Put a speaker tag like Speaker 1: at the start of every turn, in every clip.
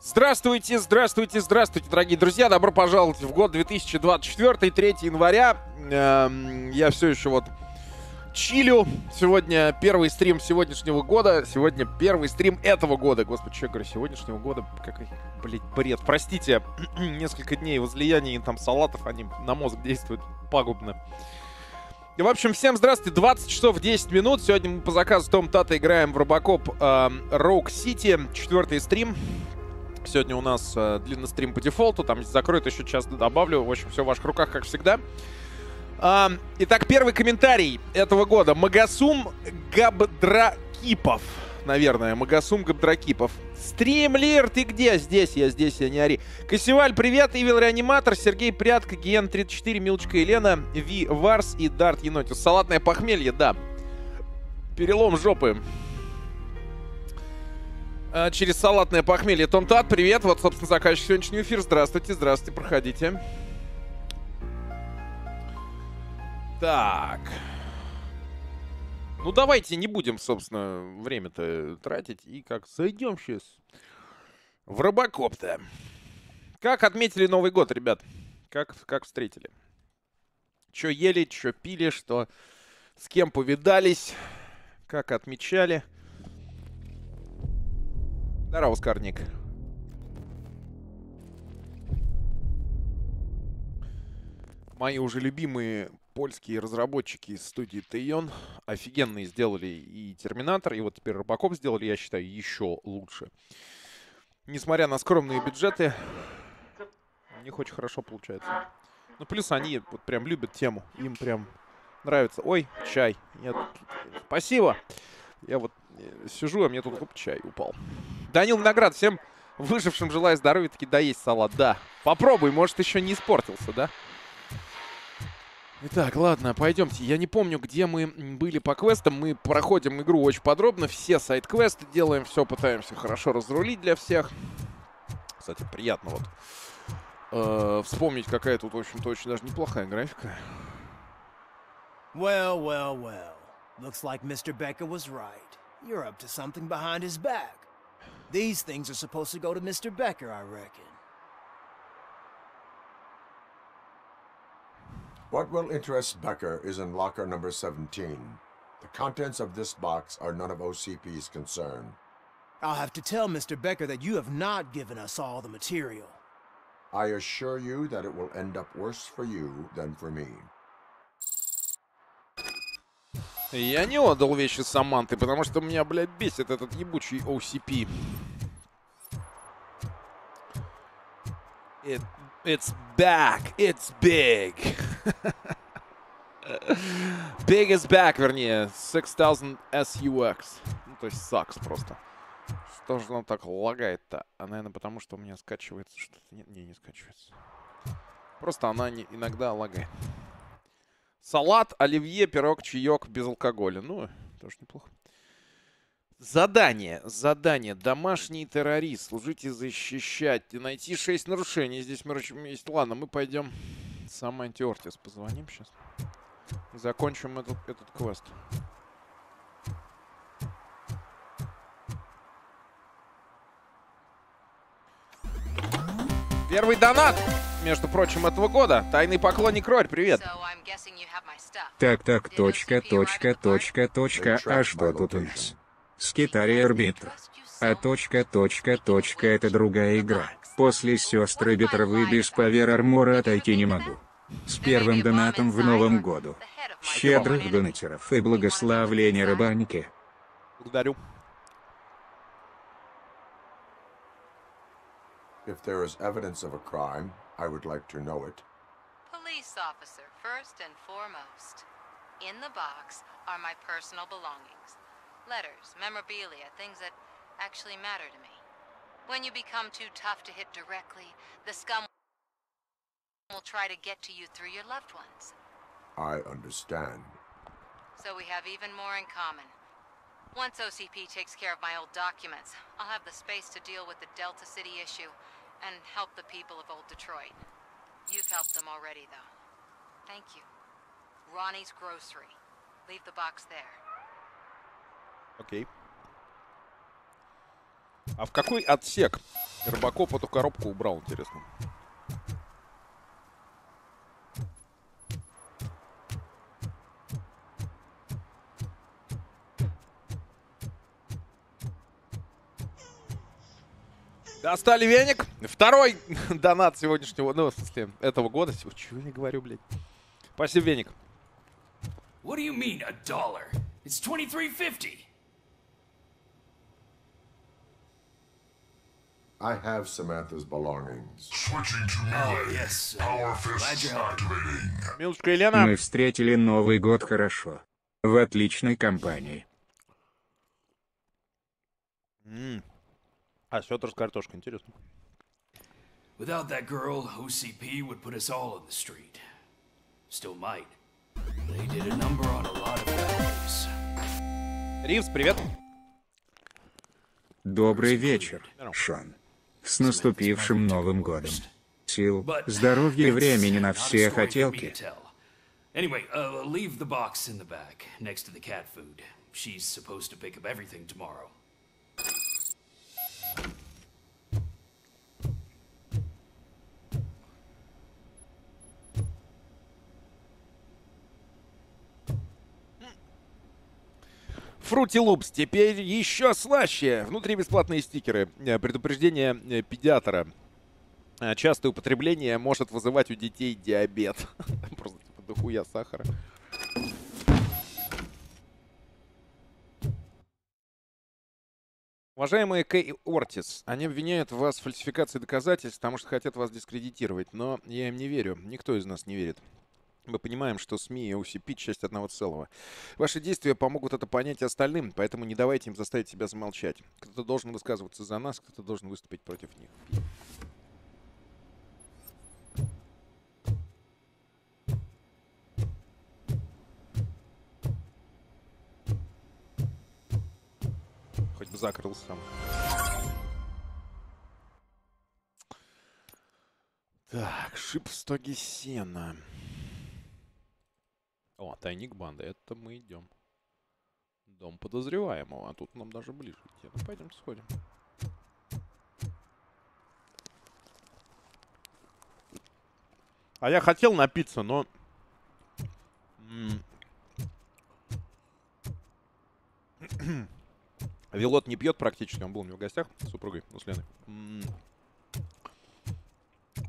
Speaker 1: Здравствуйте, здравствуйте, здравствуйте, дорогие друзья. Добро пожаловать в год 2024, 3 января. Я все еще вот чилю. Сегодня первый стрим сегодняшнего года. Сегодня первый стрим этого года. Господи, что я говорю, сегодняшнего года? Какой, блядь, бред. Простите, несколько дней возлияний там салатов, они на мозг действуют пагубно. И, в общем, всем здравствуйте. 20 часов 10 минут. Сегодня мы по заказу Том Тата играем в Robocop Rogue City. 4-й стрим. Сегодня у нас длинный стрим по дефолту. Там закроют еще час, добавлю. В общем, все в ваших руках, как всегда. Итак, первый комментарий этого года. Магасум Габдракипов. Наверное, Магасум Габдракипов. Стримлер, ты где? Здесь, я не ори. Кассиваль, привет. Ивил Реаниматор, Сергей Прятка, Ген 34, Милочка Елена, Ви Варс и Дарт Енотис. Салатное похмелье, да. Перелом жопы. Через салатное похмелье. Том Тат, привет. Вот, собственно, заказчик сегодняшний эфир. Здравствуйте, здравствуйте, проходите. Так. Ну, давайте не будем, собственно, время-то тратить. И как зайдем сейчас в Робокоп-то. Как отметили Новый год, ребят? Как встретили? Что ели, что пили, что с кем повидались, как отмечали? Здорово, Скарник. Мои уже любимые польские разработчики из студии Тейон офигенные сделали и Терминатор, и вот теперь Робокоп сделали, я считаю, еще лучше. Несмотря на скромные бюджеты, у них очень хорошо получается. Ну, плюс они вот прям любят тему, им прям нравится. Ой, чай. Нет. Спасибо. Я вот сижу, а мне тут оп, чай упал. Данил Виноград, всем выжившим желаю здоровья, таки доесть салат. Да, попробуй, может еще не испортился, да? Итак, ладно, пойдемте. Я не помню, где мы были по квестам. Мы проходим игру очень подробно. Все сайт-квесты делаем, все пытаемся хорошо разрулить для всех. Кстати, приятно вот вспомнить, какая тут, в общем-то, очень даже неплохая графика.
Speaker 2: Well, well, well. Looks like Mr. Becker was right. You're up to something behind his back. These things are supposed to go to Mr. Becker, I reckon.
Speaker 3: What will interest Becker is in locker number 17. The contents of this box are none of OCP's concern.
Speaker 2: I'll have to tell Mr. Becker that you have not given us all the material.
Speaker 3: I assure you that it will end up worse for you than for me.
Speaker 1: Я не отдал вещи Саманты, потому что меня, блядь, бесит этот ебучий OCP. It's back. It's big. Big is back, вернее. 6000 SUX. Ну, то есть sucks просто. Что же оно так лагает-то? А, наверное, потому что у меня скачивается что-то. Нет, не скачивается. Просто она иногда лагает. Салат, оливье, пирог, чаек без алкоголя. Ну, тоже неплохо. Задание. Домашний террорист. Служить и защищать. И найти 6 нарушений. Здесь есть. Ладно, мы пойдем сам антиортис. Позвоним сейчас. И закончим этот квест. Первый донат, между прочим, этого года. Тайный поклонник Рорь, привет.
Speaker 4: Так, точка. А что тут у нас? Скитарий арбитр. А точка, это другая игра. После сестры Битровы без повер армора отойти не могу. С первым донатом в новом году. Щедрых донатеров и благословления рыбаньки.
Speaker 1: Благодарю.
Speaker 3: If there is evidence of a crime, I would like to know it.
Speaker 5: Police officer, first and foremost. In the box are my personal belongings. Letters, memorabilia, things that actually matter to me. When you become too tough to hit directly, the scum will try to get to you through your loved ones.
Speaker 3: I understand.
Speaker 5: So we have even more in common. Once OCP takes care of my old documents, I'll have the space to deal with the Delta City issue and help the people of Old Detroit. You've helped them already, though. Thank you. Ronnie's Grocery. Leave the box there.
Speaker 1: Окей. А в какой отсек Robocop эту коробку убрал, интересно? Достали веник. Второй донат сегодняшнего, ну, в смысле, этого года. Чего я не говорю, блядь. Спасибо, веник.
Speaker 6: What do you mean, $1? It's $23.50.
Speaker 3: I have Samantha's belongings.
Speaker 7: Switching to melee.
Speaker 6: Yes.
Speaker 7: Power fists activating.
Speaker 1: Милочка Елена.
Speaker 4: Мы встретили Новый год хорошо. В отличной компании.
Speaker 1: А, сётр с картошкой, интересно.
Speaker 6: Without that girl, OCP would put us all in the street. Still might. They did a number on a lot of families.
Speaker 1: Ривз, привет.
Speaker 4: Добрый вечер, Шон. С наступившим Новым годом. Сил, здоровья и времени на все хотелки.
Speaker 6: Anyway, leave the box in the back, next to the cat food. She's supposed to pick up everything tomorrow.
Speaker 1: Фрути Лупс, теперь еще слаще. Внутри бесплатные стикеры. Предупреждение педиатра. Частое употребление может вызывать у детей диабет. Просто типа дохуя сахара. Уважаемые Кей Ортис, они обвиняют вас в фальсификации доказательств, потому что хотят вас дискредитировать, но я им не верю. Никто из нас не верит. Мы понимаем, что СМИ и OCP — часть одного целого. Ваши действия помогут это понять остальным, поэтому не давайте им заставить себя замолчать. Кто-то должен высказываться за нас, кто-то должен выступить против них. Хоть бы закрылся сам. Так, шип в стоге сена. О, тайник банды. Это мы идем. Дом подозреваемого. А тут нам даже ближе идти. Ну, пойдем сходим. А я хотел напиться, но... Вилот не пьет практически. Он был у него в гостях с супругой, ну, с Леной.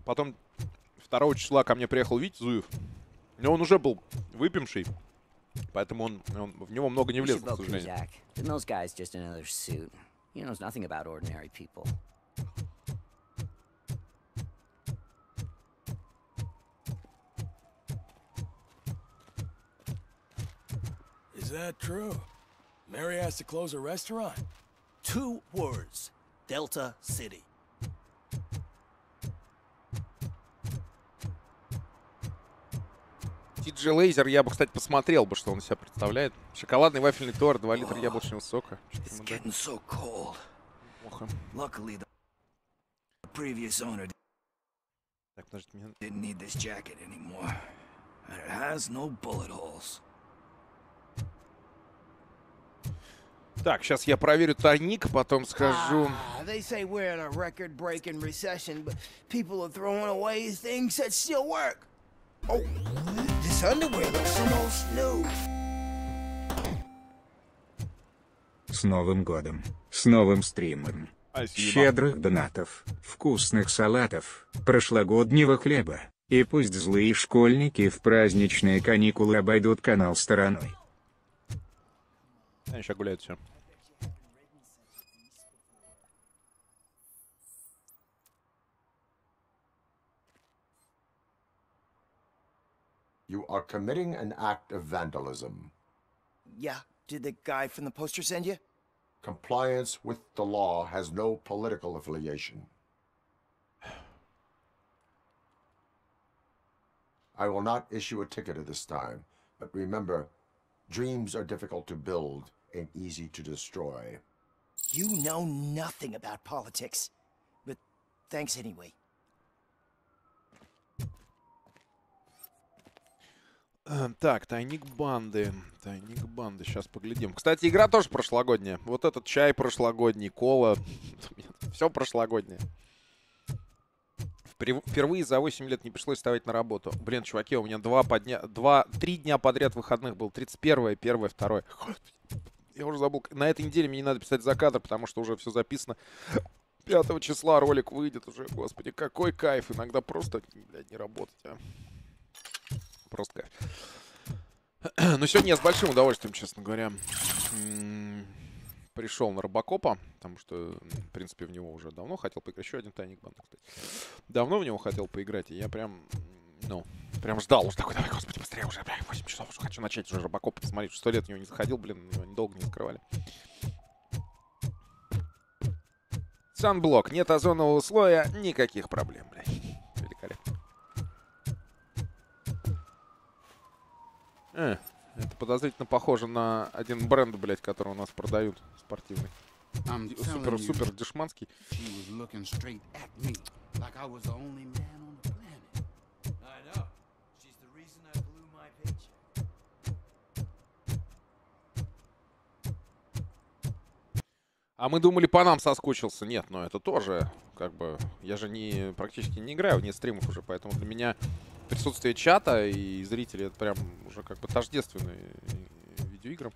Speaker 1: Потом 2 числа ко мне приехал Витя Зуев. Но он уже был выпивший, поэтому он в него много не влез, к сожалению.
Speaker 8: Is that true? Mary has to close a restaurant?
Speaker 2: 2 words. Delta City.
Speaker 1: Ти-Джи Лейзер, я бы, кстати, посмотрел бы, что он из себя представляет. Шоколадный вафельный торт, 2 литра яблочного сока. Плохо. Так, подождите, мне... Так, сейчас я проверю тайник, потом схожу.
Speaker 2: They say we're in a record-breaking recession, but people are throwing away things that still work. Oh, this underwear looks almost new.
Speaker 4: С Новым годом, с новым стримом.
Speaker 1: Спасибо.
Speaker 4: Щедрых донатов, вкусных салатов, прошлогоднего хлеба. И пусть злые школьники в праздничные каникулы обойдут канал стороной.
Speaker 1: Они сейчас гуляют все.
Speaker 3: You are committing an act of vandalism.
Speaker 2: Yeah, did the guy from the poster send you?
Speaker 3: Compliance with the law has no political affiliation. I will not issue a ticket at this time, but remember, dreams are difficult to build and easy to destroy.
Speaker 2: You know nothing about politics, but thanks anyway.
Speaker 1: Так, тайник банды. Тайник банды. Сейчас поглядим. Кстати, игра тоже прошлогодняя. Вот этот чай прошлогодний, кола. Все прошлогоднее. Впервые за 8 лет не пришлось вставать на работу. Блин, чуваки, у меня 3 дня подряд выходных был. 31, 1, 2. Я уже забыл. На этой неделе мне не надо писать за кадр, потому что уже все записано. 5 числа ролик выйдет уже. Господи, какой кайф. Иногда просто, блядь, не работать, а. Просто кайф. Но сегодня я с большим удовольствием, честно говоря, пришел на Робокопа, потому что, в принципе, в него уже давно хотел поиграть. Еще один тайник банды, кстати. Давно в него хотел поиграть, и я прям, прям ждал. Уже такой, давай, господи, быстрее уже, блядь, 8 часов, уже хочу начать уже Робокоп посмотреть. 100 лет в него не заходил, блин, его недолго не закрывали. Санблок. Нет озонового слоя, никаких проблем, блядь. Великолепно. Это подозрительно похоже на один бренд, блядь, который у нас продают, спортивный. Супер дешманский. А мы думали, по нам соскучился. Нет, но это тоже, как бы, я же практически не играю вне стримов уже, поэтому для меня присутствие чата и зрителей — это прям уже как бы тождественные видеоигры.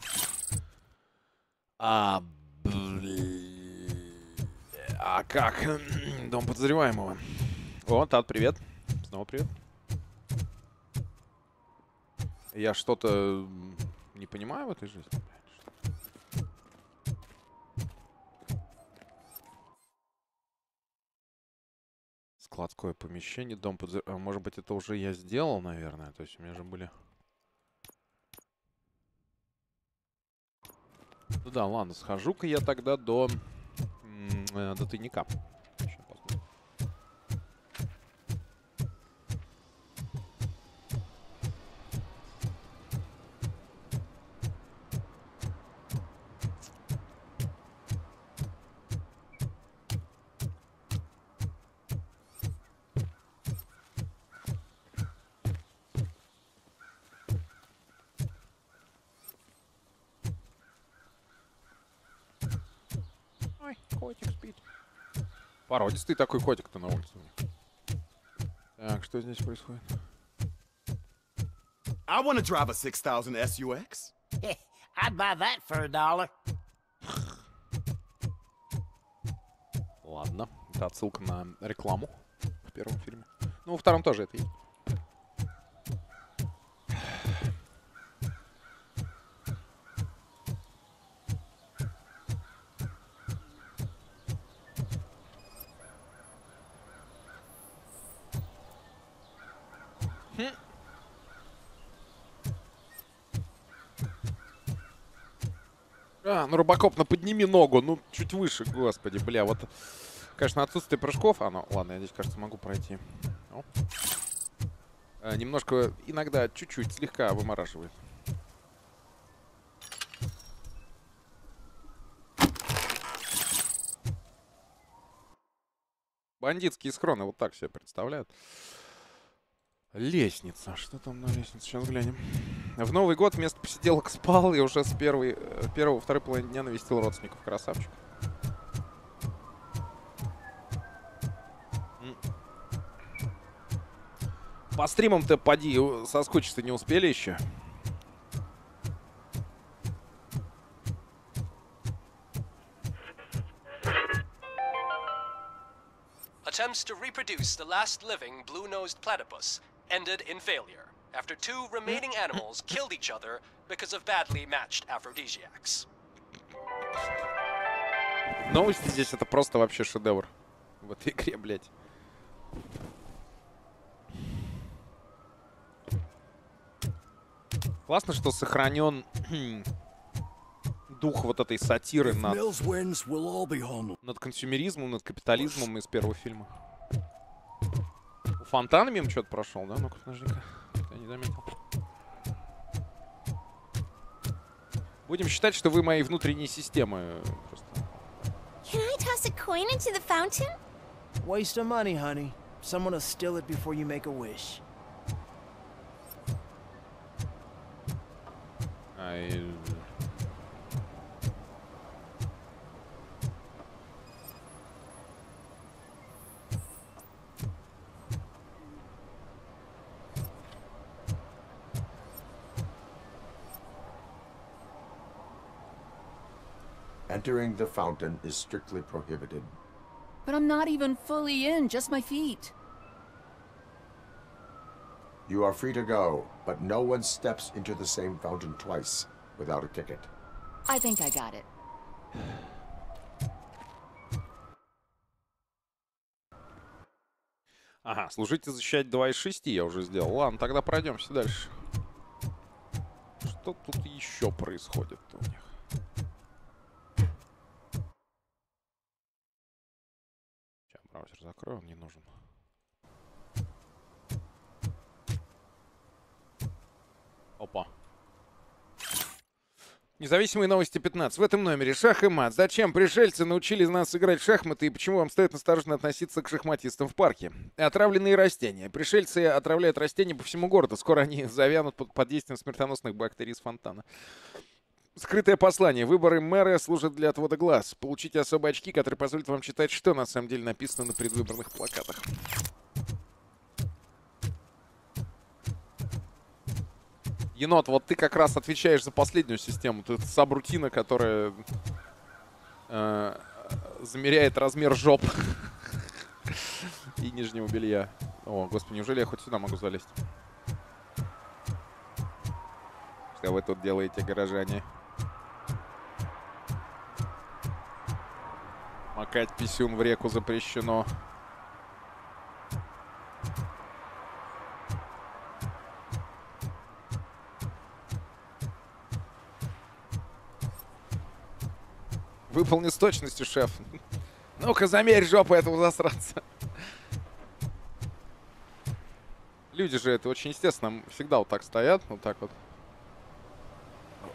Speaker 1: А как? Дом подозреваемого. О, Тат, привет. Снова привет. Я что-то не понимаю в этой жизни. Складское помещение, дом подозреваемого. Может быть, это уже я сделал, наверное. То есть у меня же были... Ну да, ладно, схожу-ка я тогда до тайника. Сейчас посмотрим. Ой, котик спит. Породистый такой котик-то на улице. Так, что здесь происходит?
Speaker 9: I want to drive a 6000 SUX.
Speaker 2: I'd buy that for $1.
Speaker 1: Ладно, это отсылка на рекламу в первом фильме. Ну, во втором тоже это есть. Ну, Робокоп, подними ногу, ну, чуть выше, господи, бля, вот, конечно, отсутствие прыжков, ладно, я здесь, кажется, могу пройти. Немножко, иногда, чуть-чуть, слегка вымораживает. Бандитские схроны вот так себе представляют. Лестница. Что там на лестнице? Сейчас глянем. В Новый год вместо посиделок спал и уже с второй половины дня навестил родственников. Красавчик. По стримам-то поди, соскучиться не успели еще.
Speaker 10: Attempts to reproduce the last living blue-nosed platypus ended in failure after 2 remaining animals killed each other because of badly matched aphrodisiacs.
Speaker 1: Новости здесь — это просто вообще шедевр в этой игре, блядь. Классно, что сохранен дух вот этой сатиры над консюмеризмом, над капитализмом из первого фильма. У фонтана мимо что-то прошел, да? Ну-ка, подожди-ка. Я не заметил. Будем считать, что вы мои внутренние системы. Просто.
Speaker 11: Can I toss a coin into the fountain?
Speaker 2: Waste of money, honey. Someone will steal it before you make a wish.
Speaker 3: Entering the fountain is strictly prohibited.
Speaker 12: But I'm not even fully in, just my feet.
Speaker 3: You are free to go, but no one steps into the same fountain twice without a ticket.
Speaker 12: I think I got it.
Speaker 1: Ага, служить и защищать 2 из 6 я уже сделал. Ладно, тогда пройдемся дальше. Что тут еще происходит у них? Сейчас браузер закрою, он не нужен. Опа. Независимые новости 15. В этом номере шах и мат. Зачем пришельцы научили нас играть в шахматы и почему вам стоит осторожно относиться к шахматистам в парке? Отравленные растения. Пришельцы отравляют растения по всему городу. Скоро они завянут под действием смертоносных бактерий из фонтана. Скрытое послание. Выборы мэра служат для отвода глаз. Получите особые очки, которые позволят вам читать, что на самом деле написано на предвыборных плакатах. Енот, вот ты как раз отвечаешь за последнюю систему. Ты сабрутина, которая замеряет размер жоп и нижнего белья. О, господи, неужели я хоть сюда могу залезть? Что вы тут делаете, горожане? Макать писюн в реку запрещено. Выполни с точностью, шеф. Ну-ка, замерь жопу этого засранца. Люди же это очень естественно. Всегда вот так стоят. Вот так вот.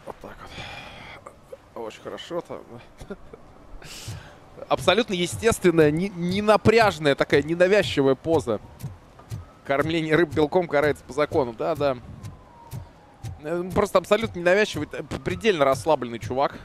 Speaker 1: Вот так вот. Очень хорошо. Там. Абсолютно естественная, не напряжная такая, ненавязчивая поза. Кормление рыб белком карается по закону. Да-да. Просто абсолютно ненавязчивый, предельно расслабленный чувак.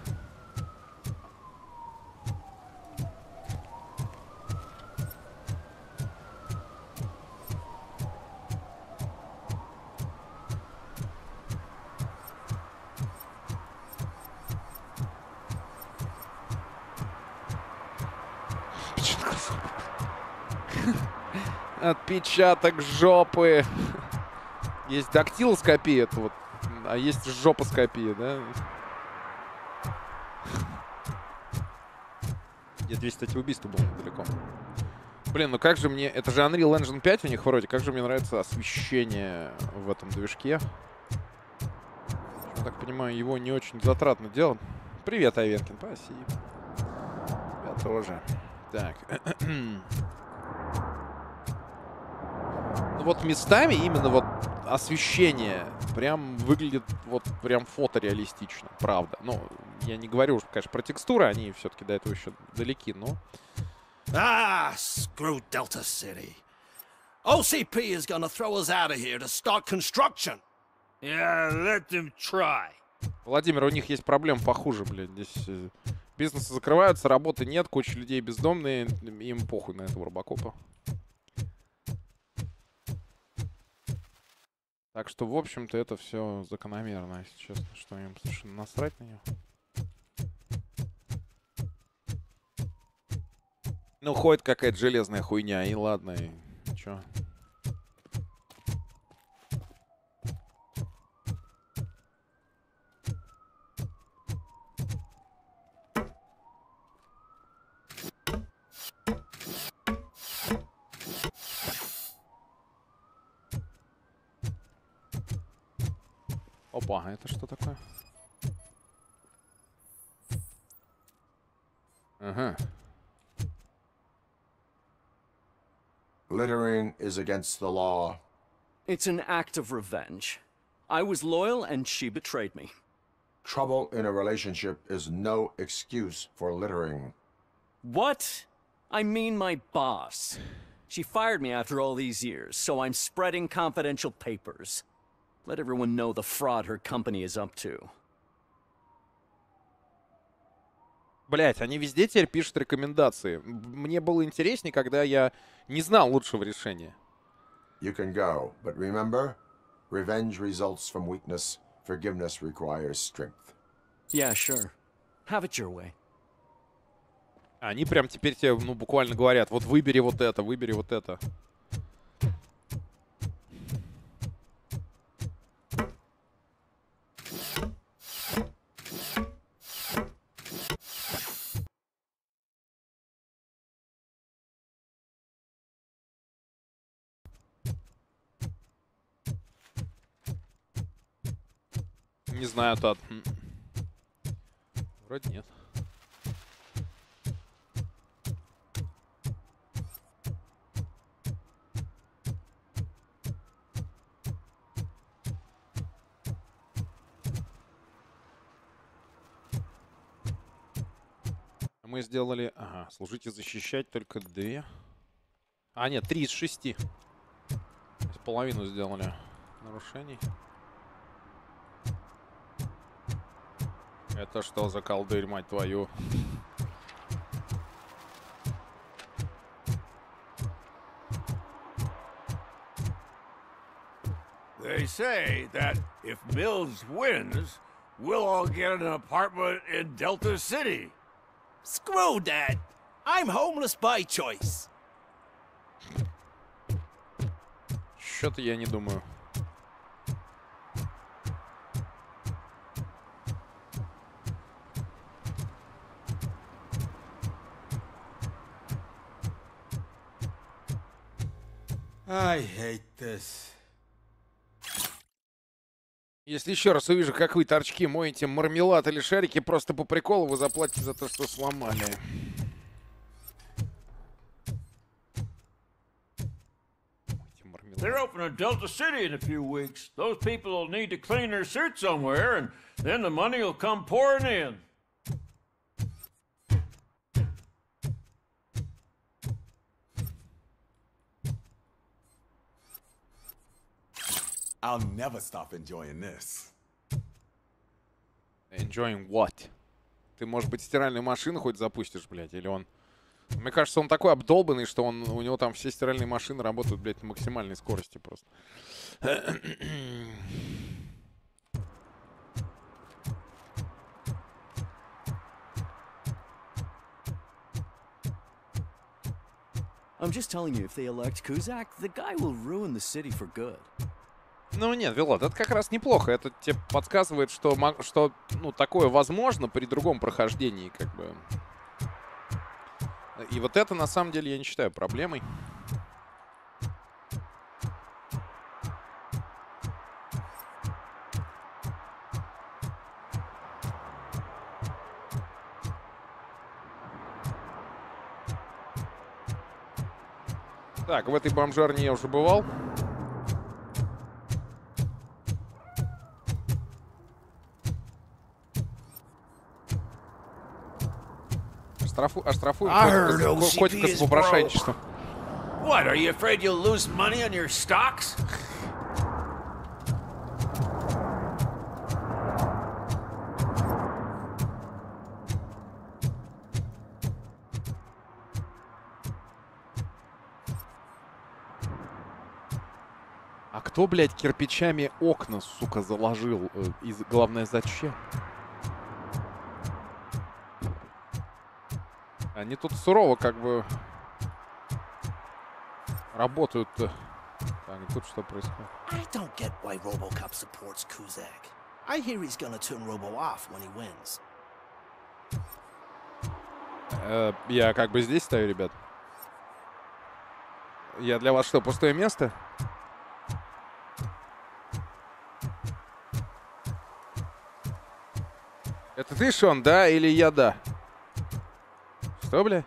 Speaker 1: Отпечаток жопы. Есть дактилоскопия, это вот, а есть жопоскопия, да? Я 200, кстати, убийство было недалеко. Блин, ну как же мне... Это же Unreal Engine 5 у них вроде. Как же мне нравится освещение в этом движке. Я так понимаю, его не очень затратно делать. Привет, Айвенкин, спасибо. Я тоже. Так. Вот местами именно вот освещение прям выглядит вот прям фотореалистично, правда. Ну, я не говорю, конечно, про текстуры, они все-таки до этого еще далеки, но...
Speaker 13: Screw Delta City. OCP is gonna throw us out of here to start construction.
Speaker 6: Yeah, let them try.
Speaker 1: Владимир, у них есть проблем похуже, блядь. Здесь бизнесы закрываются, работы нет, куча людей бездомные, им похуй на этого Робокопа. Так что, в общем-то, это все закономерно, если честно, что им совершенно насрать на него. Ну, ходит какая-то железная хуйня, и ладно, и чё. Опа, это что такое? Ага.
Speaker 3: Littering is against the law.
Speaker 14: It's an act of revenge. I was loyal and she betrayed me.
Speaker 3: Trouble in a relationship is no excuse for littering.
Speaker 14: What? I mean my boss. She fired me after all these years, so I'm spreading confidential papers. Let everyone know the fraud her company is up to.
Speaker 1: Блять, они везде теперь пишут рекомендации. Мне было интереснее, когда я не знал лучшего решения.
Speaker 3: You can go, but remember, revenge results from weakness, forgiveness requires strength.
Speaker 14: Yeah, sure. Have it your way.
Speaker 1: Они прям теперь тебе, ну, буквально говорят, вот выбери вот это, выбери вот это. Не знаю, Тат. Вроде нет. Мы сделали... Ага, служить и защищать только 2. А, нет, 3 из 6. Половину сделали нарушений. Это что за колдырь, мать твою?
Speaker 15: They say that if Mills wins, we'll all get an apartment in Delta City.
Speaker 13: Screw that! I'm homeless by choice.
Speaker 1: Что-то я не думаю.
Speaker 9: I hate this.
Speaker 1: Если еще раз увижу, как вы, торчки, моете мармелад или шарики, просто по приколу вы заплатите за то, что сломали.
Speaker 15: They're opening Delta City in a few weeks. Those people will need to clean their suits somewhere, and then the money will come pouring in.
Speaker 9: I'll never stop enjoying this.
Speaker 1: Enjoying what? Ты, может быть, стиральную машину хоть запустишь, блядь, или он... Мне кажется, он такой обдолбанный, что у него там все стиральные машины работают, блядь, на максимальной скорости просто.
Speaker 14: I'm just telling you, if they elect Kuzak, the guy will ruin the city for good.
Speaker 1: Ну нет, Вилот, это как раз неплохо. Это тебе подсказывает, что ну, такое возможно при другом прохождении, как бы. И вот это, на самом деле, я не считаю проблемой. Так, в этой бомжарне я уже бывал. Оштрафуем котика с попрошайничеством.
Speaker 15: What, are you afraid you'll lose money on your stocks?
Speaker 1: А кто, блядь, кирпичами окна, сука, заложил? И главное, зачем? Они тут сурово как бы работают-то. Так, тут что происходит?
Speaker 13: I don't get why Robocop supports Kuzak. I hear he's gonna turn Robo off when he wins.
Speaker 1: Я как бы здесь стою, ребят. Я для вас что, пустое место? Это ты, Шон, да? Или я, да? Что, бля?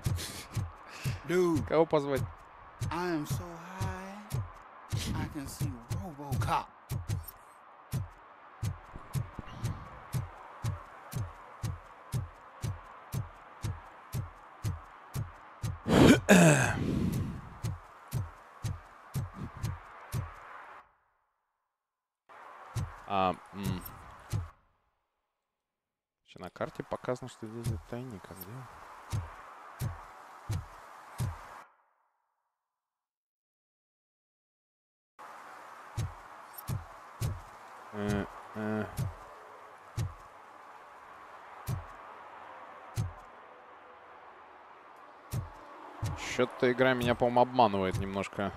Speaker 2: Dude.
Speaker 1: Кого позвать?
Speaker 2: I am so high, I can see Robocop.
Speaker 1: Еще на карте показывает. показано, что здесь тайник. А где? Что-то игра меня, по-моему, обманывает немножко.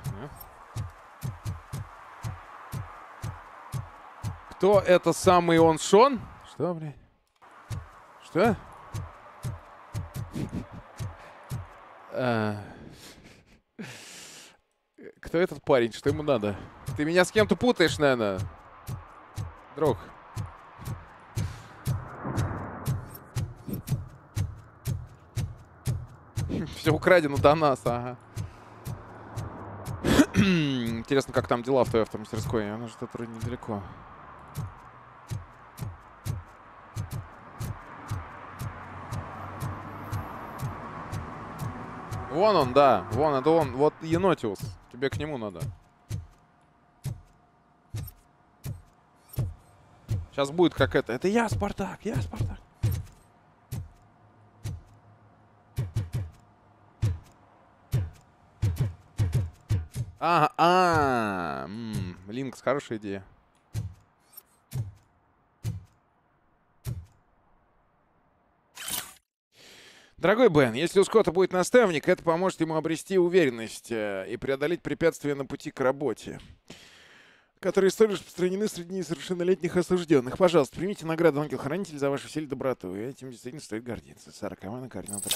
Speaker 1: Кто это самый он Шон? Что, блядь? Что? Кто этот парень? Что ему надо? Ты меня с кем-то путаешь, наверное, друг. Все украдено до нас, ага. Интересно, как там дела в твоей автомастерской? Она же тут вроде недалеко. Вон он, да. Вон, это он. Вот Енотиус. Тебе к нему надо. Сейчас будет как это. Это я, Спартак. Я, Спартак. Линкс, хорошая идея. Дорогой Бен, если у Скотта будет наставник, это поможет ему обрести уверенность и преодолеть препятствия на пути к работе, которые столь распространены среди несовершеннолетних осужденных. Пожалуйста, примите награду ангел-хранитель за вашу силу и доброту. И этим действительно стоит гордиться. Сара Камана, координатор.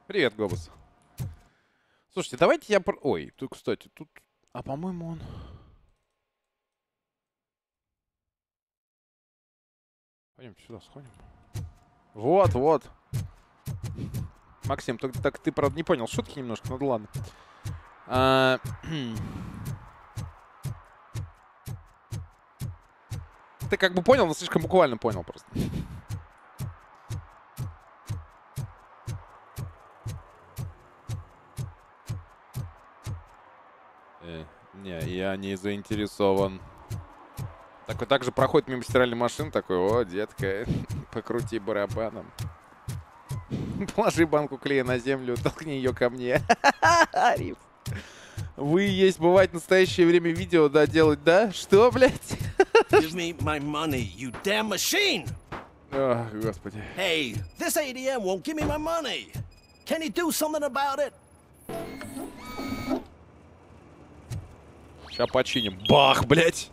Speaker 1: Привет, Гобус. Слушайте, давайте я... Ой, тут, кстати, тут... А, по-моему, он... Пойдемте сюда сходим. Вот, вот. Максим, так ты, правда, не понял шутки немножко, ну да ладно. Ты как бы понял, но слишком буквально понял просто. Не, я не заинтересован. Такой также проходит мимо стиральной машины, такой: о, детка, покрути барабаном. Положи банку клея на землю, толкни ее ко мне. Риф. Вы есть, бывает, настоящее время видео, да, делать, да? Что, блядь?
Speaker 13: Give me my money, you damn machine!
Speaker 1: Ох, господи.
Speaker 13: Hey, this ATM won't give me my money. Can you do something about it?
Speaker 1: Сейчас починим. Бах, блядь!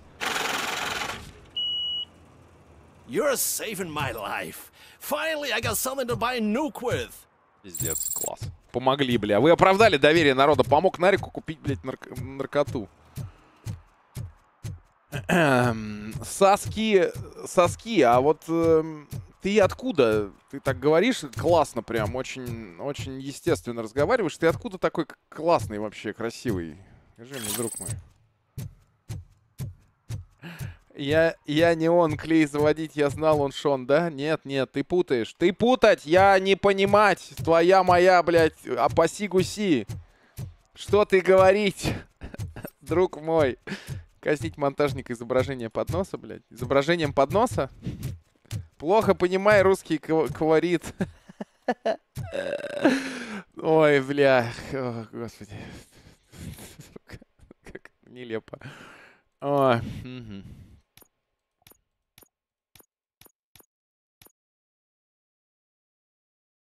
Speaker 13: You're saving my life. Finally, I got something to buy a nuke with.
Speaker 1: Пиздец, класс. Помогли, бля. Вы оправдали доверие народа. Помог Нарику купить, блядь, наркоту. Соски. А вот ты откуда? Ты так говоришь классно прям. Очень, очень естественно разговариваешь. Ты откуда такой классный вообще, красивый? Скажи мне, друг мой. Я не он, клей заводить, я знал, он Шон, да? Нет, ты путаешь. Ты путать, я не понимать. Твоя моя, блядь, апаси-гуси. Что ты говорить, друг мой? Казнить монтажника изображения подноса, блядь. Изображением подноса? Плохо понимай русский колорит. Ой, бля. О, господи. Как нелепо. Ой.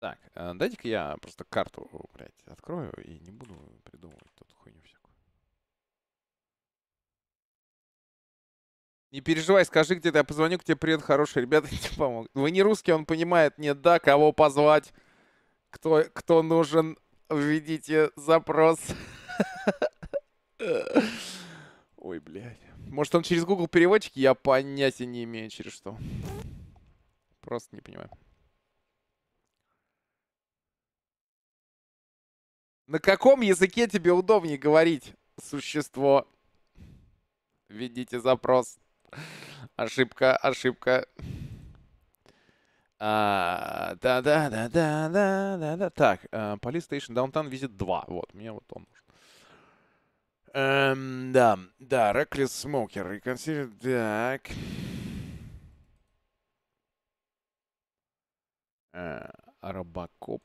Speaker 1: Так, дайте-ка я просто карту, блядь, открою и не буду придумывать тут хуйню всякую. Не переживай, скажи, где-то я позвоню к тебе, привет, хорошие ребята, тебе помогут. Вы не русский, он понимает, нет, да, кого позвать, кто нужен, введите запрос. Ой, блядь. Может, он через Google переводчик? Я понятия не имею, через что. Просто не понимаю. На каком языке тебе удобнее говорить, существо? Введите запрос. Ошибка. Да. Так, Police Station Downtown Visit 2. Вот, мне вот он нужен. Да, Reckless Smoker. Reconsider. Так. Robocop.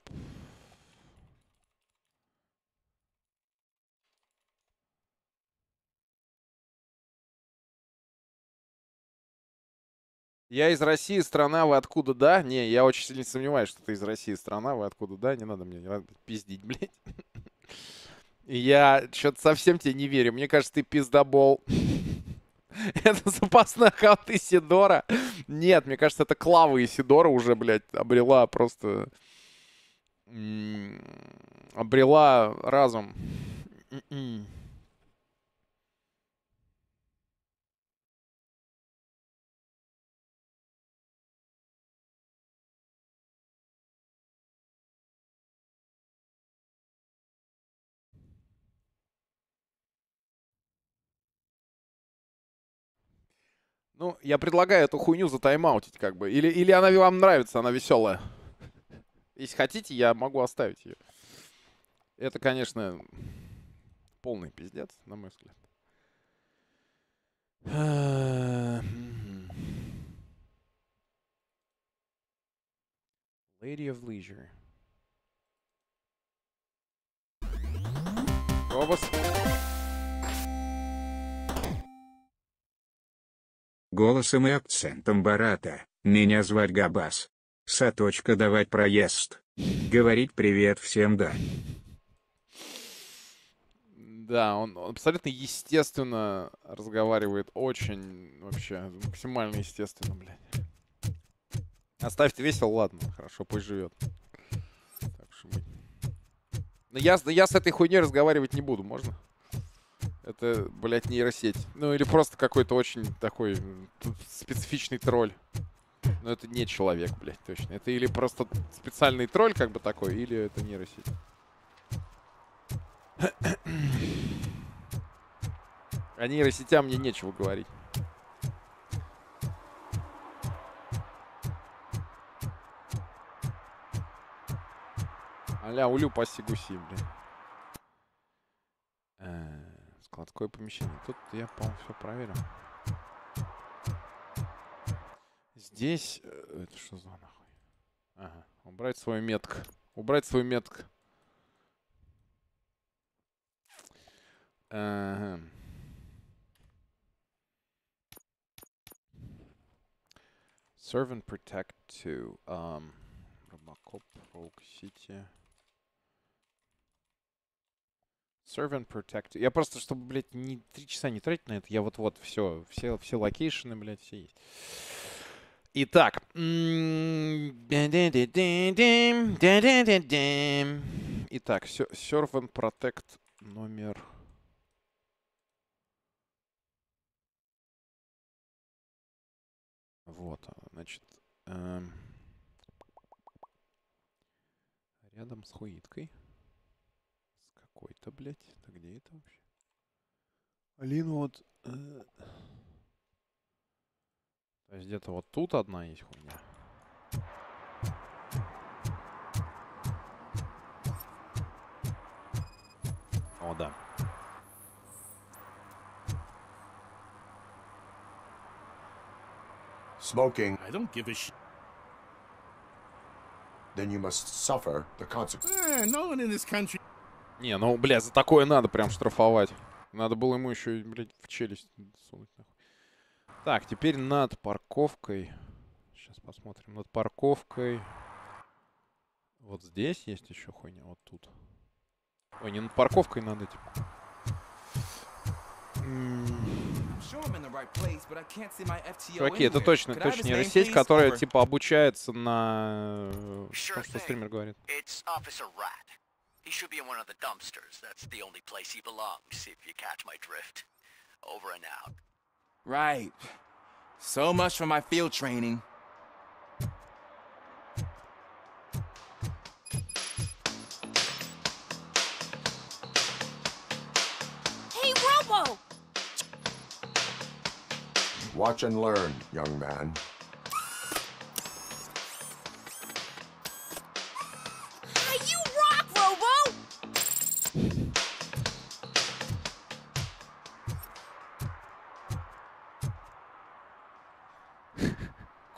Speaker 1: Я из России, страна, вы откуда, да? Не, я очень сильно сомневаюсь, что ты из России, страна, вы откуда, да? Не надо пиздить, блядь. Я что-то совсем тебе не верю. Мне кажется, ты пиздобол. Это запасной аккаунт Исидора. Нет, мне кажется, это Клава Исидора уже, блядь, обрела просто... Обрела разум. Ну, я предлагаю эту хуйню затаймаутить, как бы. Или она вам нравится, она веселая. Если хотите, я могу оставить ее. Это, конечно, полный пиздец, на мой взгляд. Lady of Leisure. Робос.
Speaker 4: Голосом и акцентом Барата. Меня звать Габас. Саточка давать проезд. Говорить привет всем, да.
Speaker 1: Да, он абсолютно естественно разговаривает. Очень, вообще, максимально естественно, блядь. Оставьте весело, ладно, хорошо, пусть живет. Так что быть. Но я с этой хуйней разговаривать не буду, можно? Это, блядь, нейросеть. Ну, или просто какой-то очень такой специфичный тролль. Но это не человек, блядь, точно. Это или просто специальный тролль, как бы такой, или это нейросеть. О нейросетям мне нечего говорить. Аля, улю паси гуси, блин. Складское помещение. Тут я, по-моему, все проверил. Здесь... Это что за нахуй? Ага. Убрать свою метку. Убрать свою метку. Ага. Serve and Protect 2. Robocop, Rogue City. Serve and Protect. Я просто, чтобы, блядь, не 3 часа не тратить на это, я вот-вот все локейшены, блядь, все есть. Итак. Итак, Serve and Protect номер... Вот, значит, рядом с хуиткой. С какой-то, блядь. Это где это вообще? Алина, вот... То есть где-то вот тут одна есть хуйня. О, да.
Speaker 3: Smoking.
Speaker 8: I don't give a shit.
Speaker 3: Then you must suffer the consequences.
Speaker 8: No one in this country.
Speaker 1: Не, ну, блядь, за такое надо прям штрафовать. Надо было ему еще, блядь, в челюсть сунуть. Так, теперь над парковкой. Сейчас посмотрим. Над парковкой. Вот здесь есть еще хуйня. Вот тут. Ой, не над парковкой, над этим. Чуваки, это точно нейросеть, которая типа обучается на том, что стример говорит.
Speaker 16: He should be in one of the dumpsters. That's the only place he belongs, if you catch my drift. Over and out.
Speaker 17: Right. So much for my field training.
Speaker 11: Hey, Robo!
Speaker 3: Watch and learn, young man.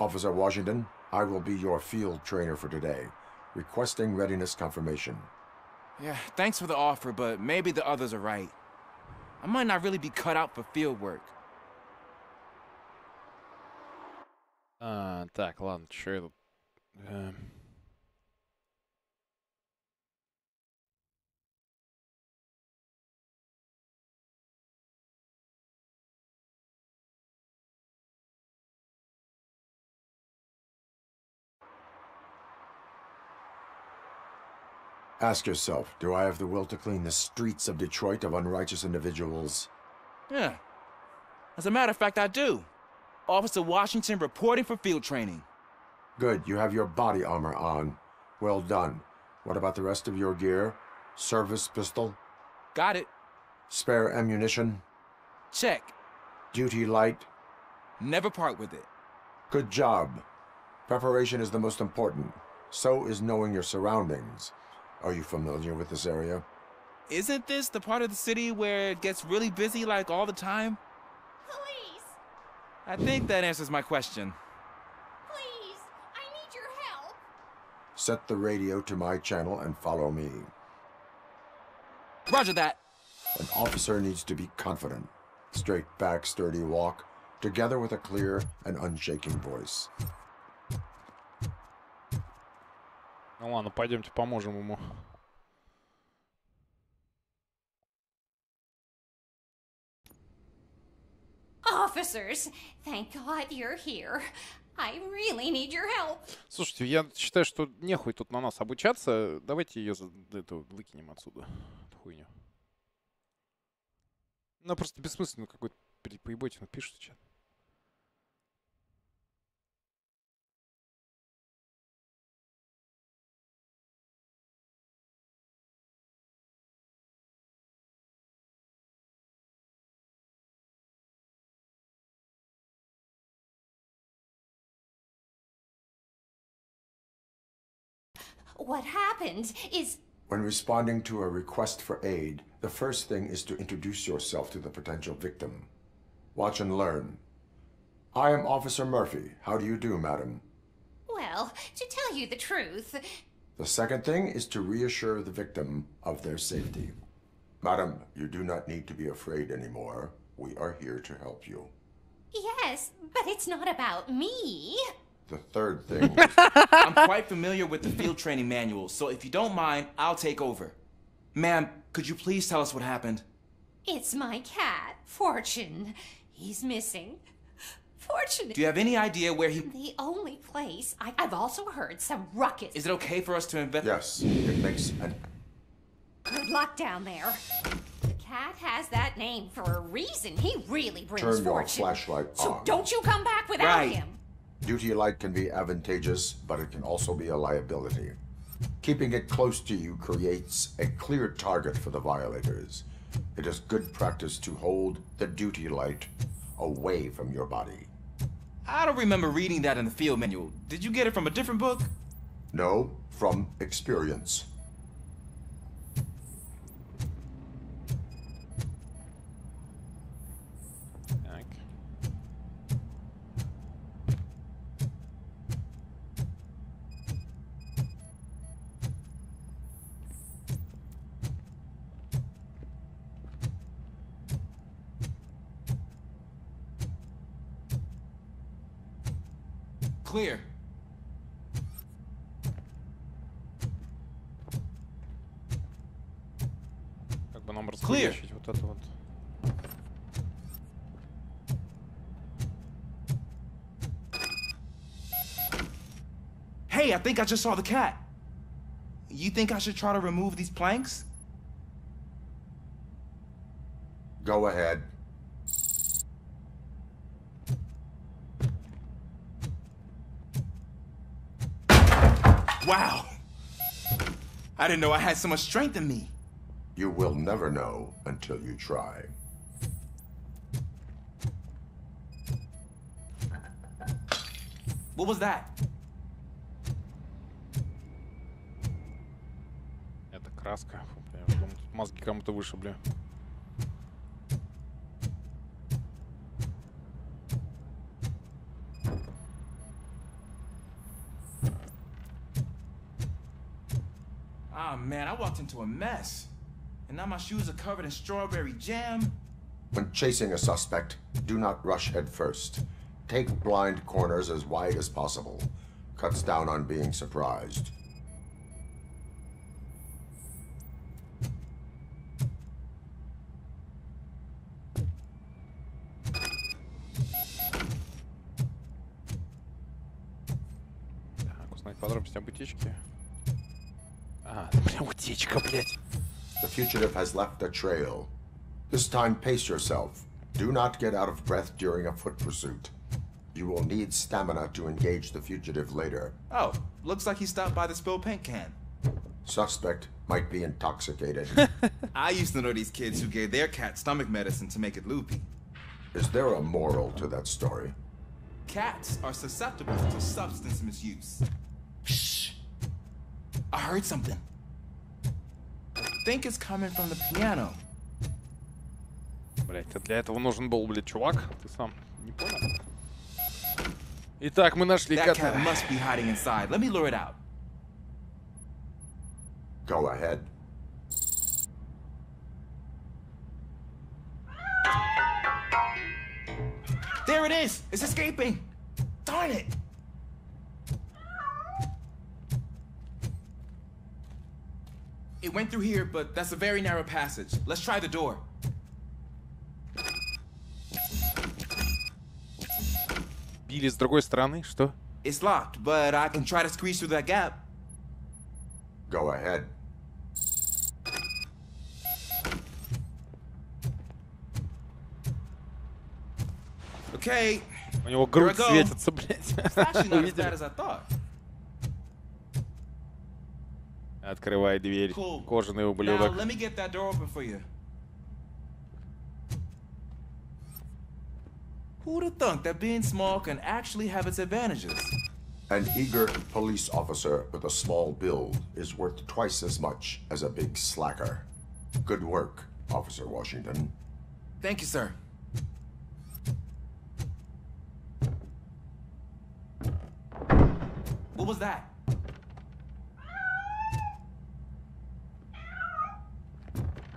Speaker 3: Officer Washington, I will be your field trainer for today. Requesting readiness confirmation.
Speaker 17: Yeah, thanks for the offer, but maybe the others are right. I might not really be cut out for field work.
Speaker 1: Так, ладно, что я тут...
Speaker 3: Ask yourself, do I have the will to clean the streets of Detroit of unrighteous individuals?
Speaker 17: Yeah. As a matter of fact, I do. Officer Washington reporting for field training.
Speaker 3: Good, you have your body armor on. Well done. What about the rest of your gear? Service pistol?
Speaker 17: Got it.
Speaker 3: Spare ammunition?
Speaker 17: Check.
Speaker 3: Duty light?
Speaker 17: Never part with it.
Speaker 3: Good job. Preparation is the most important. So is knowing your surroundings. Are you familiar with this area?
Speaker 17: Isn't this the part of the city where it gets really busy like all the time?
Speaker 11: Please!
Speaker 17: I think that answers my question.
Speaker 11: Please! I need your help!
Speaker 3: Set the radio to my channel and follow me.
Speaker 17: Roger that.
Speaker 3: An officer needs to be confident. Straight back, sturdy walk, together with a clear and unshaking voice.
Speaker 1: Ну ладно, пойдемте поможем ему.
Speaker 11: Officers, thank God you're here. I really need your help.
Speaker 1: Слушайте, я считаю, что нехуй тут на нас обучаться. Давайте ее эту выкинем отсюда, эту хуйню. Ну просто бессмысленно какой-то поеботину пишут в чат.
Speaker 11: What happened is...
Speaker 3: When responding to a request for aid, the first thing is to introduce yourself to the potential victim. Watch and learn. I am Officer Murphy. How do you do, madam?
Speaker 11: Well, to tell you the truth...
Speaker 3: The second thing is to reassure the victim of their safety. Madam, you do not need to be afraid anymore. We are here to help you.
Speaker 11: Yes, but it's not about me.
Speaker 3: The third thing...
Speaker 17: I'm quite familiar with the field training manual, so if you don't mind, I'll take over. Ma'am, could you please tell us what happened?
Speaker 11: It's my cat, Fortune. He's missing. Fortune...
Speaker 17: Do you have any idea where he...
Speaker 11: The only place... I've also heard some ruckus.
Speaker 17: Is it okay for us to investigate?
Speaker 3: Yes, it makes an...
Speaker 11: Good luck down there. The cat has that name for a reason. He really brings
Speaker 3: Turn your
Speaker 11: fortune.
Speaker 3: flashlight
Speaker 11: So
Speaker 3: on.
Speaker 11: don't you come back without him.
Speaker 3: Duty light can be advantageous, but it can also be a liability. Keeping it close to you creates a clear target for the violators. It is good practice to hold the duty light away from your body.
Speaker 17: I don't remember reading that in the field manual. Did you get it from a different book?
Speaker 3: No, from experience.
Speaker 17: Clear.
Speaker 1: Как бы нам раскрутить вот это вот.
Speaker 17: Hey, I think I just saw the cat. You think I should try to remove these planks?
Speaker 3: Go ahead.
Speaker 17: Wow. I didn't know I had so much strength in me.
Speaker 3: You will never know until you try.
Speaker 17: What was that?
Speaker 1: Это краска. Я думаю, тут мозги кому-то вышибли.
Speaker 17: Ah, man, I walked into a mess. And now my shoes are covered in strawberry jam.
Speaker 3: When chasing a suspect, do not rush head first. Take blind corners as wide as possible. Cuts down on being surprised.
Speaker 1: Так, узнать подробности об утечке. Бля, утечка, блядь.
Speaker 3: The fugitive has left a trail. This time, pace yourself. Do not get out of breath during a foot pursuit. You will need stamina to engage the fugitive later.
Speaker 17: Oh, looks like he stopped by the spilled paint can.
Speaker 3: Suspect might be intoxicated.
Speaker 17: I used to know these kids who gave their cat stomach medicine to make it loopy.
Speaker 3: Is there a moral to that story?
Speaker 17: Cats are susceptible to substance misuse. Shh. I heard something. I think it's coming from the piano.
Speaker 1: Блять, для этого нужен был, блядь, чувак. Ты сам не понял? Итак, мы нашли
Speaker 17: That
Speaker 1: кота.
Speaker 17: cat must be hiding inside. Let me lure it out.
Speaker 3: Go ahead.
Speaker 17: There it is! It's escaping! Darn it! It went through here, but that's a very narrow passage. Let's try the door.
Speaker 1: Били с другой стороны, что?
Speaker 17: It's locked, but I can try to squeeze through that gap.
Speaker 3: Go ahead.
Speaker 17: Okay.
Speaker 1: У него грудь светится, блядь.
Speaker 17: It's actually not as bad as I thought.
Speaker 1: Открывай дверь, кожаный ублюдок.
Speaker 17: Now, let me get that door open for you. Who'd have thunk that being small can actually have its advantages?
Speaker 3: An eager police officer with a small build is worth twice as much as a big slacker. Good work, Officer Washington.
Speaker 17: Thank you, sir. What was that?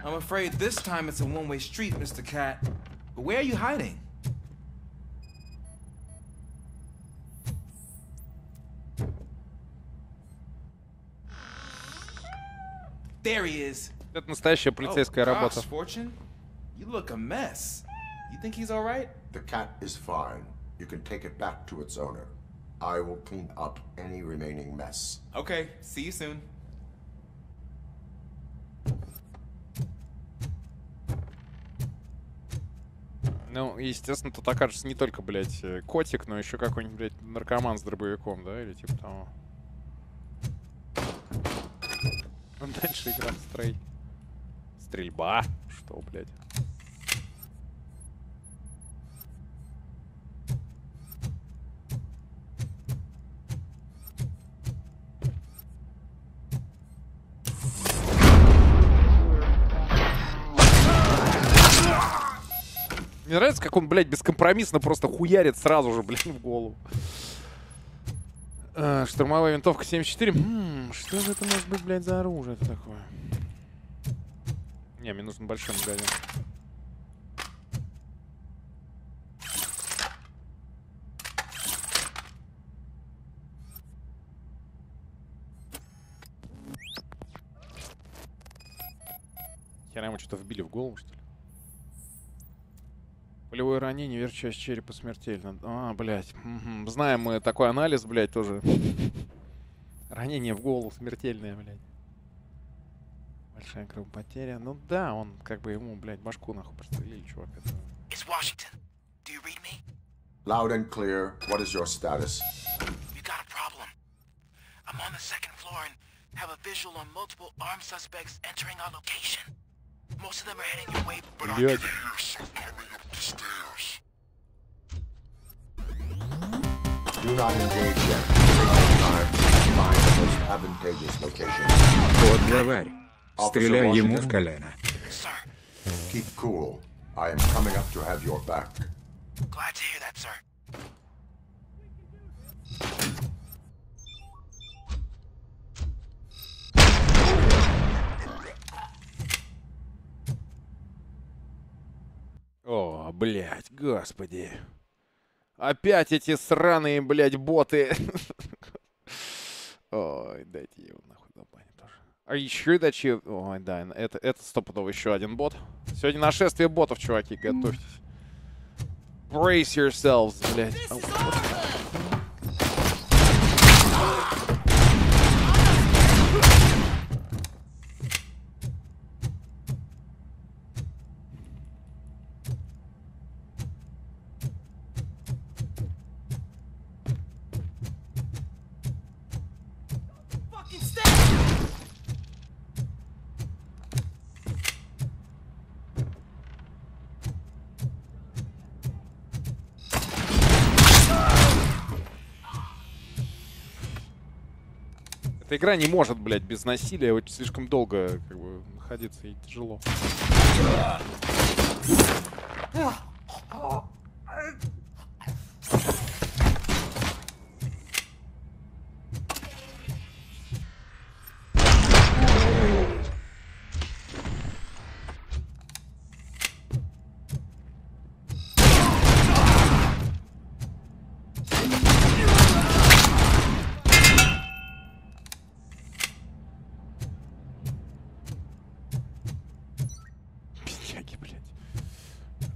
Speaker 17: I'm afraid this time it's a one-way street, Mr. Cat. But where are you hiding? There he is.
Speaker 1: Это настоящая полицейская работа.
Speaker 17: Gosh, Fortune, you look a mess. You think he's all right?
Speaker 3: The cat is fine. You can take it back to its owner. I will clean up any remaining mess.
Speaker 17: Okay, see you soon.
Speaker 1: Ну, естественно, тут окажется не только, блядь, котик, но еще какой-нибудь, блядь, наркоман с дробовиком, да, или типа того. Дальше игра в стрей. Стрельба. Что, блядь? Мне нравится, как он, блядь, бескомпромиссно просто хуярит сразу же, блядь, в голову. Штурмовая винтовка 74. Что же это может быть, блядь, за оружие это такое? Не, мне нужен большой магазин. Хера ему что-то вбили в голову, что ли? Полевое ранение, верх часть черепа смертельно. А, блядь. Угу. Знаем мы такой анализ, блядь, тоже. Ранение в голову смертельное, блядь. Большая кровопотеря. Ну да, он как бы ему, блядь, башку нахуй прострелили, чувак. Это...
Speaker 16: It's Washington. Do you read me?
Speaker 3: Loud and clear. What is your status?
Speaker 16: We got a problem. I'm on the second floor and have a visual on multiple armed suspects entering our location. Most of them are heading your way, but I can hear some coming up the stairs.
Speaker 3: Do not engage yet. Take your time to find the most advantageous location.
Speaker 4: Вот главарь. Стреляй ему в колено.
Speaker 3: Keep cool. I am coming up to have your back.
Speaker 16: Glad to hear that, sir.
Speaker 1: блядь, господи. Опять эти сраные, блядь, боты. Ой, дайте его нахуй забанить тоже. А еще дачи... Ой, да, это стопудово еще один бот. Сегодня нашествие ботов, чуваки, готовьтесь. Brace yourselves, блядь. Эта игра не может, блядь, без насилия очень слишком долго как бы находиться и тяжело.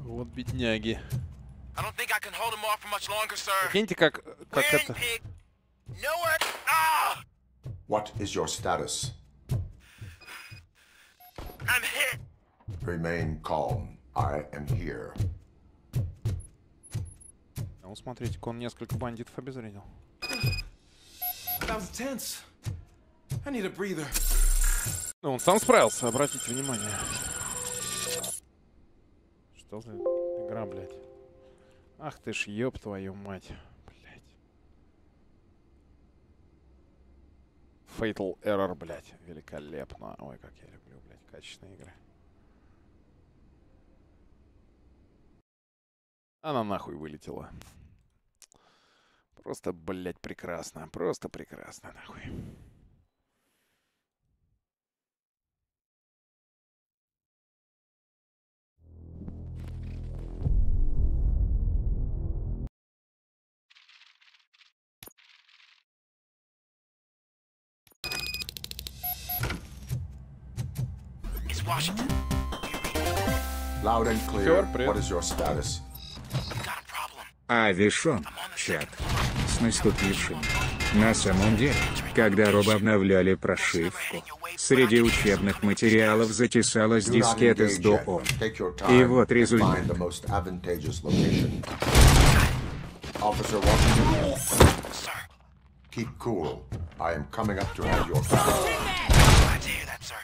Speaker 1: Вот бедняги. Прикиньте, как это...
Speaker 3: What is your status?
Speaker 16: I'm hit.
Speaker 3: Remain calm. I am here.
Speaker 1: Ну, смотрите-ка, он несколько бандитов обезвредил.
Speaker 17: That was tense. I need a breather.
Speaker 1: Ну, он сам справился, обратите внимание. Что за игра, блядь? Ах ты ж, ёб твою мать. Блядь. Fatal Error, блядь. Великолепно. Ой, как я люблю, блядь, качественные игры. Она нахуй вылетела. Просто, блядь, прекрасно. Просто прекрасно, нахуй.
Speaker 16: Washington.
Speaker 3: Loud and clear. What is your status?
Speaker 4: Авишон, чат. С наступившим. На самом деле, когда Роб обновляли прошивку, среди учебных материалов затесалась дискета с ДОО. И вот результат.
Speaker 3: Officer Washington. Keep cool. I am coming up to have your file.
Speaker 16: Glad to hear that, sir.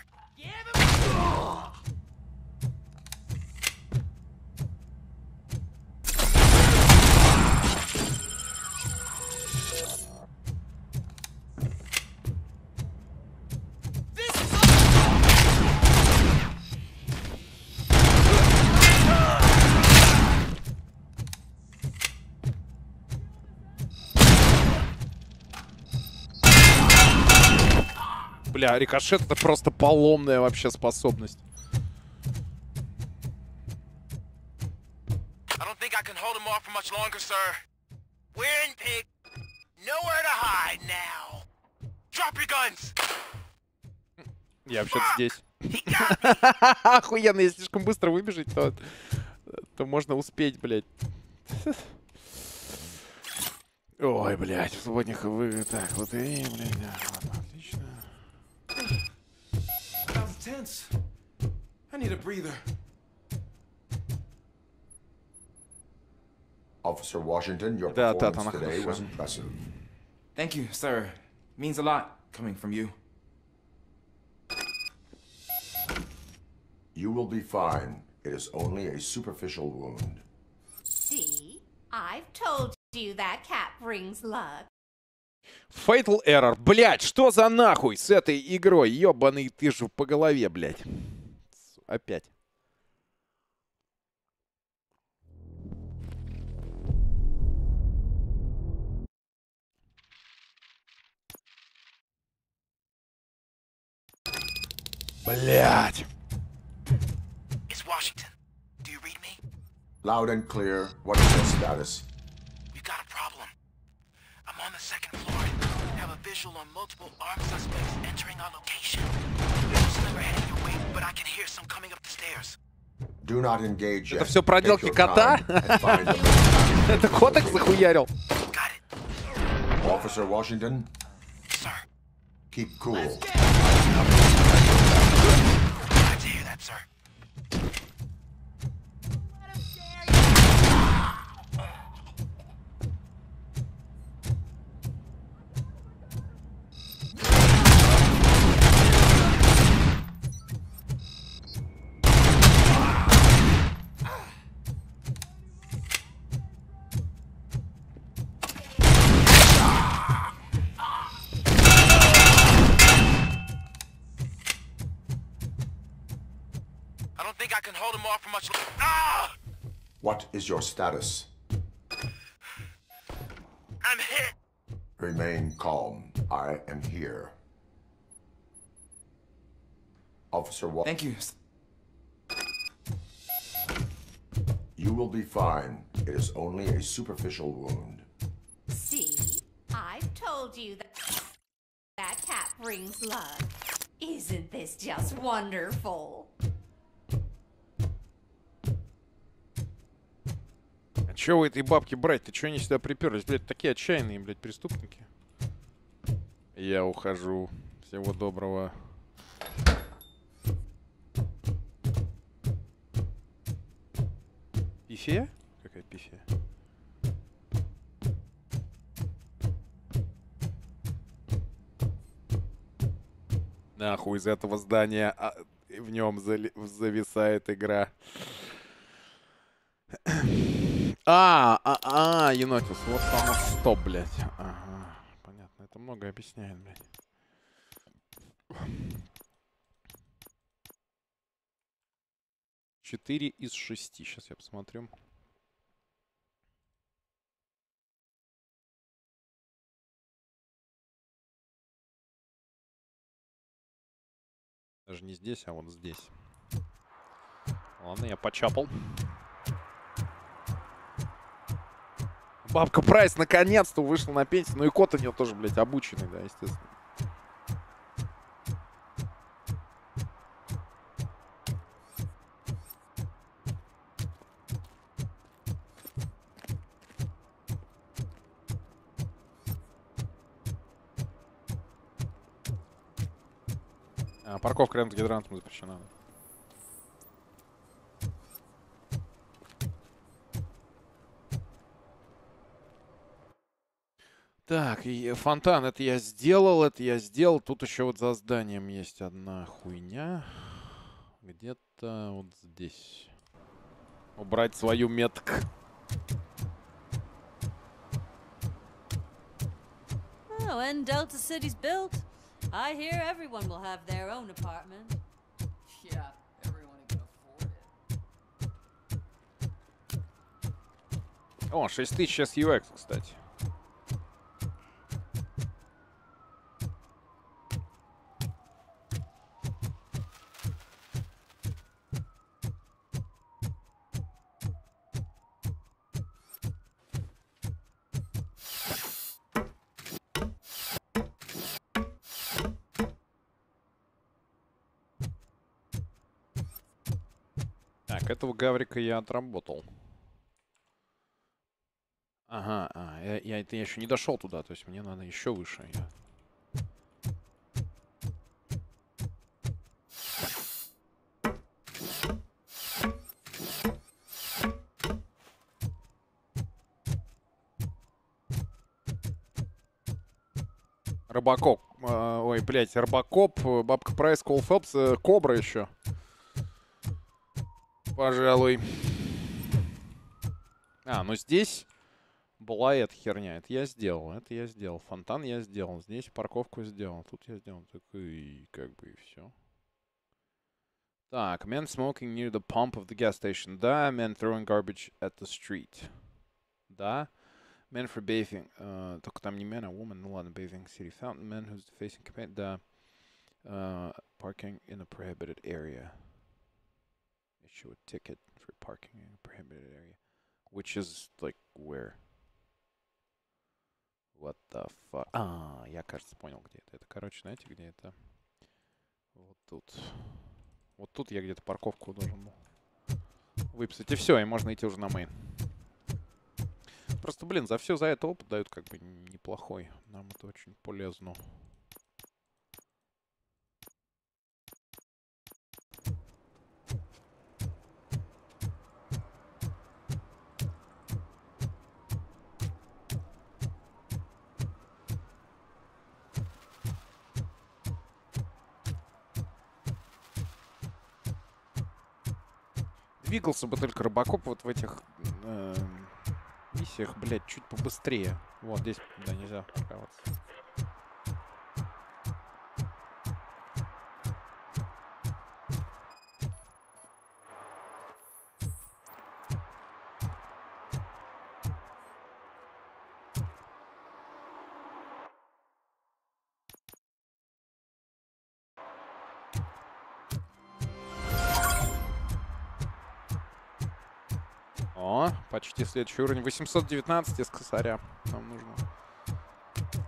Speaker 1: Бля, рикошет — это просто поломная вообще способность. Я вообще-то здесь. Охуенно, если слишком быстро выбежать, то можно успеть, блядь. Ой, блядь, в свободных вы... Так, вот и, блядь, да, ладно, отлично.
Speaker 17: That was tense. I need a breather.
Speaker 3: Officer Washington, your performance today was impressive.
Speaker 17: Thank you, sir. Means a lot coming from you.
Speaker 3: You will be fine. It is only a superficial wound.
Speaker 11: See? I've told you that cat brings luck.
Speaker 1: Fatal Error. Блядь, что за нахуй с этой игрой? Ёбаный ты же по голове, блядь. Опять. Блядь.
Speaker 16: It's Washington. Do you read me?
Speaker 3: Loud and clear. What is your status?
Speaker 16: We've got a problem. I'm on the second floor and have a visual on multiple armed suspects entering our location. Most of them are heading your way, but I can hear some coming up the stairs.
Speaker 3: Do not engage yet.
Speaker 1: Это все проделки кота? Это кот их захуярил.
Speaker 3: Officer Washington.
Speaker 16: Sir.
Speaker 3: Keep cool.
Speaker 16: Glad to hear that, sir. I don't think I can hold him off for much longer. Ah!
Speaker 3: What is your status?
Speaker 16: I'm hit.
Speaker 3: Remain calm. I am here. Officer
Speaker 17: Thank you.
Speaker 3: You will be fine. It is only a superficial wound.
Speaker 11: See? I've told you that cat brings luck. Isn't this just wonderful?
Speaker 1: А чё вы этой бабки брать? Ты чё они сюда приперлись? Блядь, такие отчаянные, блядь, преступники. Я ухожу. Всего доброго. Пифия? Какая пифия? Нахуй из этого здания в нем зависает игра. Енотис, вот само стоп, блядь. Ага, понятно, это много объясняет, блядь. 4 из 6. Сейчас я посмотрю. Даже не здесь, а вот здесь. Ладно, я почапал. Бабка Прайс наконец-то вышла на пенсию. Ну и кот у нее тоже, блядь, обученный, да, естественно. Парковка рядом с гидрантом запрещена. Так, и фонтан, это я сделал, Тут еще вот за зданием есть одна хуйня. Где-то вот здесь. Убрать свою метку.
Speaker 18: Oh, when Delta City's built, I hear everyone will have their own apartment.
Speaker 12: Yeah, everyone can afford it.
Speaker 1: О, 6000 сейчас UX, кстати. Так, этого гаврика я отработал. Ага, я еще не дошел туда, то есть мне надо еще выше. Робокоп. Ой, блядь, Робокоп, Бабка Прайс, Кол Фелпс, Кобра еще. Пожалуй. Ну здесь была эта херня. Это я сделал. Фонтан я сделал. Здесь парковку сделал. Тут я сделал. Так и как бы и все. Так, man smoking near the pump of the gas station. Да, man throwing garbage at the street. Да. Man for bathing. Только там не man, а woman. Ну ладно, bathing city fountain. Man who's facing campaign. Да. Parking in a prohibited area. issue a ticket for parking in a prohibited area. Which is, like, where? What the fuck? А, я, кажется, понял, где это. Это, короче, знаете, где это? Вот тут. Вот тут я где-то парковку должен был выписать. И все, и можно идти уже на мейн. Просто, блин, за все за это опыт дают как бы неплохой. Нам это очень полезно. Двигался бы только Робокоп вот в этих миссиях, блядь, чуть побыстрее. Вот здесь, да, нельзя парковаться. О, почти следующий уровень. 819 из косаря нам нужно.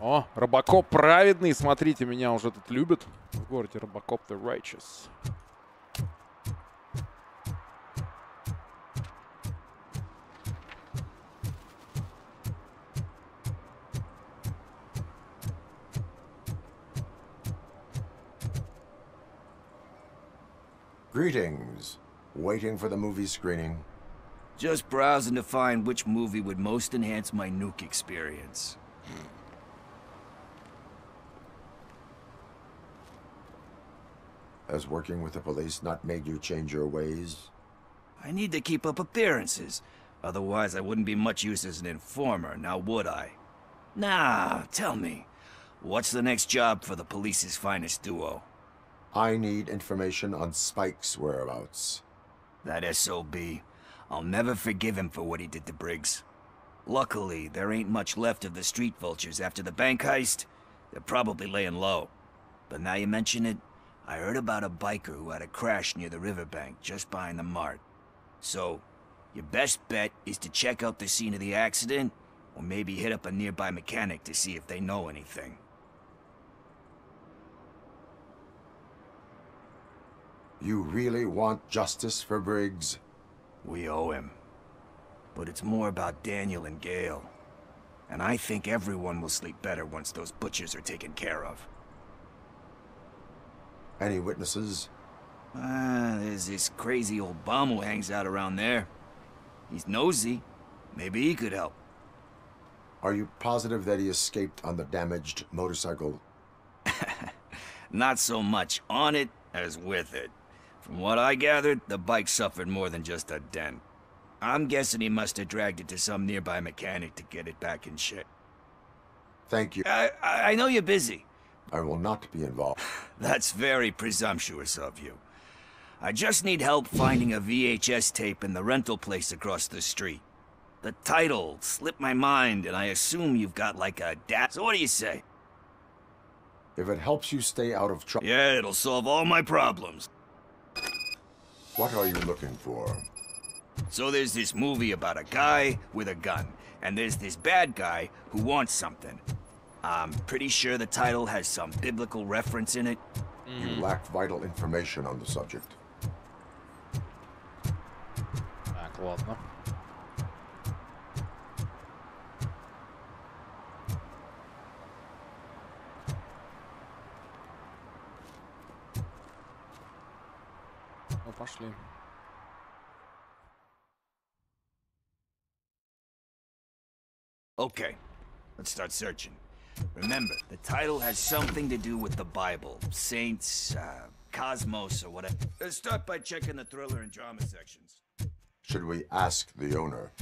Speaker 1: О, Робокоп праведный. Смотрите, меня уже тут любят. В городе Робокоп the Righteous.
Speaker 3: Greetings. Waiting for the movie screening?
Speaker 13: Just browsing to find which movie would most enhance my nuke experience.
Speaker 3: Has working with the police not made you change your ways?
Speaker 13: I need to keep up appearances. Otherwise, I wouldn't be much use as an informer, now would I? Nah, tell me, what's the next job for the police's finest duo?
Speaker 3: I need information on Spike's whereabouts.
Speaker 13: That SOB. I'll never forgive him for what he did to Briggs. Luckily, there ain't much left of the street vultures after the bank heist. They're probably laying low. But now you mention it, I heard about a biker who had a crash near the riverbank just behind the mart. So, your best bet is to check out the scene of the accident, or maybe hit up a nearby mechanic to see if they know anything.
Speaker 3: You really want justice for Briggs?
Speaker 13: We owe him. But it's more about Daniel and Gale. And I think everyone will sleep better once those butchers are taken care of.
Speaker 3: Any witnesses?
Speaker 13: There's this crazy old bum who hangs out around there. He's nosy. Maybe he could help.
Speaker 3: Are you positive that he escaped on the damaged motorcycle?
Speaker 13: Not so much on it as with it. From what I gathered, the bike suffered more than just a dent. I'm guessing he must have dragged it to some nearby mechanic to get it back in shape.
Speaker 3: Thank you.
Speaker 13: I know you're busy.
Speaker 3: I will not be involved.
Speaker 13: That's very presumptuous of you. I just need help finding a VHS tape in the rental place across the street. The title slipped my mind, and I assume you've got like a So what do you say?
Speaker 3: If it helps you stay out of trouble...
Speaker 13: Yeah, it'll solve all my problems.
Speaker 3: What are you looking for?
Speaker 13: So there's this movie about a guy with a gun, and there's this bad guy who wants something. I'm pretty sure the title has some biblical reference in it.
Speaker 3: You lack vital information on the subject.
Speaker 1: Так, ладно. Ну, пошли.
Speaker 13: Okay, let's start searching. Remember, the title has something to do with the Bible, saints, cosmos, or whatever. Let's start by checking the thriller and drama sections.
Speaker 3: Should we ask the owner?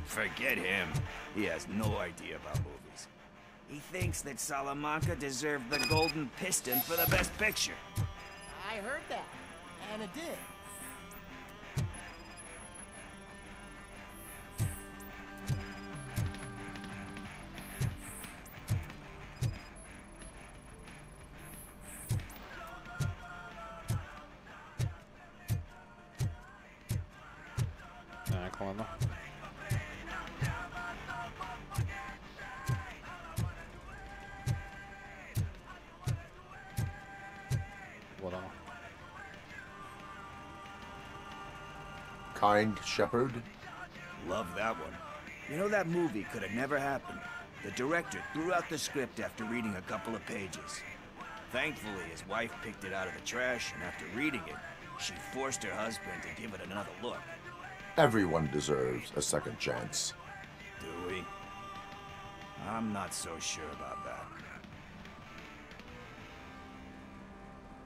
Speaker 13: Forget him. He has no idea about movies. He thinks that Salamanca deserved the Golden Piston for the Best Picture.
Speaker 2: I heard that, and it did.
Speaker 1: Вот оно.
Speaker 3: Kind Shepherd?
Speaker 13: Love that one. You know, that movie could have never happened. The director threw out the script after reading a couple of pages. Thankfully, his wife picked it out of the trash, and after reading it, she forced her husband to give it another look.
Speaker 3: Everyone deserves a second chance.
Speaker 13: Do we? I'm not so sure about that.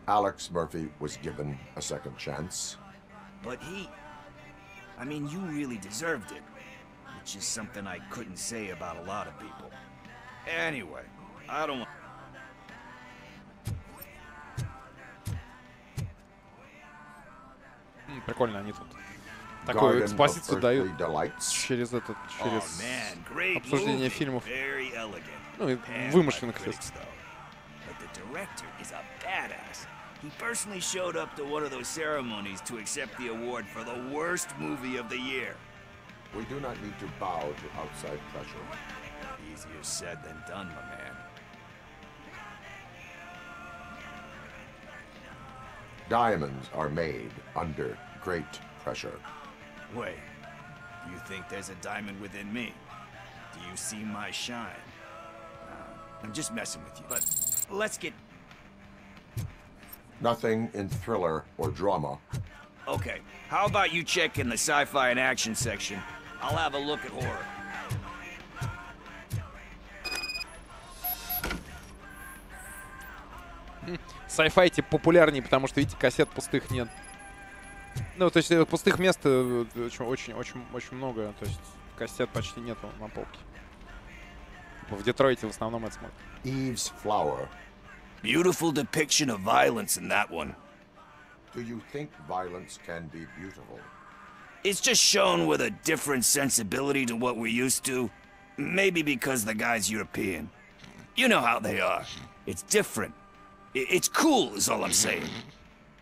Speaker 3: Alex Murphy was given a second chance.
Speaker 13: But I mean, you really deserved it. Which is something I couldn't say about a lot of people. Anyway, I don't want...
Speaker 1: Прикольно они тут такую экспозицию дают через обсуждение фильмов. Ну, и вымышленных, естественно.
Speaker 13: He personally showed up to one of those ceremonies to accept the award for the worst movie of the year.
Speaker 3: We do not need to bow to outside pressure.
Speaker 13: Easier said than done, my man.
Speaker 3: Diamonds are made under great pressure.
Speaker 13: Wait, do you think there's a diamond within me? Do you see my shine? I'm just messing with you, but let's get...
Speaker 3: Nothing in thriller or drama.
Speaker 13: Okay, how about you check in the sci-fi and action section? I'll have a look at horror.
Speaker 1: Sci-fi типа популярнее, потому что, видите, кассет пустых нет. Ну, то есть пустых мест очень много. То есть кассет почти нету на полке. В Детройте в основном это смотрят.
Speaker 3: Eve's Flower.
Speaker 13: Beautiful depiction of violence in that one.
Speaker 3: Do you think violence can be beautiful?
Speaker 13: It's just shown with a different sensibility to what we're used to. Maybe because the guy's European. You know how they are. It's different. It's cool, is all I'm saying.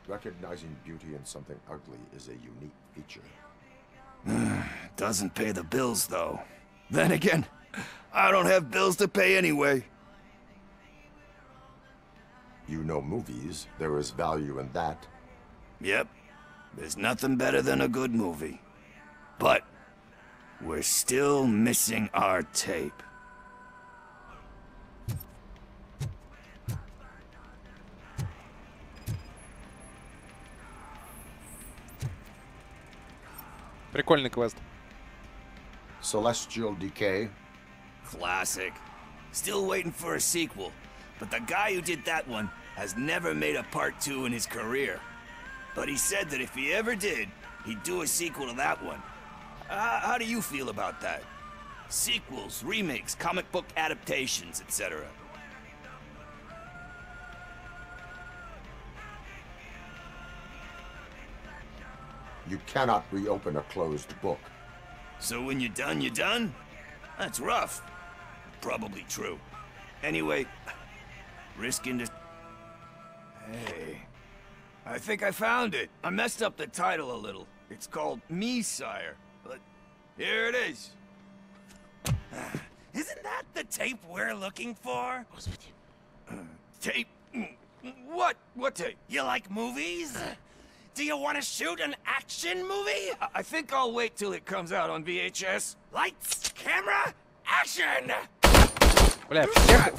Speaker 3: Recognizing beauty in something ugly is a unique feature.
Speaker 13: Doesn't pay the bills, though. Then again, I don't have bills to pay anyway.
Speaker 3: You know movies. There is value in that.
Speaker 13: Yep. There's nothing better than a good movie. But we're still missing our tape.
Speaker 1: Прикольный квест.
Speaker 3: Celestial Decay.
Speaker 13: Classic. Still waiting for a sequel. But the guy who did that one has never made a part 2 in his career. But he said that if he ever did, he'd do a sequel to that one. How do you feel about that? Sequels, remakes, comic book adaptations, etc.
Speaker 3: You cannot reopen a closed book.
Speaker 13: So when you're done, you're done? That's rough. Probably true. Anyway, risking to... Hey, I think I found it. I messed up the title a little. It's called Me, Sire. But here it is.
Speaker 16: Isn't that the tape we're looking for?
Speaker 13: Tape? What? What tape?
Speaker 16: You like movies? Do you want to shoot an action movie?
Speaker 13: I think I'll wait till it comes out on VHS.
Speaker 16: Lights, camera, action!
Speaker 1: Бля, всех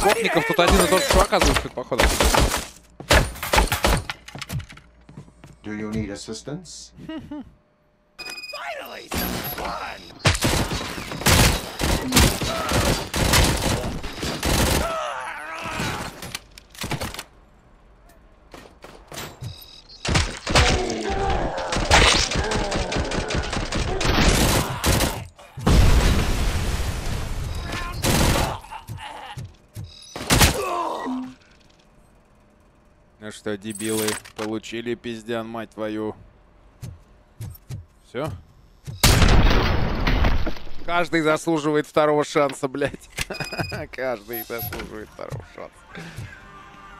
Speaker 1: гопников тут один и тот же чувак озвучивает, походу.
Speaker 3: Do you need assistance?
Speaker 16: Finally, one!
Speaker 1: Ну что, дебилы, получили пиздян, мать твою. Все? Каждый заслуживает второго шанса, блядь. Каждый заслуживает второго шанса.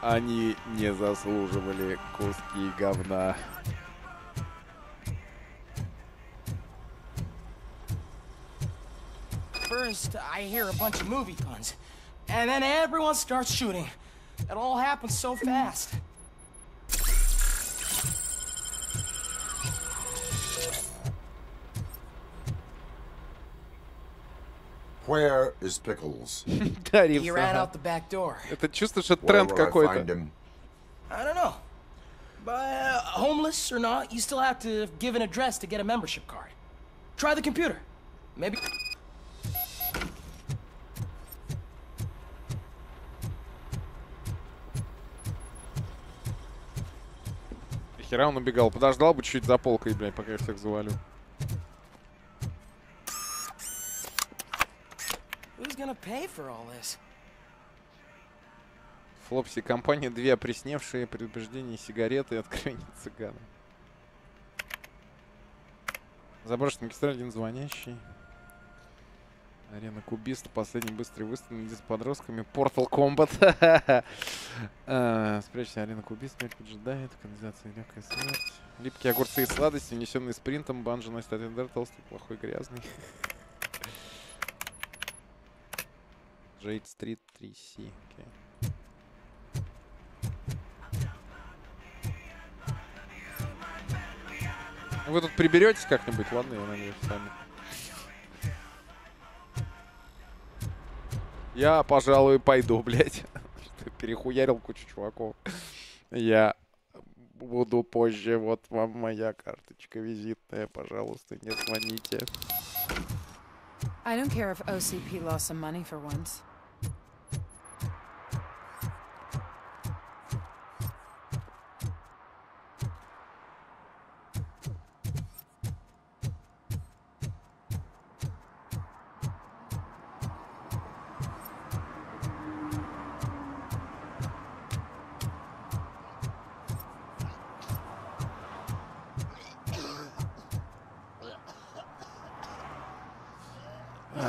Speaker 1: Они не заслуживали куски говна.
Speaker 19: First, I hear a bunch of movie guns, and then everyone starts shooting. It all happens so fast.
Speaker 3: Where is Pickles?
Speaker 1: Да,
Speaker 19: He
Speaker 1: Ривз,
Speaker 19: ran
Speaker 1: ага.
Speaker 19: out the back door.
Speaker 1: Это чувствуешь, это
Speaker 3: Where
Speaker 1: тренд
Speaker 3: will I
Speaker 1: какой-то.
Speaker 3: find him?
Speaker 19: I don't know. But homeless or not, you still have to give an address to get a membership card. Try the computer. Maybe.
Speaker 1: Хера он убегал. Подождал бы чуть за полкой, блядь, пока я всех завалю.
Speaker 19: Who's gonna pay for all this?
Speaker 1: Флопси компания, 2 опресневшие, предупреждения, сигареты и откровение цыгана. Заброшенный магистраль, 1 звонящий. Арена кубиста, последний быстрый выстрел с подростками. Portal Combat. Спрячься, арена кубиста, смерть поджидает. Канализация, легкая смерть. Липкие огурцы и сладости, внесенные спринтом. Банжи носит один удар, толстый, плохой, грязный. Джейд Стрит 3C. Okay. Вы тут приберетесь как-нибудь, ладно, я надеюсь, сами. Я, пожалуй, пойду, блядь. Перехуярил кучу чуваков. Я буду позже. Вот вам моя карточка визитная, пожалуйста, не звоните.
Speaker 20: I don't care if OCP lost some money for once.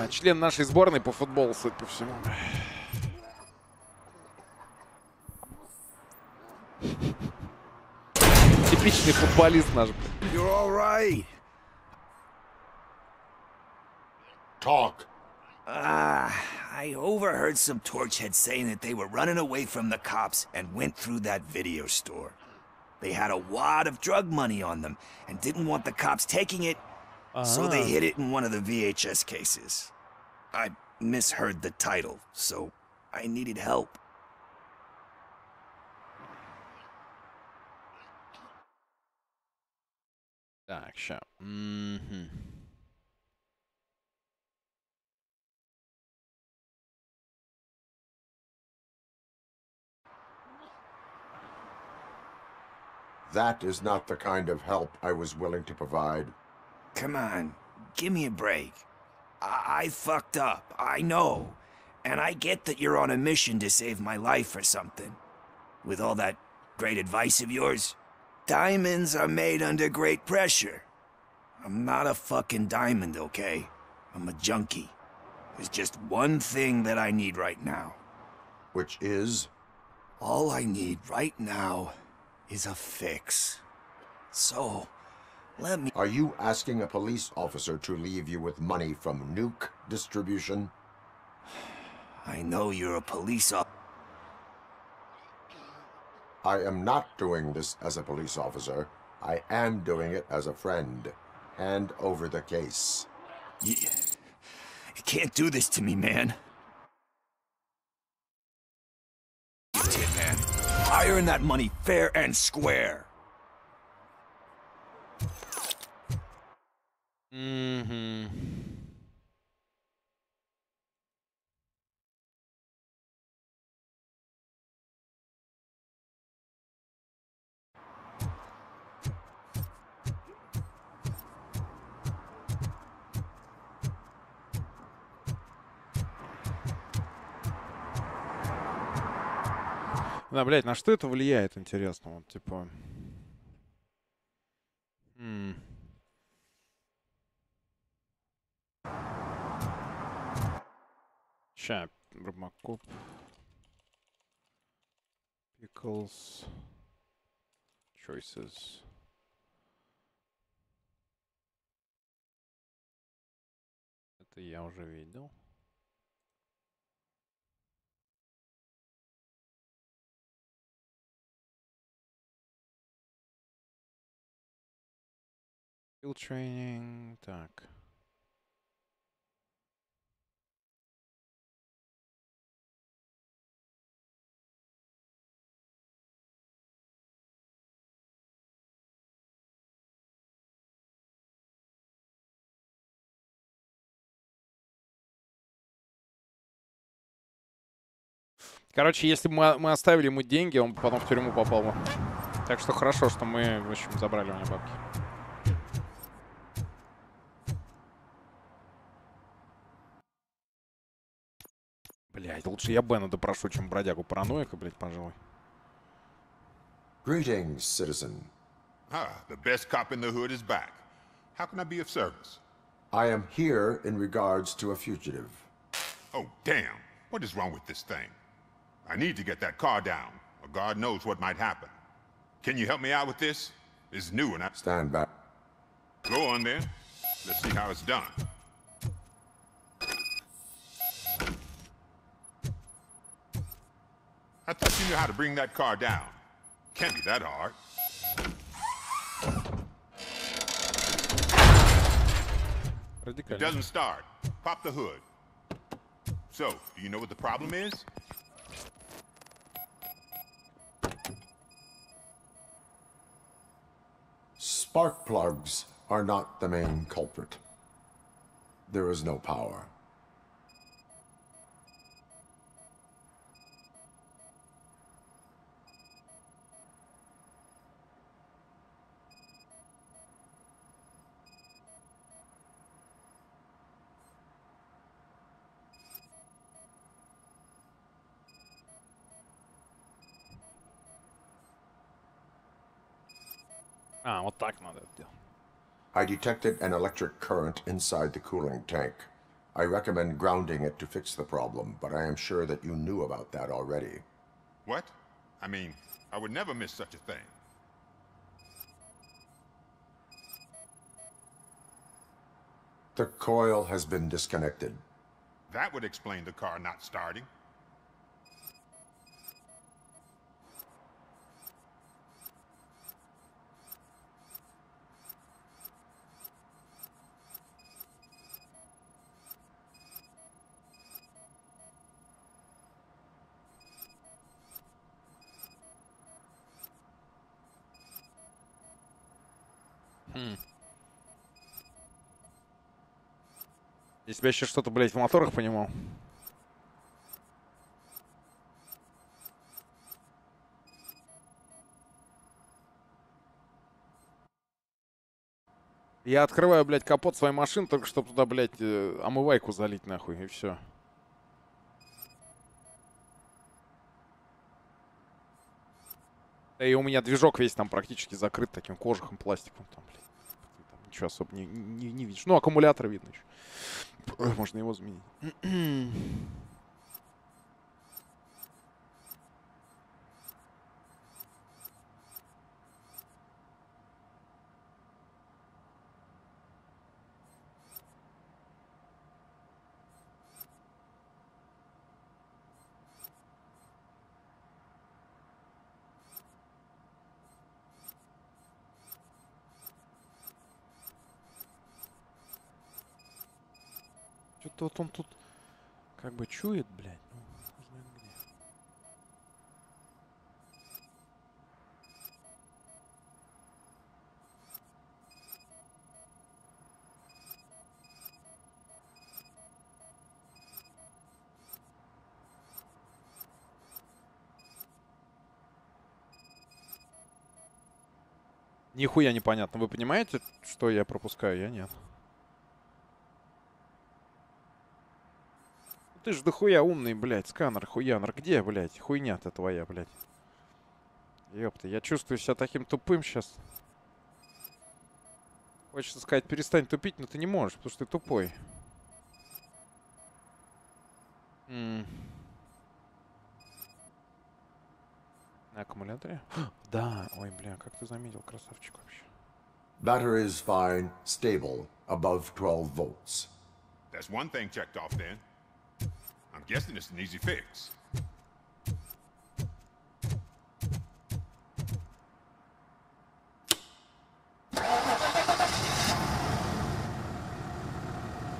Speaker 1: Член нашей сборной по футболу, судя по всему. Типичный футболист наш.
Speaker 13: You're all right.
Speaker 3: Talk.
Speaker 13: I overheard some torchheads saying that they were running away from the cops and went through that video store. They had a wad of drug money on them and didn't want the cops taking it, so they hid it in one of the VHS cases. I misheard the title, so I needed help.
Speaker 1: Так, ща.
Speaker 3: That is not the kind of help I was willing to provide.
Speaker 13: Come on, give me a break. I fucked up, I know. And I get that you're on a mission to save my life or something. With all that great advice of yours, diamonds are made under great pressure. I'm not a fucking diamond, okay? I'm a junkie. There's just one thing that I need right now.
Speaker 3: Which is?
Speaker 13: All I need right now is a fix. So, let me...
Speaker 3: Are you asking a police officer to leave you with money from nuke distribution?
Speaker 13: I know you're a police officer.
Speaker 3: I am not doing this as a police officer. I am doing it as a friend. Hand over the case.
Speaker 13: You can't do this to me, man. Tin Man. I earn that money fair and square.
Speaker 1: Да, блядь, на что это влияет, интересно? Вот, типа... Ща, Robocop. Pickles. Choices. Это я уже видел. Skill training. Так. Короче, если бы мы оставили ему деньги, он бы потом в тюрьму попал бы. Так что хорошо, что мы, в общем, забрали у него бабки. Блядь, лучше я Бена допрошу, чем бродягу параноика, блядь, пожалуй.
Speaker 3: Greetings, citizen.
Speaker 7: Ah, the best cop in the hood is back. How can I be of service?
Speaker 3: I am here in regards to a fugitive.
Speaker 7: Oh, damn. What is wrong with this thing? I need to get that car down, or God knows what might happen. Can you help me out with this? It's new and I...
Speaker 3: Stand back.
Speaker 7: Go on then. Let's see how it's done. I thought you knew how to bring that car down. Can't be that hard. It doesn't start. Pop the hood. So, do you know what the problem is?
Speaker 3: Spark plugs are not the main culprit. There is no power.
Speaker 1: А, вот так надо делать.
Speaker 3: I detected an electric current inside the cooling tank. I recommend grounding it to fix the problem, but I am sure that you knew about that already.
Speaker 7: What? I mean, I would never miss such a thing.
Speaker 3: The coil has been disconnected.
Speaker 7: That would explain the car not starting.
Speaker 1: Если бы я еще что-то, блядь, в моторах понимал. Я открываю, блядь, капот своей машины, только чтобы туда, блядь, омывайку залить, нахуй, и все. И у меня движок весь там практически закрыт таким кожухом, пластиком. Там, блядь, там ничего особо не видишь. Ну, аккумулятор видно еще. Можно его заменить. Что-то вот он тут как бы чует, блядь. Ну, не знаю где. Нихуя непонятно. Вы понимаете, что я пропускаю? Я нет. Ты ж дохуя умный, блядь, сканер, хуянер. Где, блядь, хуйня-то твоя, блядь? Ёпта, я чувствую себя таким тупым сейчас. Хочется сказать, перестань тупить, но ты не можешь, потому что ты тупой. На аккумуляторе? Да, ой, бля, как ты заметил, красавчик вообще.
Speaker 3: Battery is fine, stable, above 12 volts.
Speaker 7: That's one thing checked off then. I'm guessing it's an easy fix.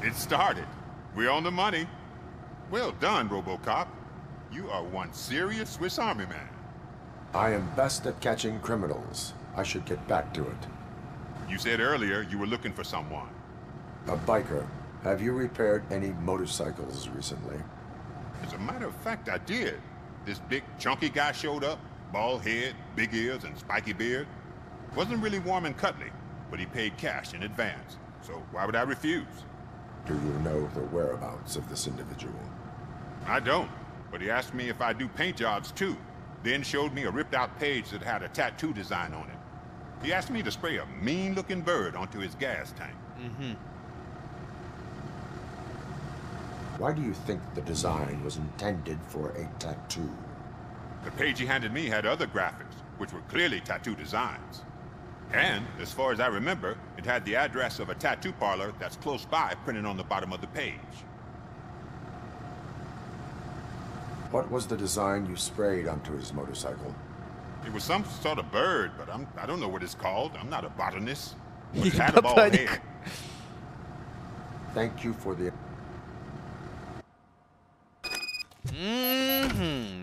Speaker 7: It started. We're on the money. Well done, Robocop. You are one serious Swiss Army man.
Speaker 3: I am best at catching criminals. I should get back to it.
Speaker 7: You said earlier you were looking for someone.
Speaker 3: A biker. Have you repaired any motorcycles recently?
Speaker 7: As a matter of fact, I did. this big, chunky guy showed up. Bald head, big ears, and spiky beard. Wasn't really warm and cuddly, but he paid cash in advance. So why would I refuse?
Speaker 3: Do you know the whereabouts of this individual?
Speaker 7: I don't, but he asked me if I do paint jobs too. Then showed me a ripped-out page that had a tattoo design on it. He asked me to spray a mean-looking bird onto his gas tank.
Speaker 3: Why do you think the design was intended for a tattoo?
Speaker 7: The page he handed me had other graphics, which were clearly tattoo designs. And, as far as I remember, it had the address of a tattoo parlor that's close by printed on the bottom of the page.
Speaker 3: What was the design you sprayed onto his motorcycle?
Speaker 7: It was some sort of bird, but I don't know what it's called. I'm not a botanist. But it had a bald head.
Speaker 3: Thank you for the...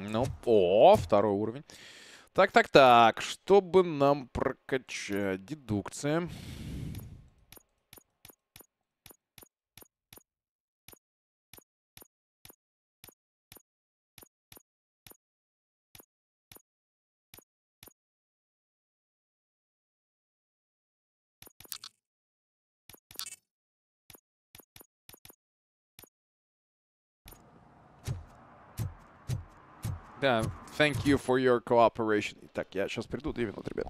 Speaker 1: Ну, о, второй уровень. Так. Чтобы нам прокачать? Дедукция. Да, thank you for your cooperation. Так, я сейчас приду, 2 минуты, ребят.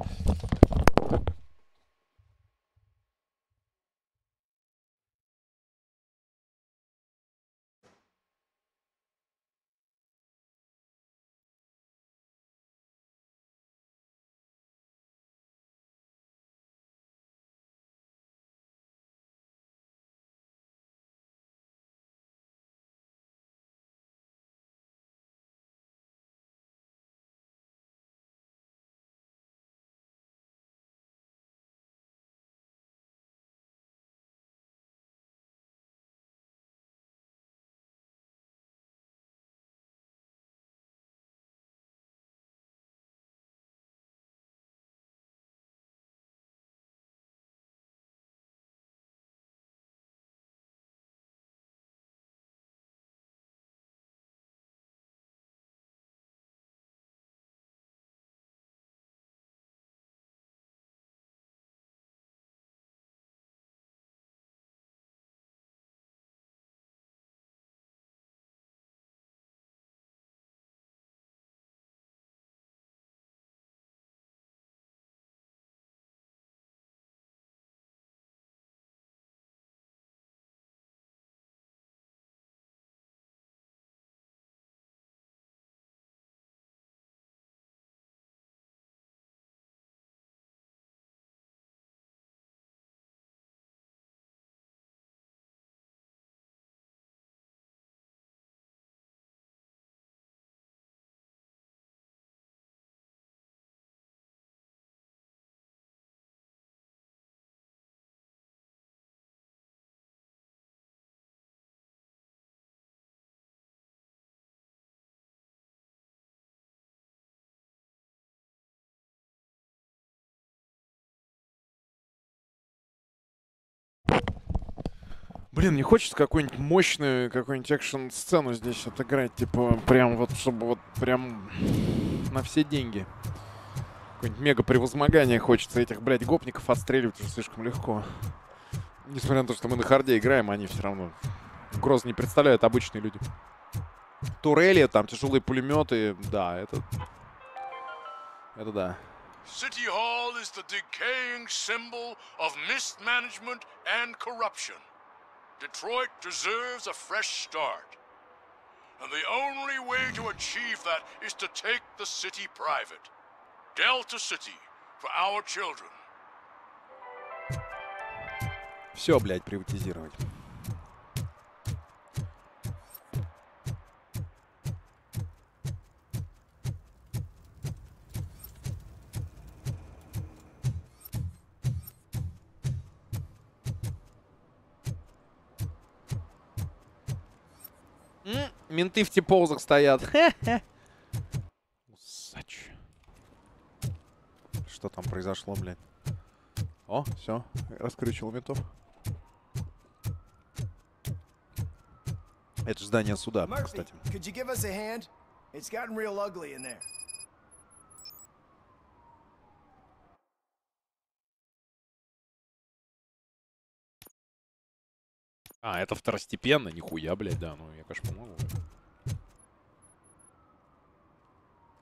Speaker 1: Блин, не хочется какую-нибудь мощную, какую-нибудь экшн-сцену здесь отыграть, типа, прям вот, чтобы вот прям на все деньги. Какое-нибудь мега-превозмогание хочется этих, блядь, гопников отстреливать уже слишком легко. Несмотря на то, что мы на харде играем, они все равно угрозы не представляют обычные люди. Турели, там тяжелые пулеметы, да, это да.
Speaker 15: City Hall is the decaying symbol of mismanagement and corruption. Detroit deserves a fresh start. And the only way to achieve that is to take the city private. Delta City for our children.
Speaker 1: Все, блядь, приватизировать. Менты в типоузах стоят. Усач. Что там произошло, блядь? О, все, раскрючил ментов. Это же здание суда, кстати.
Speaker 2: It's gotten real ugly in there.
Speaker 1: А, это второстепенно, нихуя, блядь, да, ну я, конечно, помогу.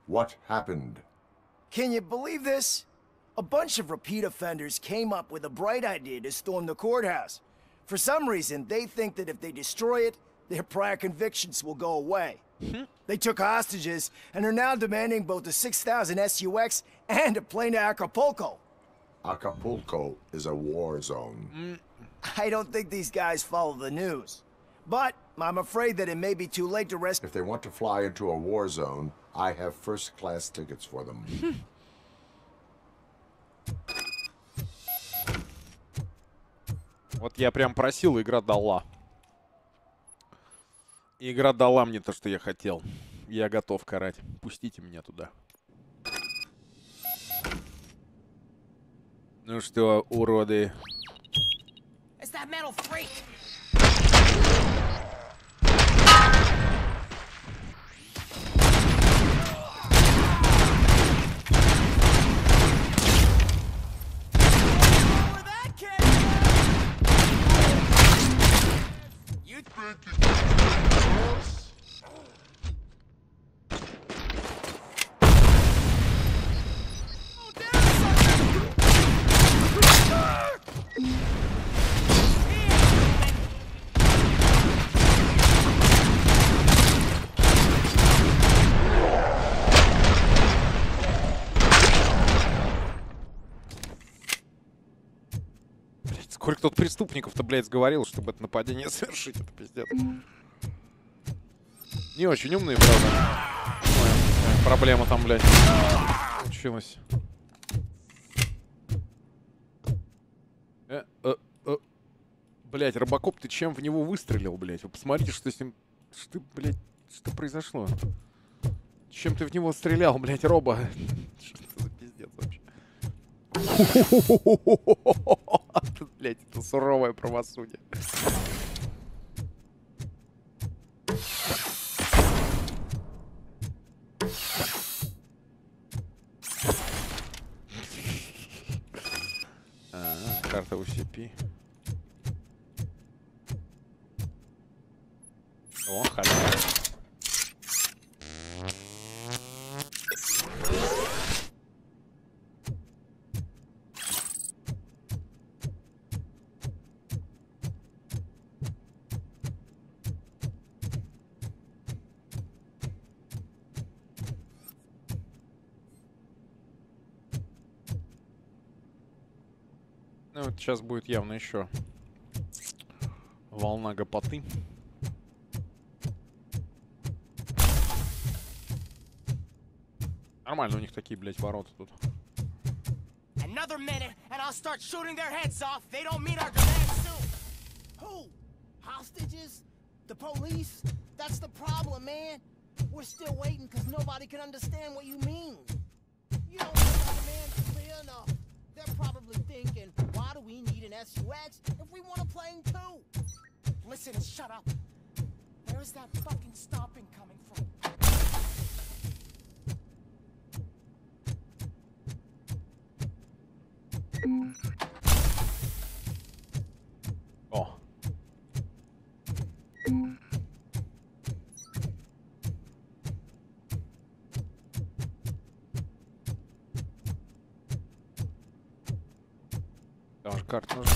Speaker 3: What happened?
Speaker 2: Can you believe this? A bunch of repeat offenders came up with a bright idea to storm the courthouse. For some reason, they think that if they destroy it, their prior convictions will go away. They took hostages and are now demanding both a 6,000 SUX and a plane to Acapulco.
Speaker 3: Acapulco is a war zone.
Speaker 2: I don't think these guys follow the news. But I'm afraid that it may be too late to rescue.
Speaker 3: If they want to fly into a war zone, I have first-class tickets for them.
Speaker 1: Вот я прям просил, игра дала. Игра дала мне то, что я хотел. Я готов карать. Пустите меня туда. Ну что, уроды?
Speaker 19: It's that metal freak.
Speaker 1: Сколько тут преступников-то, блядь, сговорил, чтобы это нападение совершить? Это пиздец. Не очень умные, правда. Ой, проблема там, блядь, случилась. Блядь, Робокоп, ты чем в него выстрелил, блядь? Вы посмотрите, что с ним... Что, блядь, что произошло? Чем ты в него стрелял, блядь, Робо? Что это за пиздец вообще? Блять, это суровое правосудие. Карта UCP. О, халява. Ну, вот сейчас будет явно еще волна гопоты. Нормально у них такие, блядь, ворота тут.
Speaker 19: Another minute, and I'll start shooting their heads off. They don't meet our demands soon.
Speaker 2: Who? Hostages? The police? That's the problem, man. We're still waiting because nobody can understand what you mean. You don't make our demands clear enough. They're probably thinking, why do we need an SUX if we want a plane too?
Speaker 19: Listen and shut up. Where is that fucking stomping coming from?
Speaker 1: О. Даже карту нужно.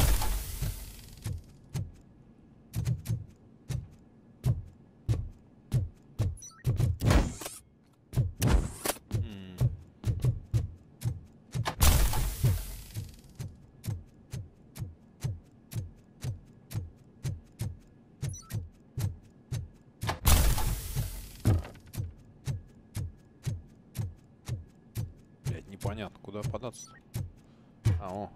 Speaker 1: Блядь, непонятно, куда податься-то. А, о.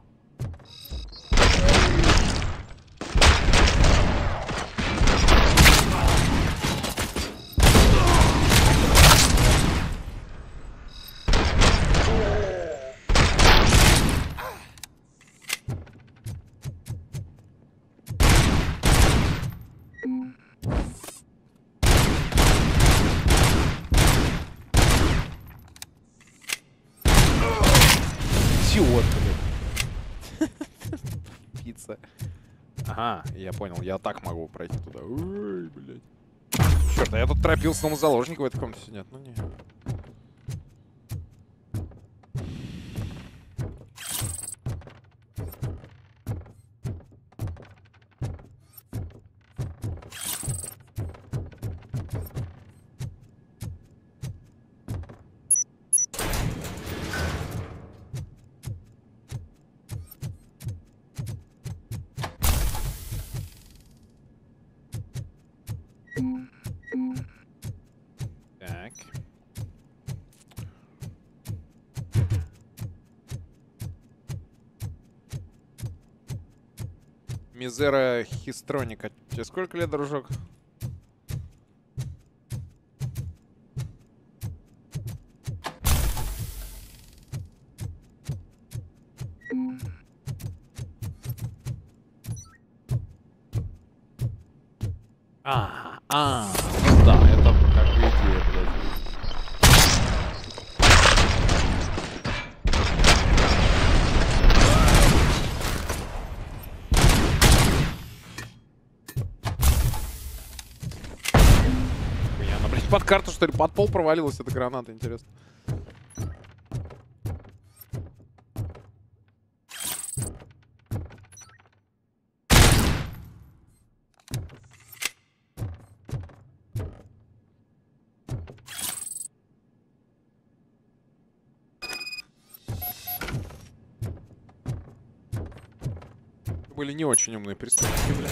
Speaker 1: Идиот, блядь. Пицца. Ага, я понял, я так могу пройти туда. Ой, блядь. Черт, а я тут торопился, но заложника в этой комнате сидят. Ну не. Так. Мизера Хистроника. Тебе сколько лет, дружок? Ну да, это как бы идея, блядь. Она, блядь, под карту, что ли, под пол провалилась эта граната, интересно. Были не очень умные преступники, блядь.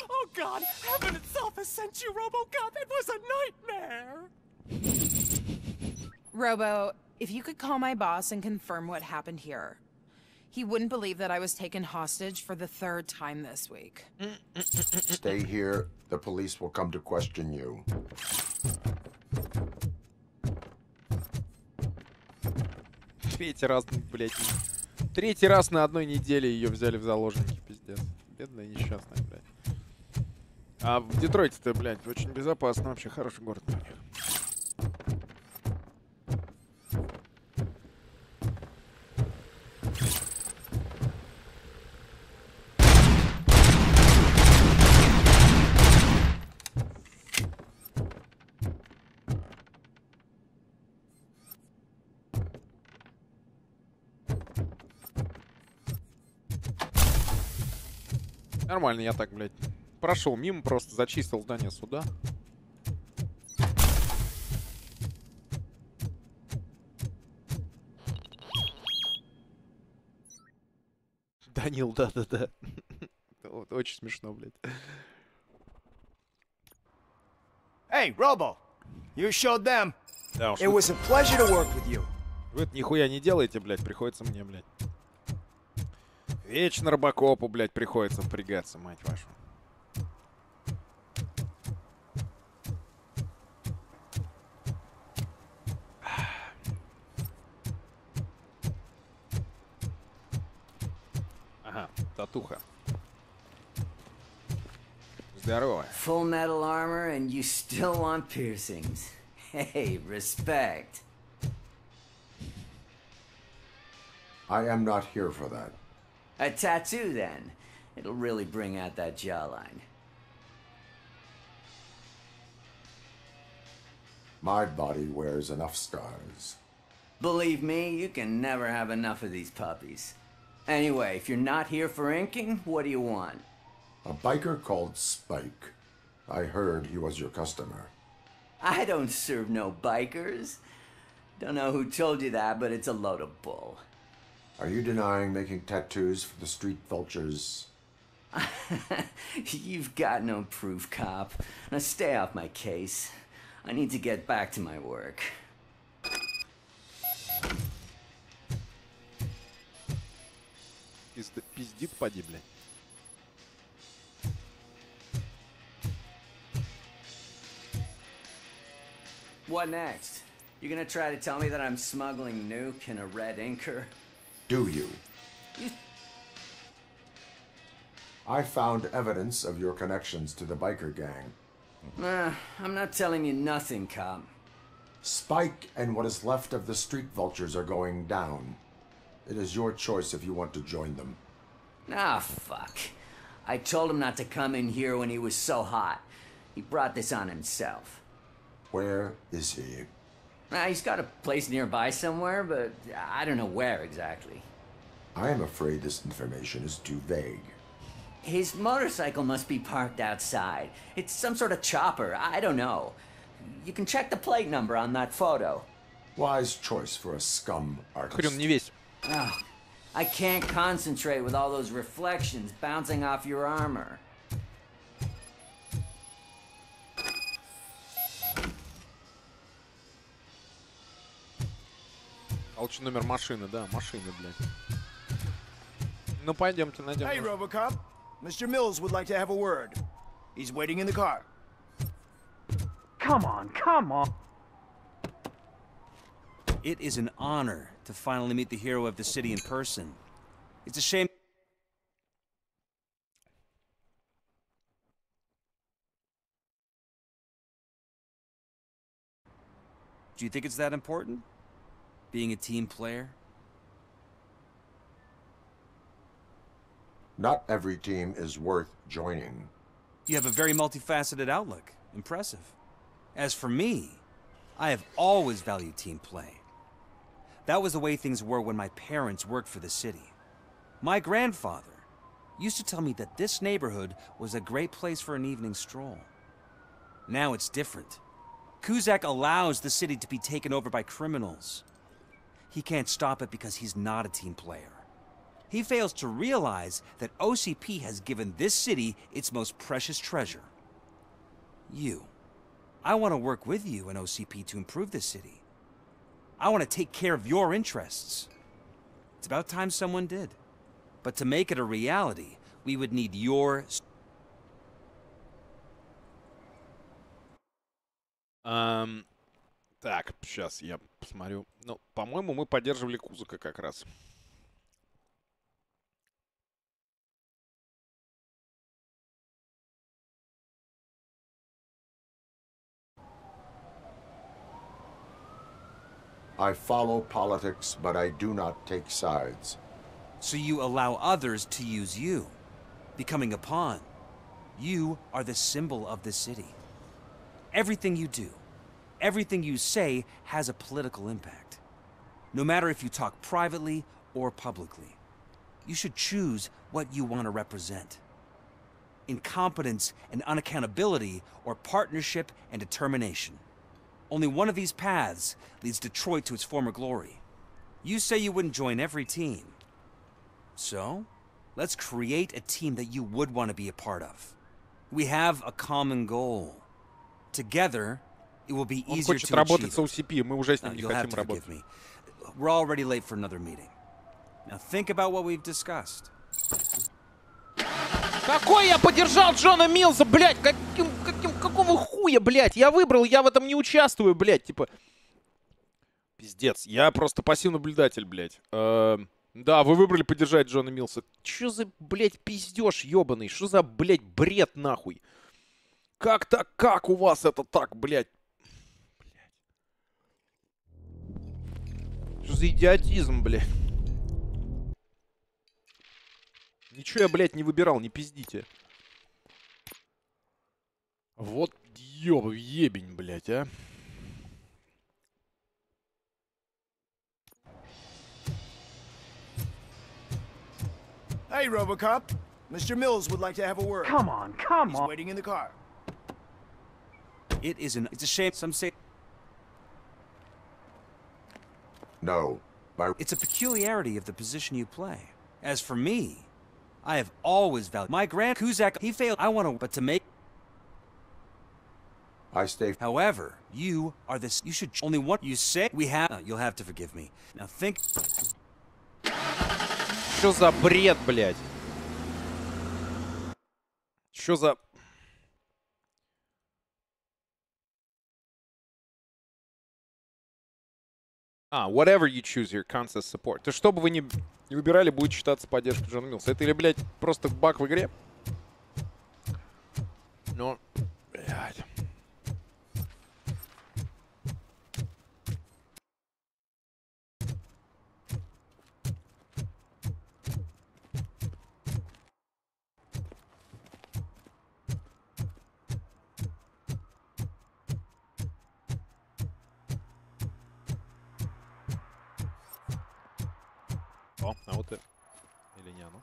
Speaker 14: Oh God, heaven itself has sent you, Robocop. It was a nightmare.
Speaker 20: Robo, if you could call my boss and confirm what happened here. He wouldn't believe that I was taken hostage for the 3rd time this week.
Speaker 3: Stay here. The police will come to question you.
Speaker 1: Третий раз, блядь. Третий раз на одной неделе ее взяли в заложники, пиздец. Бедная несчастная, блядь. А в Детройте-то, блядь, очень безопасно. Вообще хороший город у них. Нормально, я так, блядь, прошел мимо, просто зачистил здание суда. Данил, да-да-да. Очень смешно, блядь.
Speaker 2: Hey, Robo, you showed them.
Speaker 1: Да уж.
Speaker 2: It was a pleasure to work with you.
Speaker 1: Вы это нихуя не делаете, блядь, приходится мне, блядь. Вечно Робокопу, блядь, приходится впрягаться, мать вашу. Ага, татуха. Здорово.
Speaker 21: Full metal armor and you still want piercings. Hey, respect.
Speaker 3: I am not here for that.
Speaker 21: A tattoo, then. It'll really bring out that jawline.
Speaker 3: My body wears enough scars.
Speaker 21: Believe me, you can never have enough of these puppies. Anyway, if you're not here for inking, what do you want?
Speaker 3: A biker called Spike. I heard he was your customer.
Speaker 21: I don't serve no bikers. Don't know who told you that, but it's a load of bull.
Speaker 3: Are you denying making tattoos for the street vultures?
Speaker 21: You've got no proof, cop. Now stay off my case. I need to get back to my work.
Speaker 1: Пиздит, поди, блядь.
Speaker 21: What next? You're gonna try to tell me that I'm smuggling nuke in a red inker?
Speaker 3: Do you? I found evidence of your connections to the biker gang.
Speaker 21: I'm not telling you nothing, cop.
Speaker 3: Spike and what is left of the street vultures are going down. It is your choice if you want to join them.
Speaker 21: Ah, fuck. I told him not to come in here when he was so hot. He brought this on himself.
Speaker 3: Where is he?
Speaker 21: He's got a place nearby somewhere, but I don't know where exactly.
Speaker 3: I am afraid this information is too vague.
Speaker 21: His motorcycle must be parked outside. It's some sort of chopper. I don't know. You can check the plate number on that photo.
Speaker 3: Wise choice for a scum artist.
Speaker 1: Хрен не весь.
Speaker 21: Oh, I can't concentrate with all those reflections bouncing off your armor.
Speaker 1: Получен номер машины, да, машины, блядь. Ну, пойдемте, найдем.
Speaker 2: Hey, Robocop. Mr. Mills would like to have a word. He's waiting in the car.
Speaker 5: Come on, come on.
Speaker 22: It is an honor to finally meet the hero of the city in person. It's a shame. Do you think it's that important? Being a team player?
Speaker 3: Not every team is worth joining.
Speaker 22: You have a very multifaceted outlook. Impressive. As for me, I have always valued team play. That was the way things were when my parents worked for the city. My grandfather used to tell me that this neighborhood was a great place for an evening stroll. Now it's different. Kuzak allows the city to be taken over by criminals. He can't stop it because he's not a team player. He fails to realize that OCP has given this city its most precious treasure. You. I want to work with you and OCP to improve this city. I want to take care of your interests. It's about time someone did. But to make it a reality, we would need your...
Speaker 1: Так, сейчас я посмотрю. Ну, по-моему, мы поддерживали Кузака как раз.
Speaker 3: I follow politics, but I do not take sides.
Speaker 22: So you allow others to use you, becoming a pawn. You are the symbol of the city. Everything you do, everything you say has a political impact. No matter if you talk privately or publicly. You should choose what you want to represent. Incompetence and unaccountability, or partnership and determination. Only one of these paths leads Detroit to its former glory. You say you wouldn't join every team. So, let's create a team that you would want to be a part of. We have a common goal. Together, it will be easier to
Speaker 1: работать
Speaker 22: achieve.
Speaker 1: с OCP, мы уже с ним не хотим работать.
Speaker 22: We're already late for another meeting. Now think about what we've discussed.
Speaker 1: Какой я поддержал Джона Милса, блядь? Какого хуя, блядь? Я выбрал, я в этом не участвую, блядь. Типа, пиздец. Я просто пассивный наблюдатель, блядь. Да, вы выбрали поддержать Джона Милса. Чё за, блядь, пиздёж ёбаный? Что за, блядь, бред, нахуй? Как так? Как у вас это так, блядь? Что за идиотизм, блядь? Ничего я, блядь, не выбирал, не пиздите. Вот ебень, блядь, а.
Speaker 2: Hey, Robocop. Mr. Mills would like to have a word.
Speaker 5: Come on, come
Speaker 2: He's
Speaker 5: on.
Speaker 2: waiting in the car.
Speaker 22: It's a shame some say...
Speaker 3: No.
Speaker 22: It's a peculiarity of the position you play. As for me, I have always valued my grand Kuzak. He failed. I want to, but to make.
Speaker 3: I stay.
Speaker 22: However, you are this. You should only want. You say we have. You'll have to forgive me. Now think.
Speaker 1: Что за бред, блядь? Что за... whatever you choose here, constant support. То что бы вы ни выбирали, будет считаться поддержкой Джона Милса. Это или, блядь, просто баг в игре? Ну, блядь. О, а вот это. Или не оно?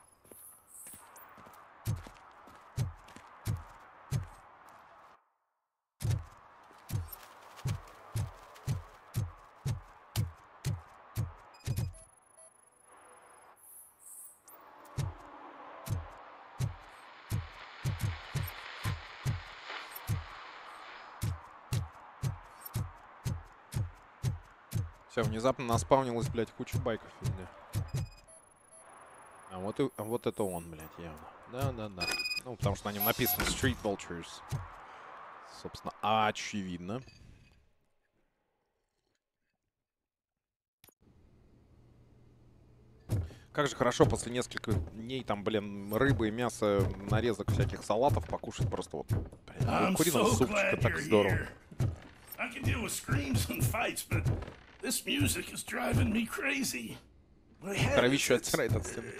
Speaker 1: Все, внезапно наспавнилась, блядь, куча байков везде. А вот это он, блядь, явно. Да. Ну, потому что на нем написано Street Vultures. Собственно, очевидно. Как же хорошо после нескольких дней, там, блин, рыбы и мяса, нарезок всяких салатов покушать просто вот. Блин, куриного супчика, так здорово. Кровищу оттирает от стены.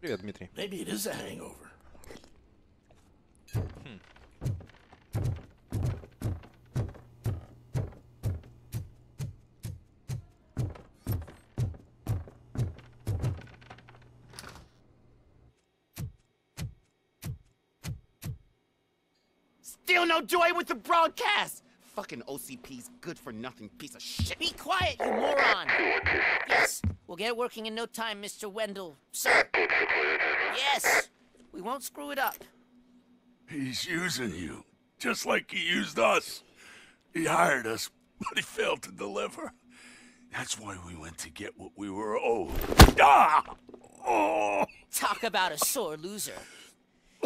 Speaker 1: Привет, Дмитрий.
Speaker 14: Still no joy with the broadcast! Fucking OCP's good-for-nothing piece of shit.
Speaker 6: Be quiet, you moron! Yes, we'll get it working in no time, Mr. Wendell. Sir. Yes, we won't screw it up.
Speaker 15: He's using you, just like he used us. He hired us, but he failed to deliver. That's why we went to get what we were owed. Ah! Oh!
Speaker 6: Talk about a sore loser.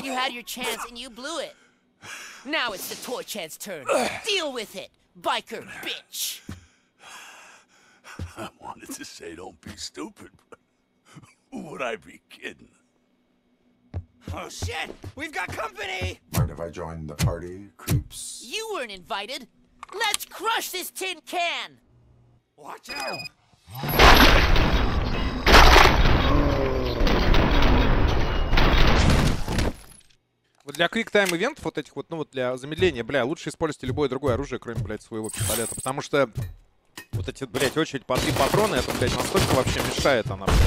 Speaker 6: You had your chance and you blew it. Now it's the toy chance turn. Deal with it, biker bitch.
Speaker 15: I wanted to say don't be stupid, but who would I be kidding?
Speaker 14: Oh shit! We've got company!
Speaker 3: Mind if I join the party, creeps?
Speaker 6: You weren't invited. Let's crush this tin can!
Speaker 14: Watch out!
Speaker 1: Вот для квик-тайм ивентов вот этих вот, ну вот для замедления, бля, лучше используйте любое другое оружие, кроме, блядь, своего пистолета. Потому что вот эти, блядь, очередь по 3 патрона, это, блядь, настолько вообще мешает она, блядь.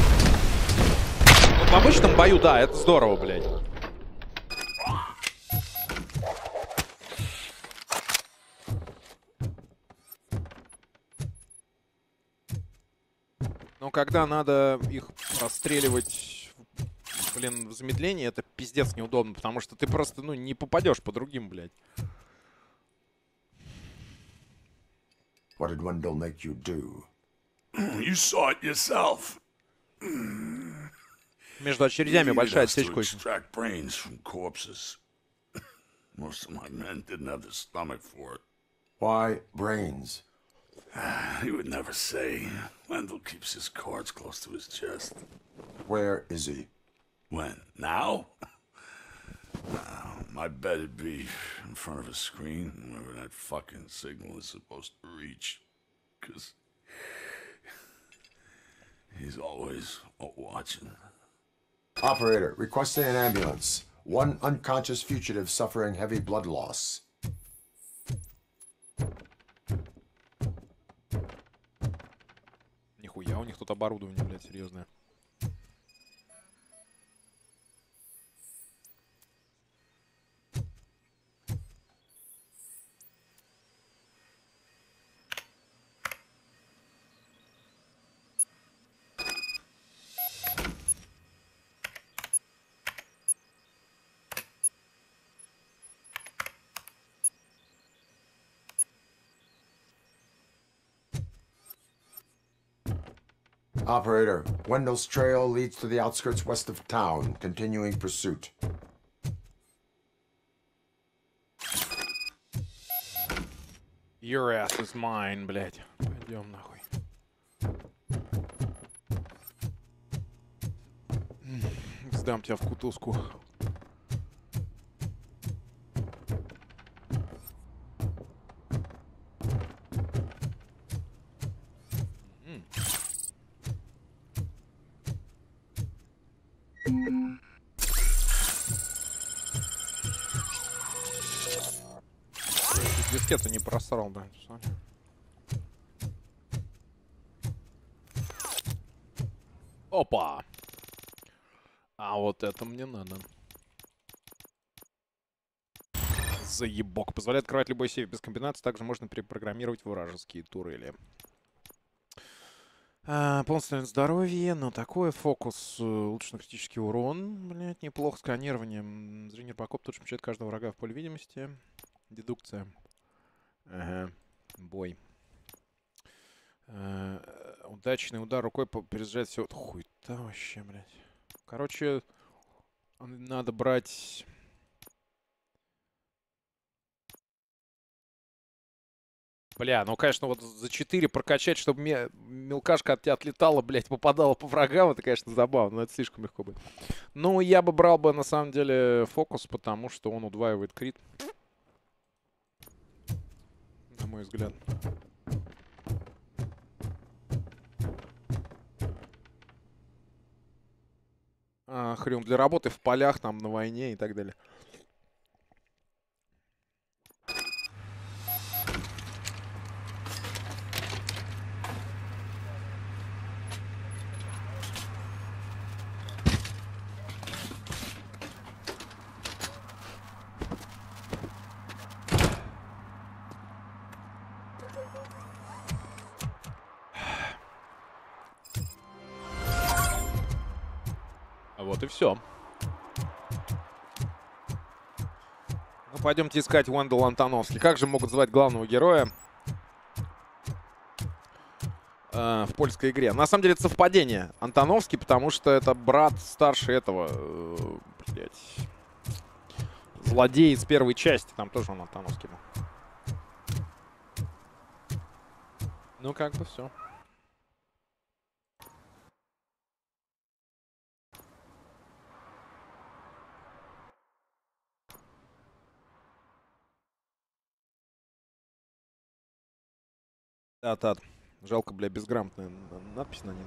Speaker 1: Вот в обычном бою, да, это здорово, блядь. Но когда надо их расстреливать... Блин, в замедлении это пиздец неудобно, потому что ты просто, ну, не попадешь по другим, блядь.
Speaker 3: What did Wendell make you do?
Speaker 15: You saw it yourself.
Speaker 1: Между очередями большая отсечка.
Speaker 15: Extract brains from corpses. Most of my men didn't have the stomach for it.
Speaker 3: Why brains?
Speaker 15: He would never say. Wendell keeps his cards close to his chest.
Speaker 3: Where is he?
Speaker 15: When? Now? I bet it'd be in front of a screen, wherever that fucking signal is supposed to reach. 'Cause he's always watching.
Speaker 3: Operator, requesting an ambulance. One unconscious fugitive suffering heavy blood loss.
Speaker 1: Нихуя, у них тут оборудование, блядь, серьезное.
Speaker 3: Operator, Wendell's trail leads to the outskirts west of town. Continuing pursuit.
Speaker 1: Your ass is mine, блядь. Пойдем нахуй. Сдам тебя в кутузку. Дискету не просрал, да. Опа! А вот это мне надо. Заебок. Позволяет открывать любой сейф без комбинаций. Также можно перепрограммировать вражеские турели. Полностью здоровье, но такой фокус. Улучшенный критический урон. Блять, неплохо. Сканирование. Зрение Robocop тут же помечает каждого врага в поле видимости. Дедукция. Ага. Бой. Удачный удар рукой перезаряжает все. Хуй-то вообще, блядь. Короче, надо брать... Бля, ну, конечно, вот за 4 прокачать, чтобы мелкашка от тебя отлетала, блядь, попадала по врагам, это, конечно, забавно, но это слишком легко будет. Ну, я бы брал бы, на самом деле, фокус, потому что он удваивает крит. На мой взгляд. Хрен, для работы в полях, там, на войне и так далее. Вот и все. Ну, пойдемте искать Уэндел Антоновский. Как же могут звать главного героя в польской игре? На самом деле это совпадение. Антоновский, потому что это брат старший этого, блядь, злодея из первой части. Там тоже он Антоновский был. Ну, как бы все. Да. Жалко, бля, безграмотная надпись на ней.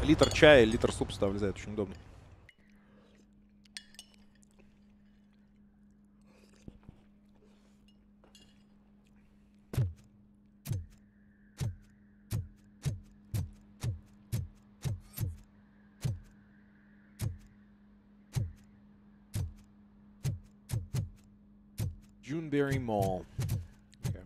Speaker 1: Литр чая, литр супа сюда влезает. Очень удобно. Juneberry Mall. Okay.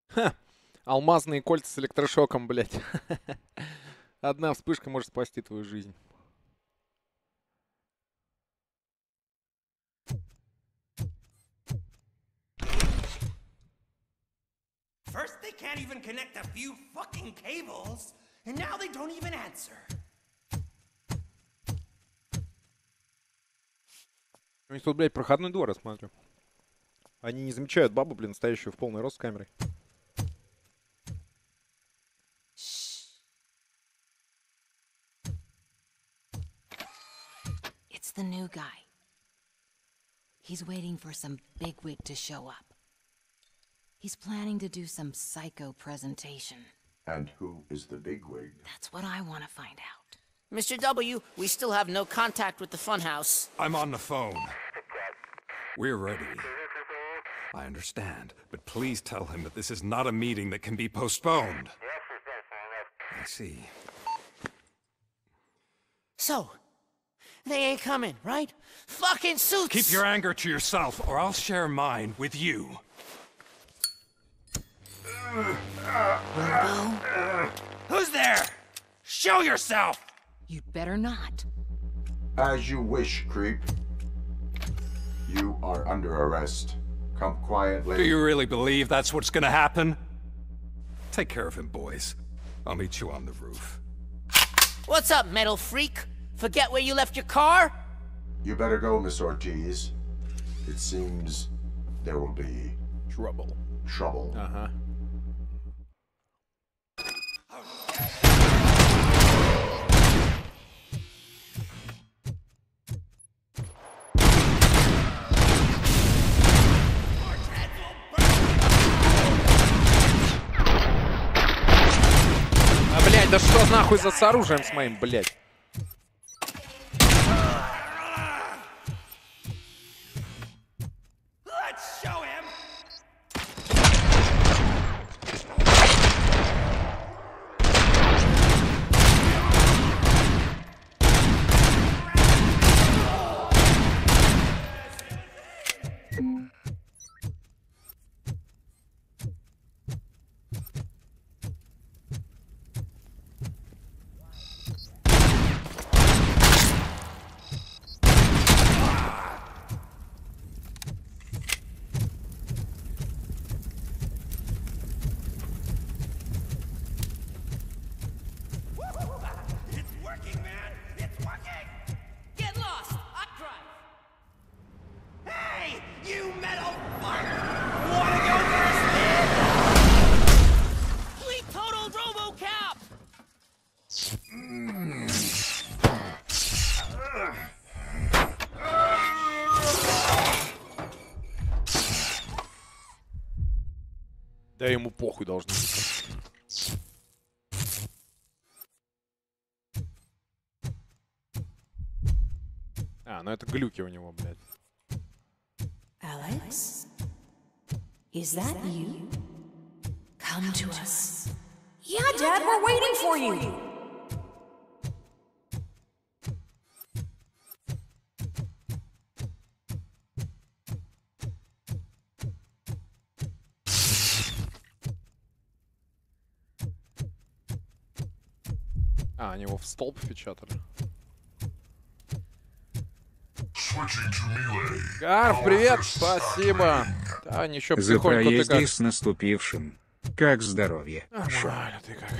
Speaker 1: Ха! Алмазные кольца с электрошоком, блядь. Одна вспышка может спасти твою жизнь.
Speaker 14: First they can't even connect a few fucking cables, and now they don't even answer.
Speaker 1: У них тут, блядь, проходной двор, я смотрю. Они не замечают бабу, блин, стоящую в полный рост с камерой.
Speaker 9: It's the new guy. He's waiting for some bigwig to show up. He's planning to do some psycho presentation.
Speaker 3: And who is the bigwig?
Speaker 9: That's what I want to find out.
Speaker 6: Mr. W, we still have no contact with the funhouse.
Speaker 10: I'm on the phone. We're ready. I understand, but please tell him that this is not a meeting that can be postponed. I see.
Speaker 6: So, they ain't coming, right? Fucking suits!
Speaker 10: Keep your anger to yourself, or I'll share mine with you.
Speaker 20: Robo?
Speaker 13: Who's there? Show yourself!
Speaker 9: You'd better not.
Speaker 3: As you wish, creep. You are under arrest. Come quietly.
Speaker 10: Do you really believe that's what's gonna happen? Take care of him, boys. I'll meet you on the roof.
Speaker 6: What's up, metal freak? Forget where you left your car?
Speaker 3: You better go, Miss Ortiz. It seems there will be...
Speaker 1: trouble.
Speaker 3: Trouble.
Speaker 1: Uh-huh. Блять, да что нахуй за с оружием с моим, блять? Да ему похуй должно быть. А, ну это глюки у него, блядь.
Speaker 4: Alex? Is that you? Come to us.
Speaker 11: Yeah, Dad, we're waiting for you.
Speaker 1: А, они его в столб впечатали. Гарф, привет, спасибо. Да, ничего,
Speaker 8: За
Speaker 1: потихоньку ты
Speaker 8: проезде
Speaker 1: как?
Speaker 8: с наступившим. Как здоровье?
Speaker 1: Нормально, ты как?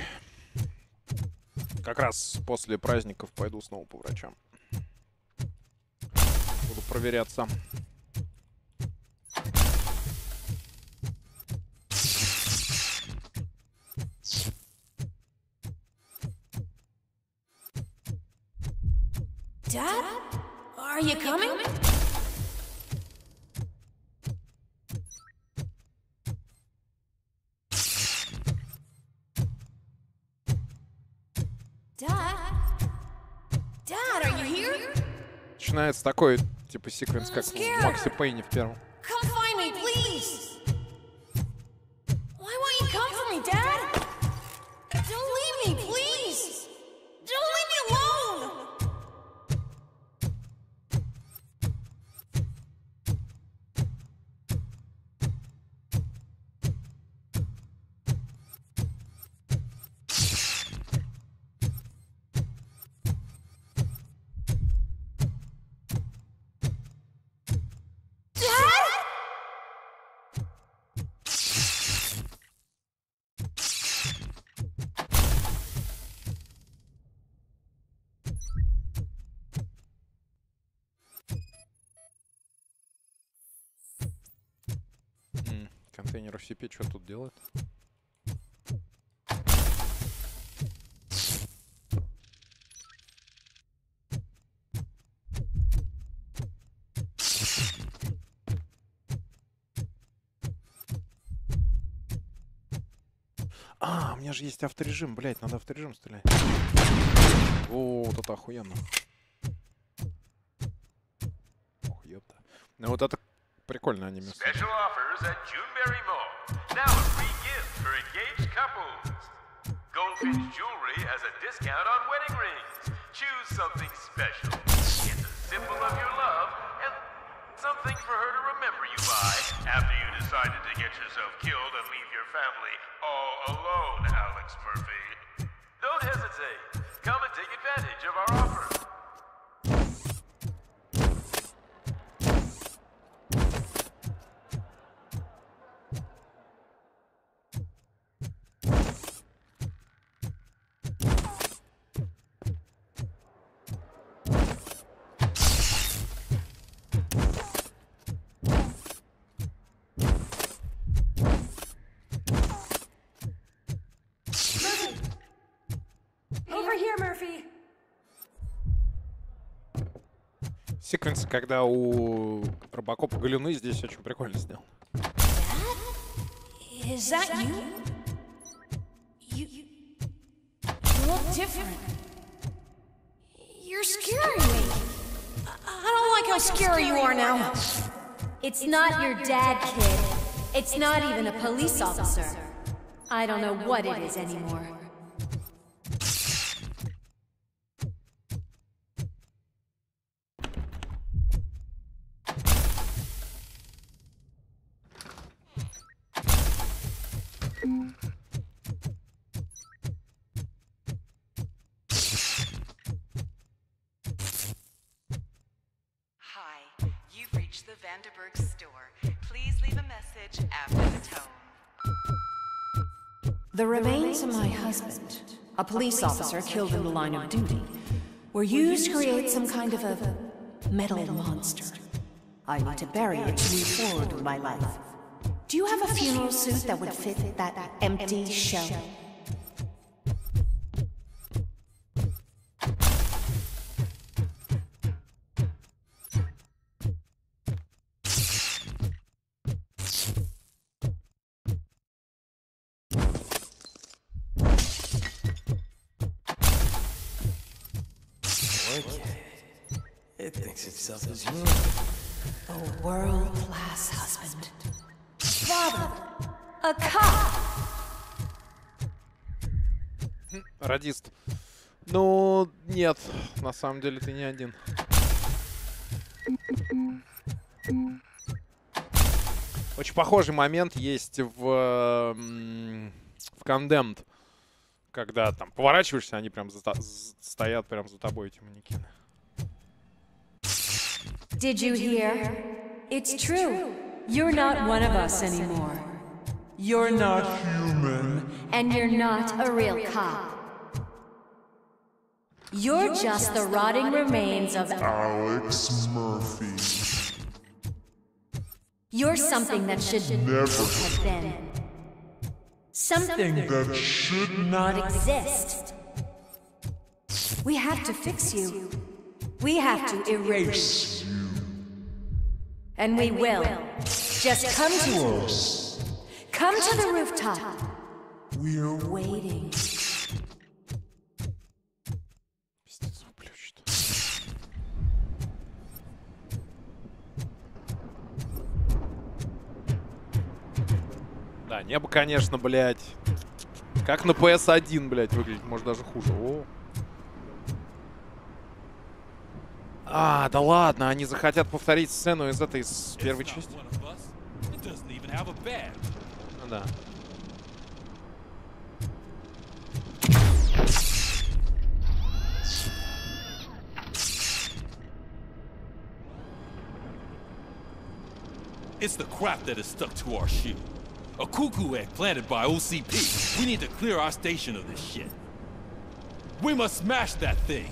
Speaker 1: Как раз после праздников пойду снова по врачам. Буду проверяться.
Speaker 11: Dad? Are you coming? Dad? Dad, are you here?
Speaker 1: Начинается такой, типа, секвенс, как в Максе Пейне в первом.
Speaker 11: Come find me, please. Why won't you come for me, Dad? Don't leave me, please. Don't leave me alone.
Speaker 1: Контейнер FCP что тут делает? А, у меня же есть авторежим, блять, надо авторежим стрелять. О, вот это охуенно. Ох, ёпта. Ну вот это прикольно аниме.
Speaker 23: Special offers at Juneberry Mall. Now a free gift for engaged couples. Goldfinch Jewelry has a discount on wedding rings. Choose something special. It's a symbol of your love and something for her to remember you by after you decided to get yourself killed and leave your family all alone, Alex Murphy. Don't hesitate. Come and take advantage of our offer.
Speaker 1: Секвенс, когда у Робокопа галюны, здесь очень прикольно сделал.
Speaker 11: Is that you? You look different. You're scaring me. I don't like how scary you are now.
Speaker 12: It's not your dad, kid. It's not even a police officer. I don't know what it is anymore.
Speaker 4: The remains of my husband, a police officer killed in the line of duty, were used to create some kind of a metal monster. I need to bury it to move forward with my life. Do you have a funeral suit that would fit that empty shell?
Speaker 19: It thinks itself as human.
Speaker 4: A world-class husband. Father! A cop!
Speaker 1: Радист. Ну, нет, на самом деле ты не один. Очень похожий момент есть в Condemned, когда там поворачиваешься, они прям стоят прям за тобой, эти манекены.
Speaker 12: Did you hear? It's true. You're not one of us anymore. You're not human. And you're not a real cop. You're just the rotting remains of
Speaker 17: Alex Murphy.
Speaker 12: You're something that should
Speaker 17: never
Speaker 12: have been. Something
Speaker 17: that should
Speaker 12: not exist. We have to fix you. We have to erase you. And we will. Just come to us. Come to the rooftop. We're waiting.
Speaker 1: Да, небо, конечно, блядь. Как на PS1, блядь, выглядит. Может, даже хуже. О. А, да ладно, они захотят повторить сцену из этой, из первой части. Ну да.
Speaker 18: It's the crap that is stuck to our shoe. A cuckoo egg planted by OCP. We need to clear our station of this shit. We must smash that thing.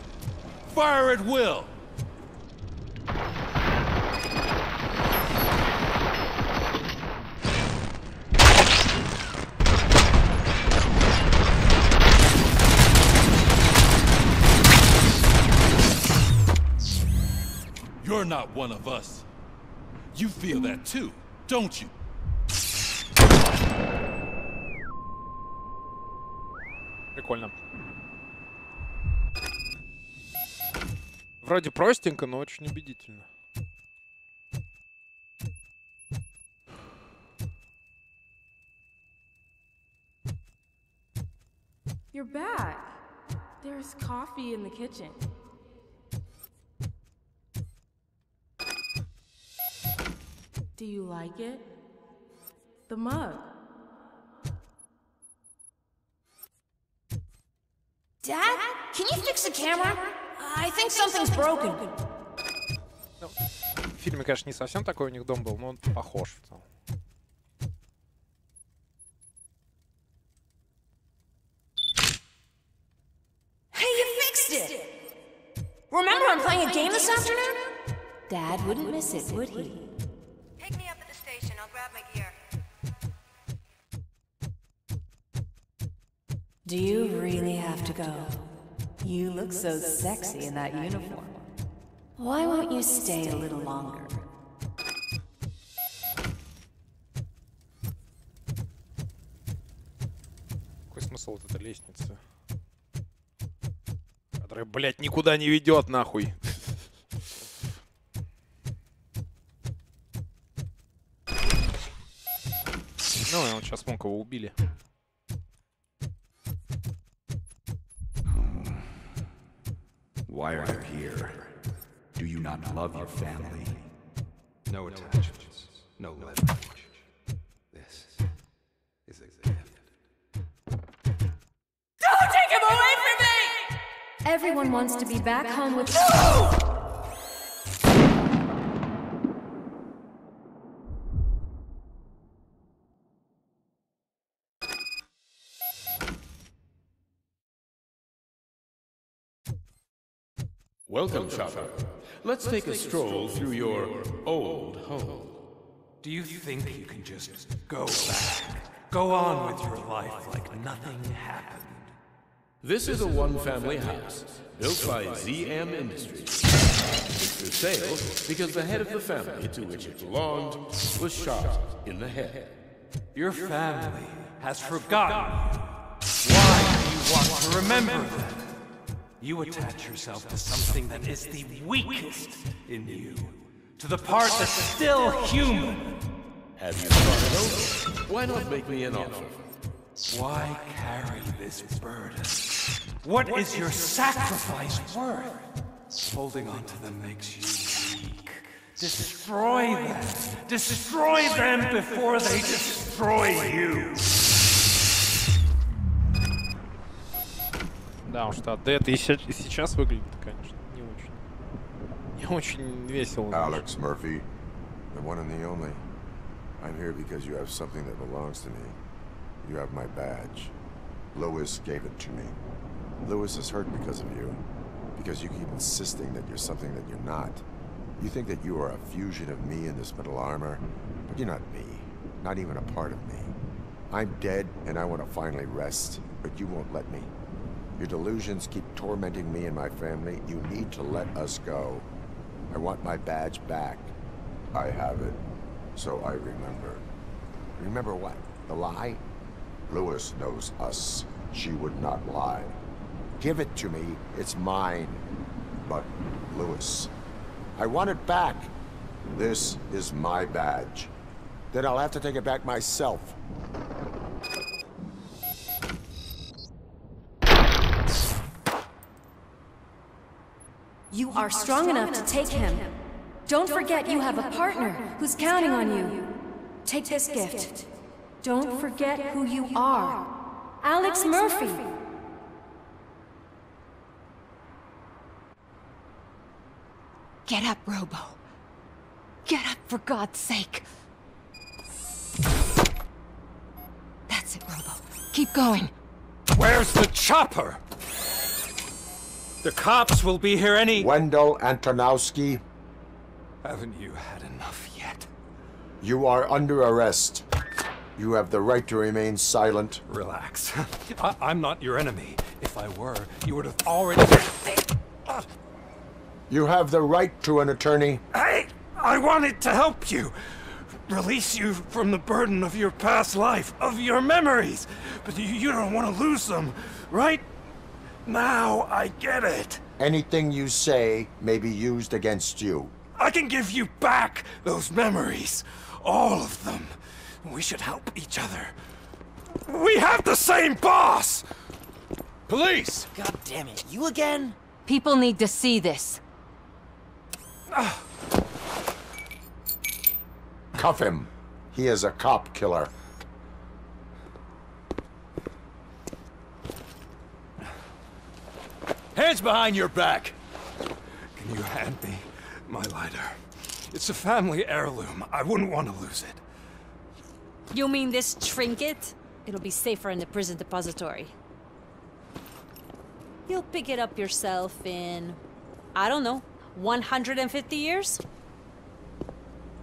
Speaker 18: Fire at will. You're not one of us. You feel that too, don't you?
Speaker 1: Прикольно. Вроде простенько, но очень убедительно.
Speaker 24: You're back. There's coffee in the kitchen.
Speaker 7: Do you like it? The mug.
Speaker 11: Dad, can you fix the camera? I think something's broken.
Speaker 1: Ну, в фильме, конечно, не совсем такой у них дом был, но он похож в целом.
Speaker 11: Hey, you fixed it! Remember I'm playing a game this afternoon?
Speaker 12: Dad wouldn't miss it, would he?
Speaker 16: Pick me up at the station. I'll grab my gear.
Speaker 12: Do you really have to go? You look so sexy in that uniform. Why won't you stay a little longer?
Speaker 1: Какой смысл вот этой лестницы? Которая, блядь, никуда не ведет, нахуй. Ну, и вот сейчас мог его убили.
Speaker 21: Why are you here? Do you not love your family?
Speaker 10: No attachments, no leverage. This is a gift.
Speaker 11: Don't take him away from me!
Speaker 12: Everyone wants to be back home with...
Speaker 24: Welcome, shopper. Let's take a stroll through your old home.
Speaker 18: Do you think you can just go back? Go on with your life like nothing happened?
Speaker 24: This is a one-family house, built by ZM Industries. It's for sale because the head of the family to which it belonged was shot in the head.
Speaker 18: Your family has forgotten you. Why do you want to remember them? You attach yourself to something that is the weakest in you. To the part that's still human.
Speaker 24: Have you thought it over? Why not make me an offer?
Speaker 18: Why carry this burden? What is your sacrifice worth? Holding on to them makes you weak. Destroy them! Destroy them before they destroy you!
Speaker 1: Да уж, да, это и сейчас выглядит, конечно, не очень весело.
Speaker 3: Alex Murphy, the one and the only. I'm here because you have something that belongs to me. You have my badge. Lewis gave it to me. Lewis is hurt because of you. Because you keep insisting that you're something that you're not. You think that you are a fusion of me in this metal armor, but you're not me. Not even a part of me. I'm dead and I want to finally rest, but you won't let me. Your delusions keep tormenting me and my family. You need to let us go. I want my badge back. I have it, so I remember. Remember what? The lie? Lewis knows us. She would not lie. Give it to me. It's mine. But, Lewis, I want it back. This is my badge. Then I'll have to take it back myself.
Speaker 12: You are strong enough to take him. Don't forget you have a partner who's counting on you. Take this gift. Don't forget who you are. Alex Murphy.
Speaker 9: Get up, Robo. Get up, for God's sake. That's it, Robo. Keep going.
Speaker 18: Where's the chopper? The cops will be here any...
Speaker 3: Wendell Antonowski.
Speaker 18: Haven't you had enough yet?
Speaker 3: You are under arrest. You have the right to remain silent.
Speaker 18: Relax. I'm not your enemy. If I were, you would have already...
Speaker 3: You have the right to an attorney.
Speaker 18: Hey! I wanted to help you. Release you from the burden of your past life, of your memories. But you don't want to lose them, right? Now I get it.
Speaker 3: Anything you say may be used against you.
Speaker 18: I can give you back those memories. All of them. We should help each other. We have the same boss! Police!
Speaker 6: God damn it, you again?
Speaker 9: People need to see this.
Speaker 3: Cuff him. He is a cop killer.
Speaker 10: Hands behind your back! Can you hand me my lighter? It's a family heirloom. I wouldn't want to lose it.
Speaker 2: You mean this trinket? It'll be safer in the prison depository. You'll pick it up yourself in, I don't know, 150 years?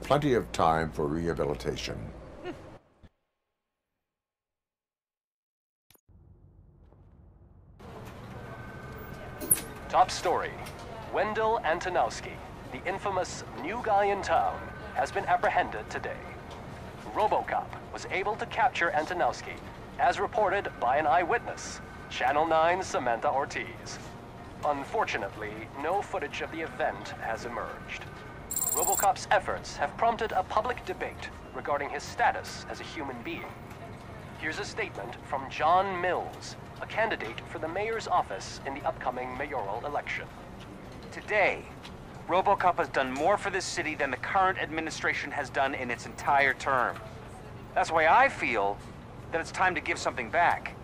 Speaker 3: Plenty of time for rehabilitation.
Speaker 5: Top story. Wendell Antonowski, the infamous new guy in town, has been apprehended today. Robocop was able to capture Antonowski, as reported by an eyewitness, Channel 9's Samantha Ortiz. Unfortunately, no footage of the event has emerged. Robocop's efforts have prompted a public debate regarding his status as a human being. Here's a statement from John Mills, a candidate for the mayor's office in the upcoming mayoral election.
Speaker 15: Today, Robocop has done more for this city than the current administration has done in its entire term. That's why I feel that it's time to give something back.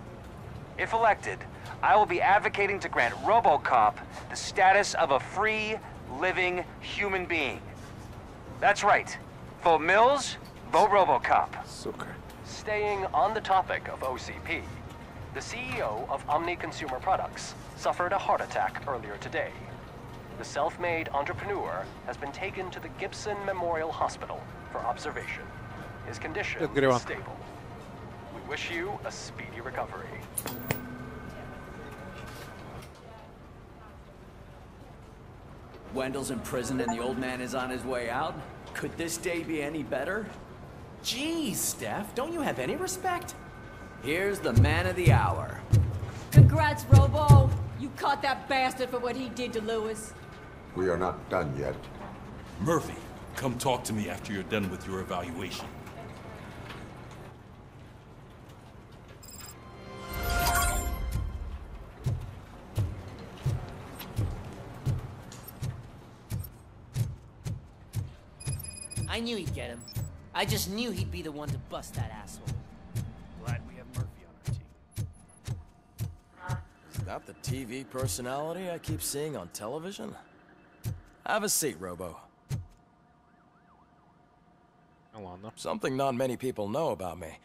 Speaker 15: If elected, I will be advocating to grant Robocop the status of a free, living human being. That's right. Vote Mills, vote Robocop.
Speaker 5: Staying on the topic of OCP, the CEO of Omni Consumer Products suffered a heart attack earlier today. The self-made entrepreneur has been taken to the Gibson Memorial Hospital for observation. His condition is stable. We wish you a speedy recovery.
Speaker 22: Wendell's in prison and the old man is on his way out? Could this day be any better?
Speaker 14: Geez, Steph, don't you have any respect?
Speaker 22: Here's the man of the hour.
Speaker 11: Congrats, Robo. You caught that bastard for what he did to Lewis.
Speaker 3: We are not done yet.
Speaker 25: Murphy, come talk to me after you're done with your evaluation.
Speaker 6: I knew he'd get him. I just knew he'd be the one to bust that asshole.
Speaker 14: Glad we have Murphy on our team.
Speaker 26: Is that the TV personality I keep seeing on television? Have a seat, Robo. Something not many people know about me.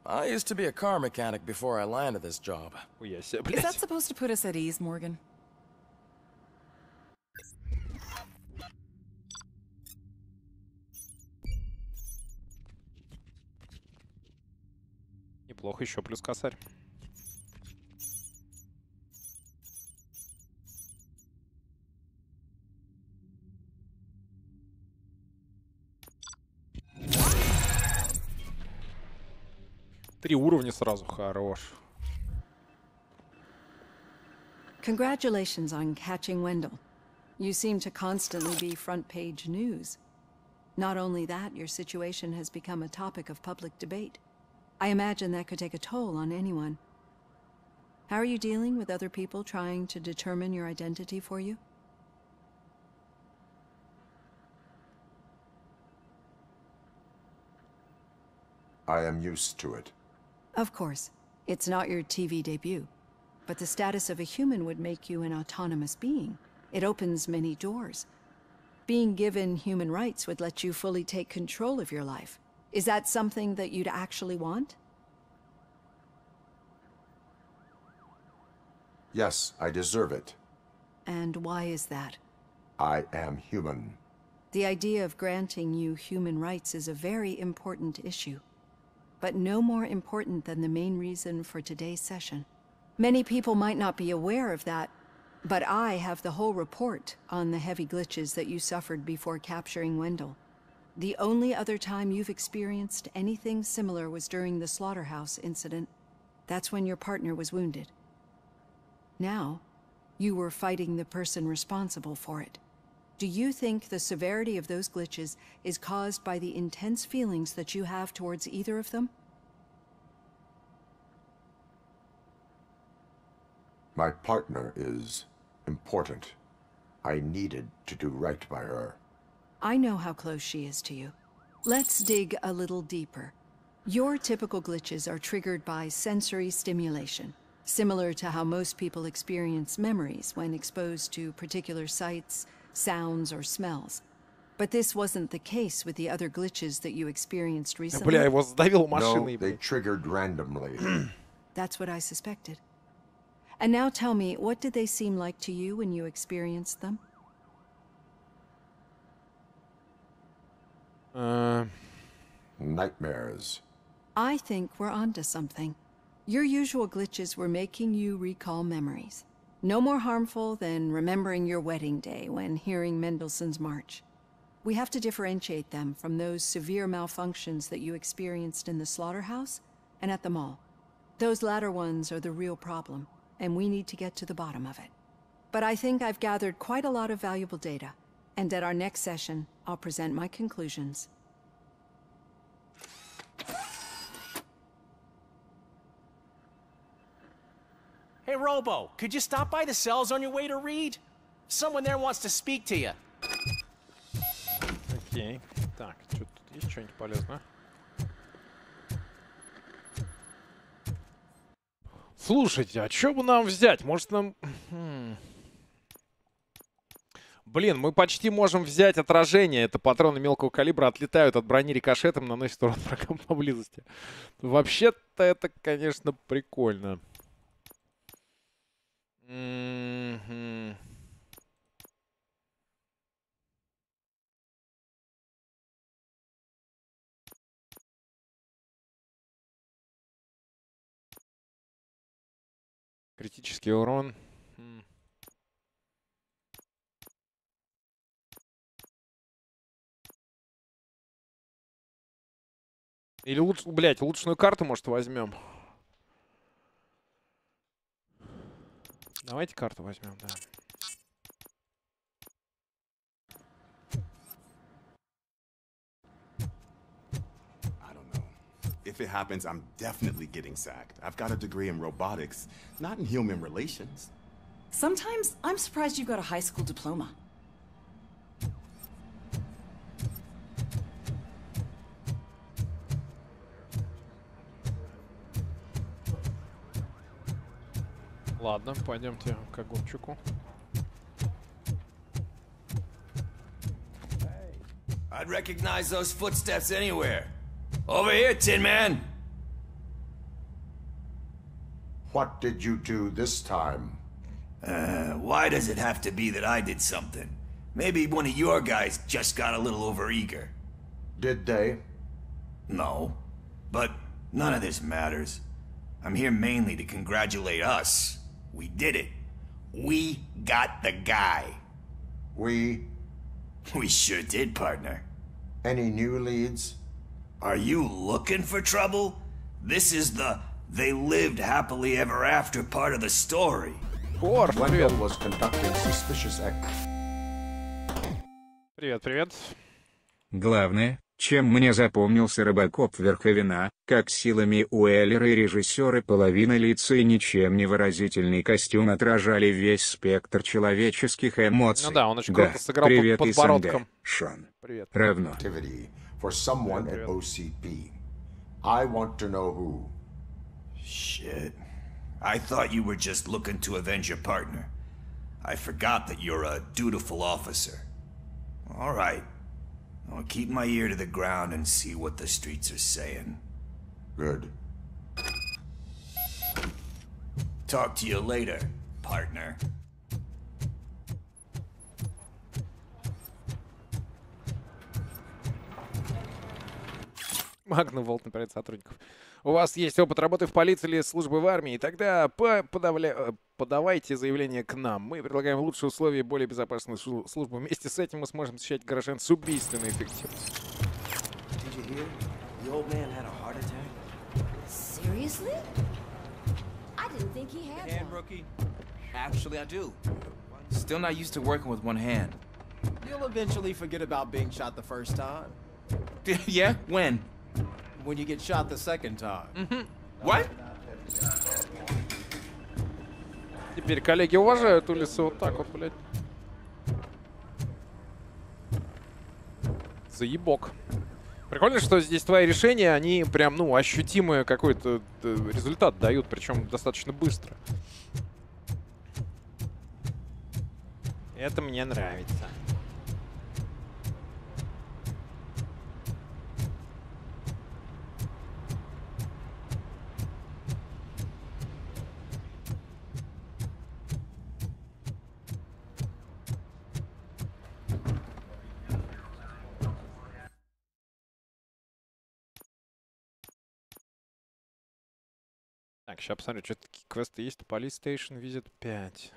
Speaker 26: I used to be a car mechanic before I landed this job.
Speaker 20: Is that supposed to put us at ease, Morgan?
Speaker 1: Неплохо, еще плюс косарь. Три уровня сразу, хорош.
Speaker 12: Congratulations on catching Wendell. You seem to constantly be front-page news. Not only that, your situation has become a topic of public debate. I imagine that could take a toll on anyone. How are you dealing with other people trying to determine your identity for you?
Speaker 3: I am used to it.
Speaker 12: Of course. It's not your TV debut. But the status of a human would make you an autonomous being. It opens many doors. Being given human rights would let you fully take control of your life. Is that something that you'd actually want?
Speaker 3: Yes, I deserve it.
Speaker 12: And why is that?
Speaker 3: I am human.
Speaker 12: The idea of granting you human rights is a very important issue. But no more important than the main reason for today's session. Many people might not be aware of that, but I have the whole report on the heavy glitches that you suffered before capturing Wendell. The only other time you've experienced anything similar was during the slaughterhouse incident. That's when your partner was wounded. Now, you were fighting the person responsible for it. Do you think the severity of those glitches is caused by the intense feelings that you have towards either of them?
Speaker 3: My partner is important. I needed to do right by her.
Speaker 12: I know how close she is to you. Let's dig a little deeper. Your typical glitches are triggered by sensory stimulation, similar to how most people experience memories when exposed to particular sights, sounds, or smells. But this wasn't the case with the other glitches that you experienced recently.
Speaker 1: Бля, его задавил машиной.
Speaker 3: No, they triggered randomly.
Speaker 12: That's what I suspected. And now tell me, what did they seem like to you when you experienced them?
Speaker 3: Nightmares.
Speaker 12: I think we're onto something. Your usual glitches were making you recall memories. No more harmful than remembering your wedding day when hearing Mendelssohn's March. We have to differentiate them from those severe malfunctions that you experienced in the slaughterhouse and at the mall. Those latter ones are the real problem, and we need to get to the bottom of it. But I think I've gathered quite a lot of valuable data, and at our next session, I'll present my conclusions.
Speaker 14: Hey, Robo, could you stop by the cells on your way to read? Someone there wants to speak to you.
Speaker 1: Окей. Так, что тут есть что-нибудь полезное? Слушайте, а что бы нам взять? Может нам... Блин, мы почти можем взять отражение. Это патроны мелкого калибра отлетают от брони рикошетом, наносят урон врагам поблизости. Вообще-то это, конечно, прикольно. Критический урон. Или лучше, блядь, улучшенную карту, может, возьмем. Давайте карту возьмем, да.
Speaker 4: If it happens, I'm definitely getting sacked. I've got a degree in robotics, not in human relations.
Speaker 8: Sometimes I'm surprised you've got a high school diploma.
Speaker 1: Ладно, пойдемте к огурчику.
Speaker 13: I'd recognize those footsteps anywhere. Over here, Tin Man!
Speaker 3: What did you do this time?
Speaker 13: Why does it have to be that I did something? Maybe one of your guys just got a little overeager.
Speaker 3: Did they?
Speaker 13: No. But none of this matters. I'm here mainly to congratulate us. We did it. We got the guy.
Speaker 3: We
Speaker 13: sure did, partner.
Speaker 3: Any new leads?
Speaker 13: Are you looking for trouble? This is the they lived happily ever after part of the story.
Speaker 3: Wendell was conducting suspicious acts.
Speaker 1: Привет, привет.
Speaker 17: Главное, чем мне запомнился Робокоп Верховина, как силами Уэллера и режиссеры половина лица и ничем не выразительный костюм отражали весь спектр человеческих эмоций.
Speaker 1: Ну да, он очень круто сыграл
Speaker 17: привет
Speaker 1: подбородком.
Speaker 17: СНГ, Шон.
Speaker 1: Привет.
Speaker 17: Равно.
Speaker 3: For someone at OCP. I want to know who.
Speaker 13: Shit. I thought you were just looking to avenge your partner. I forgot that you're a dutiful officer. All right. I'll keep my ear to the ground and see what the streets are saying.
Speaker 3: Good.
Speaker 13: Talk to you later, partner.
Speaker 1: Магнум Волт набирает сотрудников. У вас есть опыт работы в полиции или службы в армии, тогда подавайте заявление к нам. Мы предлагаем лучшие условия и более безопасную службу. Вместе с этим мы сможем защищать горожан с убийственной эффективностью.
Speaker 11: Seriously? I didn't think he had
Speaker 22: Hand
Speaker 11: one.
Speaker 22: rookie? Actually, I do. Still not used to working with one hand.
Speaker 14: You'll eventually forget about being shot the first time.
Speaker 22: Yeah? When?
Speaker 14: When you get shot the second time.
Speaker 22: What?
Speaker 1: Теперь коллеги уважают улицу вот так вот, блядь. Заебок. Прикольно, что здесь твои решения, они прям, ну, ощутимый какой-то результат дают, причем достаточно быстро. Это мне нравится. Так, сейчас посмотрю, что такие квесты есть. Police Station Visit 5.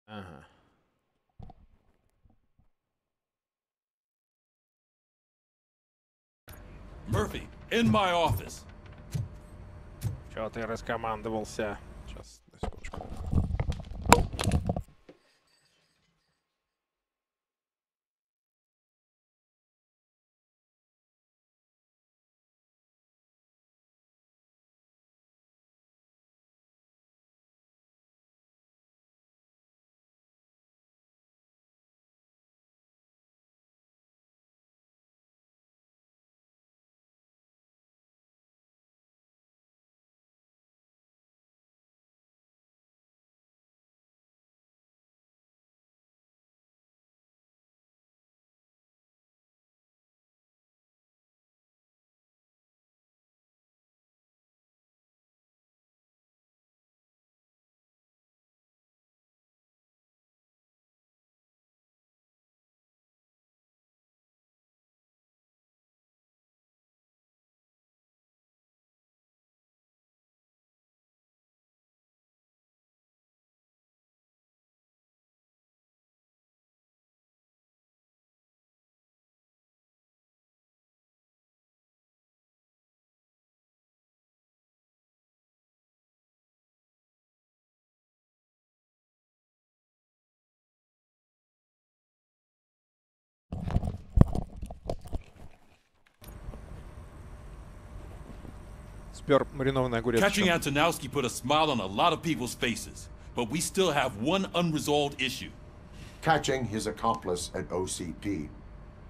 Speaker 1: Ага.
Speaker 25: Murphy, in my office.
Speaker 1: Чё ты раскомандовался? Сейчас, на секундочку. Спер маринованный огурец.
Speaker 25: Catching Antonowski put a smile on a lot of people's faces, but we still have one unresolved issue.
Speaker 3: Catching his accomplice at OCP.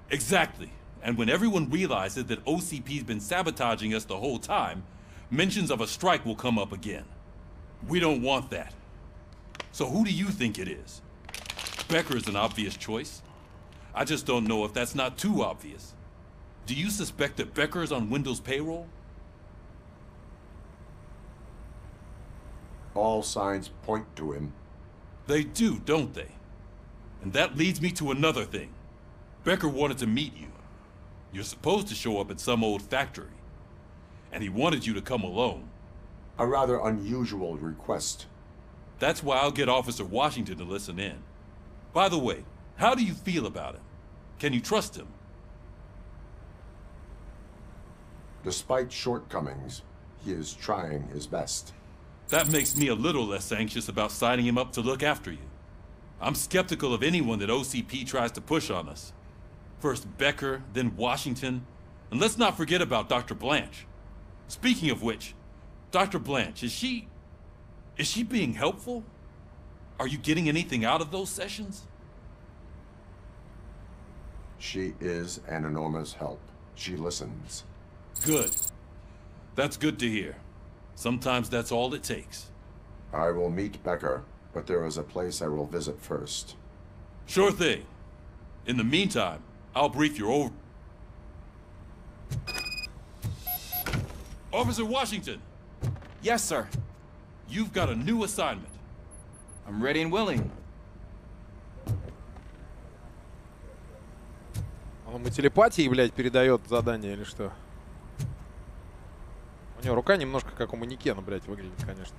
Speaker 25: Exactly. And when everyone realizes that OCP's been sabotaging us the whole time, mentions of a strike will come up again. We don't want that. So who do you think it is? Becker is an obvious choice. I just don't know if that's not too obvious. Do you suspect that Becker is on Windows payroll?
Speaker 3: All signs point to him.
Speaker 25: They do, don't they? And that leads me to another thing. Becker wanted to meet you. You're supposed to show up at some old factory. And he wanted you to come alone.
Speaker 3: A rather unusual request.
Speaker 25: That's why I'll get Officer Washington to listen in. By the way, how do you feel about him? Can you trust him?
Speaker 3: Despite shortcomings, he is trying his best.
Speaker 25: That makes me a little less anxious about signing him up to look after you. I'm skeptical of anyone that OCP tries to push on us. First Becker, then Washington, and let's not forget about Dr. Blanche. Speaking of which, Dr. Blanche, is she being helpful? Are you getting anything out of those sessions?
Speaker 3: She is an enormous help. She listens.
Speaker 25: Good. That's good to hear. Sometimes that's all it takes.
Speaker 3: I will meet Becker, but there is a place I will visit first.
Speaker 25: Sure thing. In the meantime, I'll brief your over... Officer Washington!
Speaker 26: Yes, sir.
Speaker 25: You've got a new assignment.
Speaker 26: I'm ready and willing.
Speaker 1: Он ему телепатией, блядь, передает задание или что? У него рука немножко как у манекена, блядь, выглядит, конечно.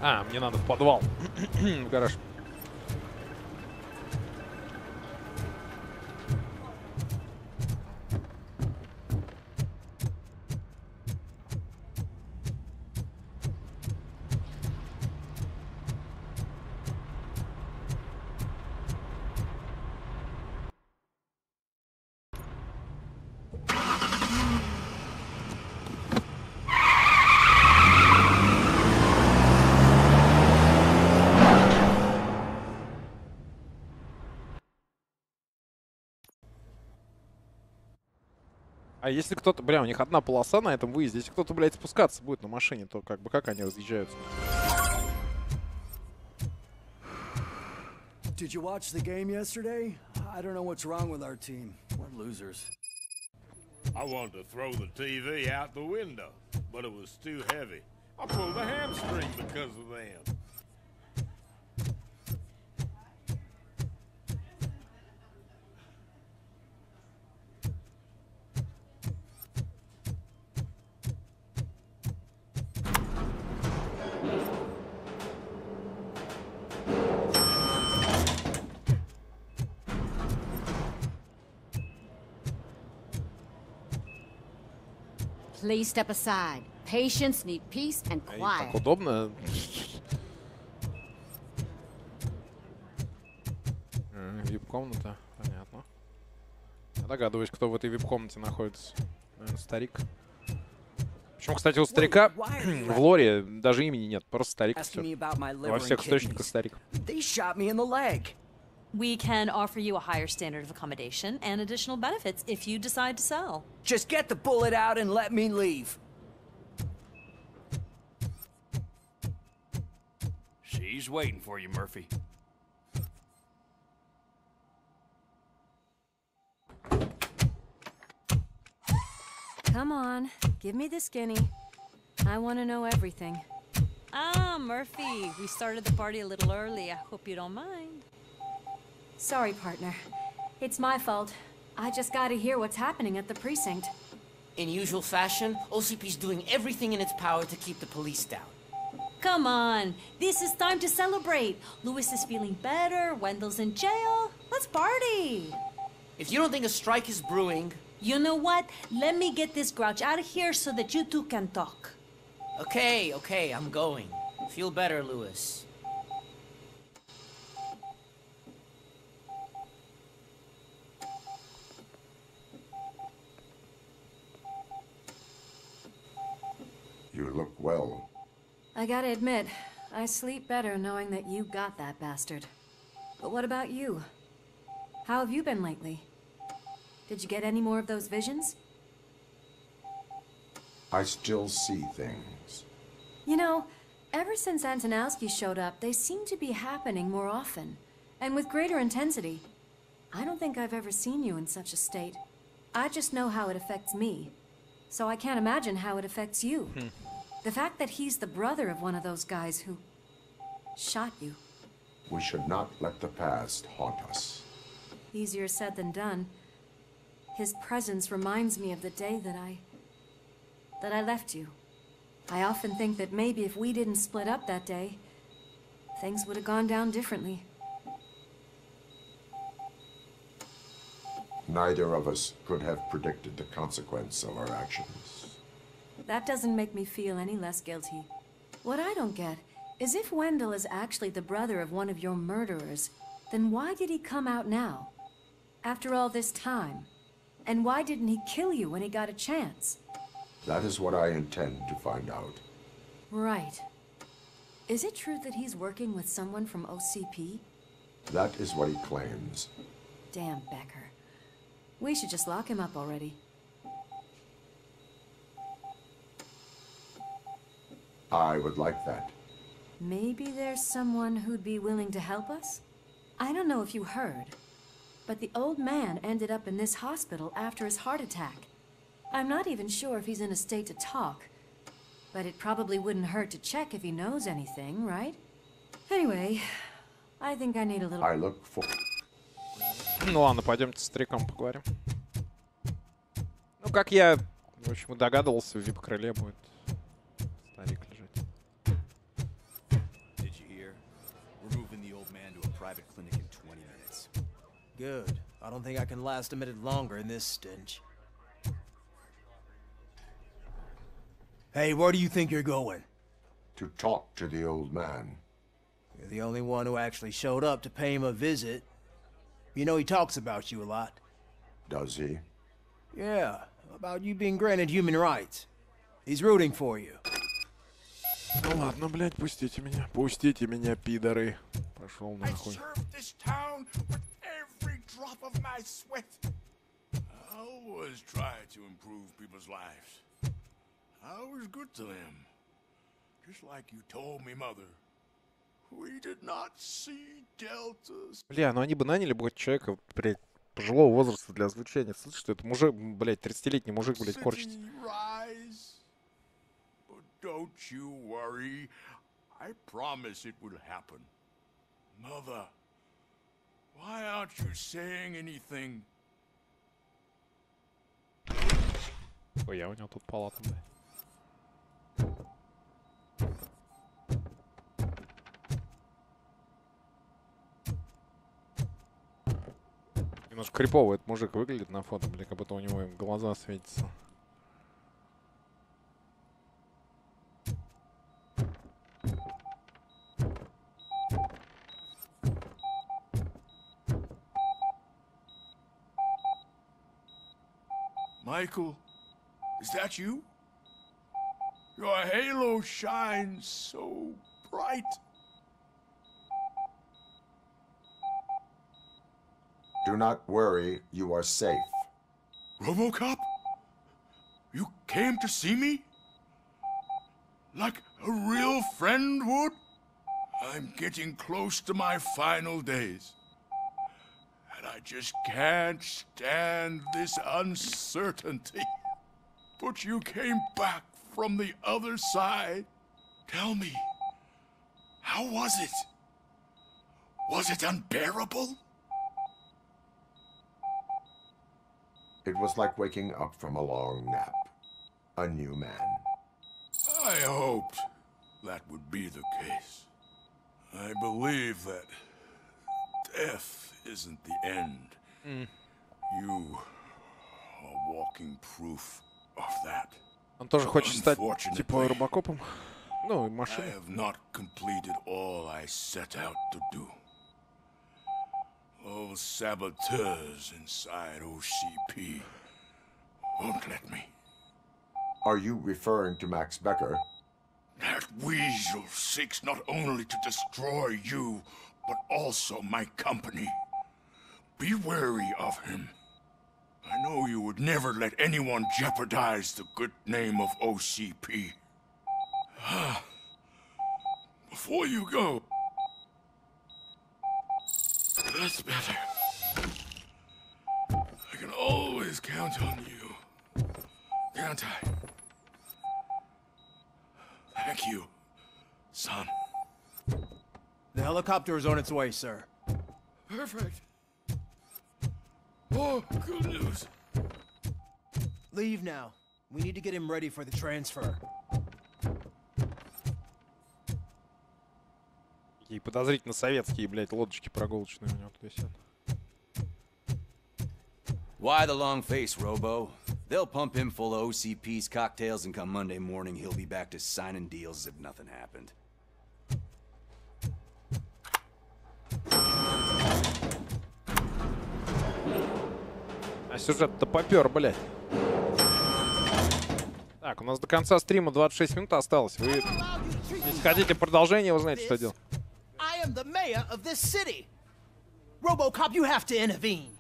Speaker 1: А, мне надо в подвал. В гараж. А если кто-то, бля, у них одна полоса на этом выезде, если кто-то, блядь, спускаться будет на машине, то как бы как они разъезжаются?
Speaker 7: Did you watch the game yesterday? I don't know what's wrong with our team. We're losers.
Speaker 16: I wanted to throw the TV out the window, but it was too heavy. I pulled a hamstring because of them.
Speaker 12: Please step aside. Patients need peace and quiet.
Speaker 1: Так удобно. Вип-комната, понятно. Я догадываюсь, кто в этой вип-комнате находится. Наверное, старик. Причем, кстати, у старика в лоре даже имени нет, просто старик. Во всех источниках старик.
Speaker 2: We can offer you a higher standard of accommodation and additional benefits if you decide to sell.
Speaker 22: Just get the bullet out and let me leave.
Speaker 18: She's waiting for you, Murphy.
Speaker 12: Come on, give me the skinny. I want to know everything.
Speaker 2: Ah, Murphy, we started the party a little early. I hope you don't mind.
Speaker 12: Sorry, partner. It's my fault. I just gotta hear what's happening at the precinct.
Speaker 6: In usual fashion, OCP's doing everything in its power to keep the police down.
Speaker 2: Come on, this is time to celebrate. Lewis is feeling better, Wendell's in jail. Let's party.
Speaker 6: If you don't think a strike is brewing...
Speaker 2: You know what? Let me get this grouch out of here so that you two can talk.
Speaker 6: Okay, I'm going. Feel better, Lewis.
Speaker 3: You look well.
Speaker 12: I gotta admit, I sleep better knowing that you got that bastard. But what about you? How have you been lately? Did you get any more of those visions?
Speaker 3: I still see things.
Speaker 12: You know, ever since Antonowski showed up, they seem to be happening more often, and with greater intensity. I don't think I've ever seen you in such a state. I just know how it affects me, so I can't imagine how it affects you. The fact that he's the brother of one of those guys who shot you.
Speaker 3: We should not let the past haunt us.
Speaker 12: Easier said than done. His presence reminds me of the day that I left you. I often think that maybe if we didn't split up that day, things would have gone down differently.
Speaker 3: Neither of us could have predicted the consequence of our actions.
Speaker 12: That doesn't make me feel any less guilty. What I don't get is if Wendell is actually the brother of one of your murderers, then why did he come out now? After all this time? And why didn't he kill you when he got a chance?
Speaker 3: That is what I intend to find out.
Speaker 12: Right. Is it true that he's working with someone from OCP?
Speaker 3: That is what he claims.
Speaker 12: Damn Becker. We should just lock him up already.
Speaker 3: I would like that.
Speaker 12: Maybe there's someone who'd be willing to help us? I don't know if you heard, but the old man ended up in this hospital after his heart attack. I'm not even sure if he's in a state to talk, but it probably wouldn't hurt to check if he knows anything, right? Anyway, I think I need a little...
Speaker 3: I look for...
Speaker 1: Ну ладно, пойдемте с стариком поговорим. Ну, как я, в общем, и догадывался, в вип-крыле будет старик лежать.
Speaker 19: Did you hear? We're moving the old man to a private clinic in 20 minutes.
Speaker 22: Good. I don't think I can last a minute longer in this stench. Hey, where do you think you're going?
Speaker 3: To talk to the old man.
Speaker 22: You're the only one who actually showed up to pay him a visit. You know he talks about you a lot.
Speaker 3: Does he?
Speaker 22: Yeah, about you being granted human rights. He's rooting for you.
Speaker 1: Ну ладно, блядь, пустите меня. Пустите меня, пидоры. Пошел нахуй.
Speaker 16: This town with every drop of my sweat.
Speaker 9: always try to improve people's lives. I was good to them. Just like you told me, Mother. We did not see Deltas.
Speaker 1: Бля, ну они бы наняли бы человека, блядь, пожилого возраста для озвучения. Слышишь, что это мужик, блядь, 30-летний мужик, блядь, корчится.
Speaker 9: But don't you worry. I promise it will happen. Mother, why aren't you saying anything?
Speaker 1: Ой, я у него тут палата, блядь. Немножко крипово этот мужик выглядит на фото, бля, как будто у него глаза светятся.
Speaker 9: Michael, is that you? Your halo shines so bright.
Speaker 3: Do not worry, you are safe.
Speaker 9: Robocop? You came to see me? Like a real friend would? I'm getting close to my final days. And I just can't stand this uncertainty. But you came back from the other side. Tell me, how was it? Was it unbearable?
Speaker 3: It was like waking up from a long nap. A new man.
Speaker 9: I hoped that would be the case. I believe that death isn't the end. You are walking proof of that.
Speaker 1: Он тоже хочет стать типа Робокопом. Ну, и
Speaker 9: I
Speaker 1: машиной.
Speaker 9: have not completed all I set out to do. Those saboteurs inside OCP won't let me.
Speaker 3: Are you referring to Max Becker?
Speaker 9: That weasel seeks not only to destroy you, but also my company. Be wary of him. I know you would never let anyone jeopardize the good name of OCP. Before you go, that's better. I can always count on you, can't I? Thank you, son.
Speaker 22: The helicopter is on its way, sir.
Speaker 9: Perfect. Oh, good news.
Speaker 22: Leave now. We need to get him ready for the transfer.
Speaker 1: И подозрительно советские, блядь, лодочки прогулочные у него тут висят.
Speaker 19: Why the long face, Robo? They'll pump him full of OCP's cocktails, and come Monday morning, he'll be back to signing deals as if nothing happened.
Speaker 1: А сюжет-то попер, блядь. Так, у нас до конца стрима 26 минут осталось. Вы, если хотите продолжение, вы знаете, что делать.
Speaker 22: I am the mayor of this city. Robocop, you have to intervene.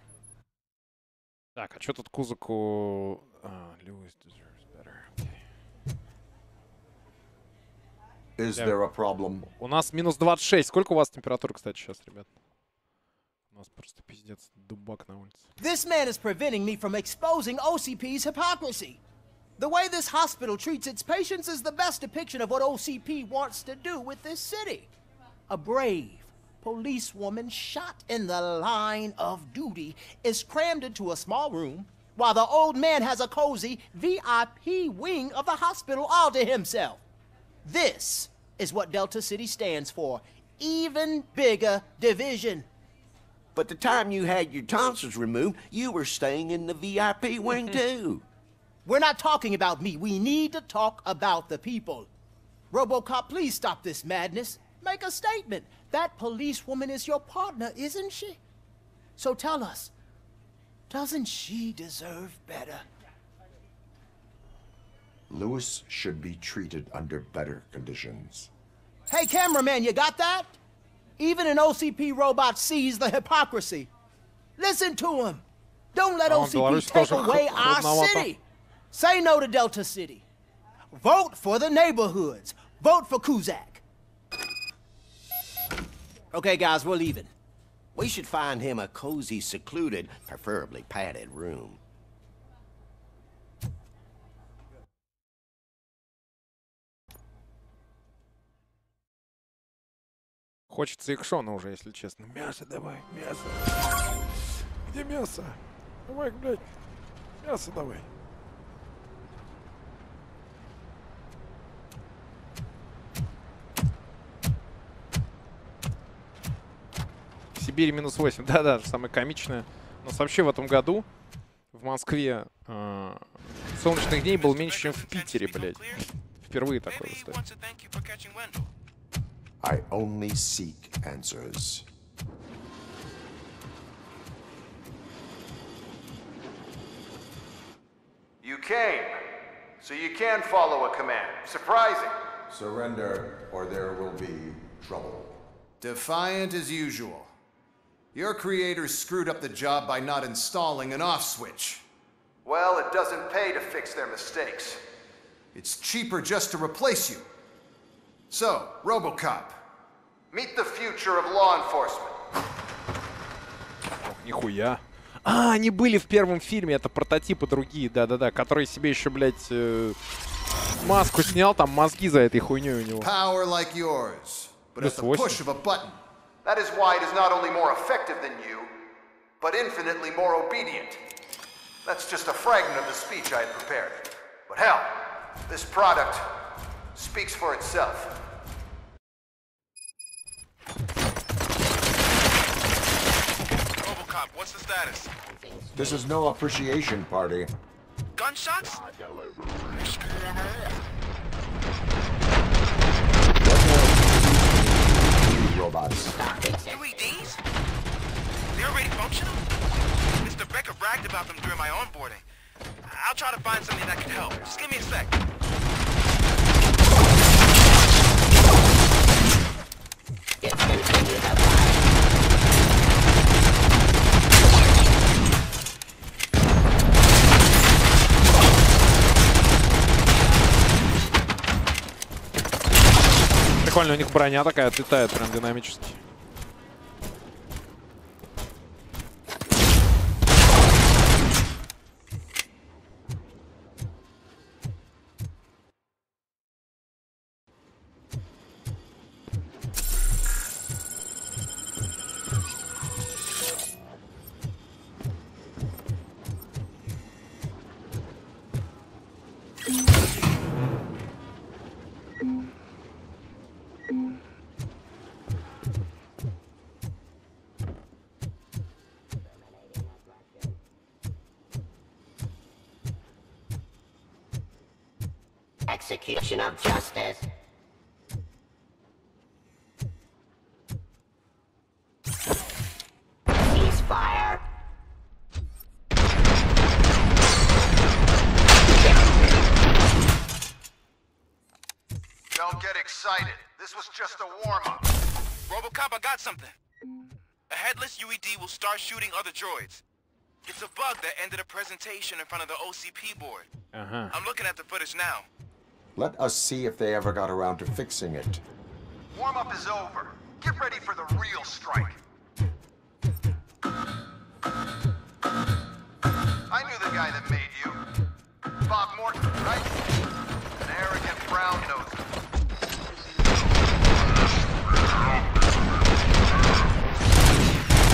Speaker 1: Так, а что тут Кузаку... Lewis deserves better. Okay.
Speaker 3: Is there a problem?
Speaker 1: У нас минус 26. Сколько у вас температура, кстати, сейчас, ребят? У нас просто пиздец дубак на улице.
Speaker 22: This man is preventing me from exposing OCP's hypocrisy. The way this hospital treats its patients is the best depiction of what OCP wants to do with this city. A brave policewoman shot in the line of duty is crammed into a small room, while the old man has a cozy VIP wing of the hospital all to himself. This is what Delta City stands for. Even bigger division.
Speaker 10: But the time you had your tonsils removed, you were staying in the VIP wing too.
Speaker 22: We're not talking about me. We need to talk about the people. Robocop, please stop this madness. Make a statement. That policewoman is your partner, isn't she? So tell us, doesn't she deserve better?
Speaker 3: Lewis should be treated under better conditions.
Speaker 22: Hey, cameraman, you got that? Even an OCP robot sees the hypocrisy. Listen to him. Don't let OCP take away our city. Say no to Delta City. Vote for the neighborhoods. Vote for Kuzak. Okay, guys, we're leaving.
Speaker 10: We should find him a cozy, secluded, preferably padded room.
Speaker 1: Хочется экшона уже, если честно. Мясо давай, мясо. Где мясо? Давай, блядь. Мясо давай. Сибирь -8. Да-да, самое комичное. У нас вообще в этом году в Москве солнечных дней было меньше, чем в Питере, блядь. Впервые такое в истории.
Speaker 3: I only seek answers.
Speaker 5: You came, so you can follow a command. Surprising.
Speaker 3: Surrender, or there will be trouble.
Speaker 5: Defiant as usual. Your creators screwed up the job by not installing an off switch. Well, it doesn't pay to fix their mistakes. It's cheaper just to replace you. So, Robocop, meet the future of law enforcement.
Speaker 1: Ох, нихуя. А, они были в первом фильме, это прототипы другие, да-да-да, которые себе еще, блядь, маску снял, там мозги за этой хуйней у него.
Speaker 5: Power like yours, but at the push of a button. That is why it is not only more effective than you, but infinitely more obedient. That's just a fragment of the speech I had prepared. But hell, this product speaks for itself.
Speaker 15: Robocop, what's the status?
Speaker 3: This is no appreciation party.
Speaker 15: Gunshots?
Speaker 3: Robots.
Speaker 15: UEDs? They're already functional? Mr. Becker bragged about them during my onboarding. I'll try to find something that can help. Just give me a sec.
Speaker 1: Прикольно, у них броня такая отлетает прям динамически.
Speaker 20: Execution of justice. Ceasefire.
Speaker 5: Don't get excited. This was just a warm-up.
Speaker 15: Robocop, I got something. A headless UED will start shooting other droids. It's a bug that ended a presentation in front of the OCP board. I'm looking at the footage now.
Speaker 3: Let us see if they ever got around to fixing it.
Speaker 5: Warm-up is over. Get ready for the real strike. I knew the guy that made you. Bob Morton, right? An arrogant brown-noser.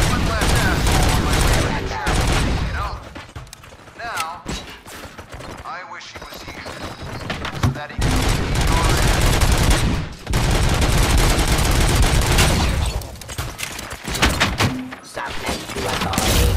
Speaker 5: One last asshole on my way to the chair, you know? Now, I wish he was here. So that he could see your ass.
Speaker 20: Subject to authority.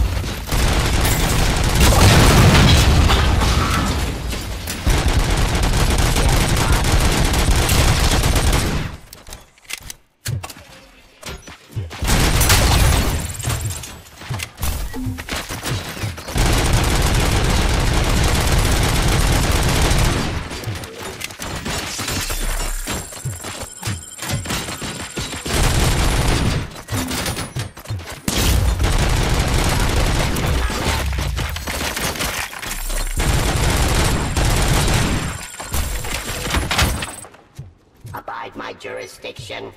Speaker 20: jurisdiction.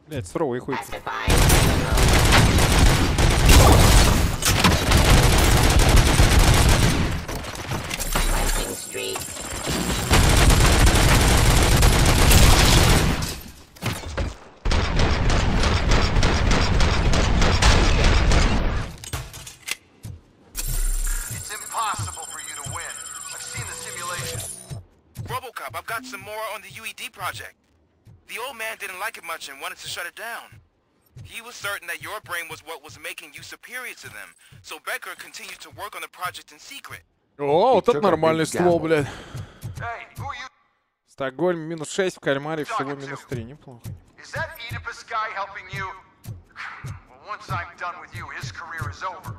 Speaker 1: Блять, суровый хуй.
Speaker 5: It's impossible for you to win. I've seen the simulation.
Speaker 15: Robocop, I've got some more on the UED project. The old man didn't like it much and wanted to shut it down. He was certain that your brain was what was making you superior to them, so Becker continued to work on the project in secret.
Speaker 1: О, вот это нормальный ствол, блядь. Стокгольм минус 6, в кальмаре всего минус 3. Неплохо.
Speaker 5: Is that Oedipus guy helping you? Well, once I'm done with you, his career is over.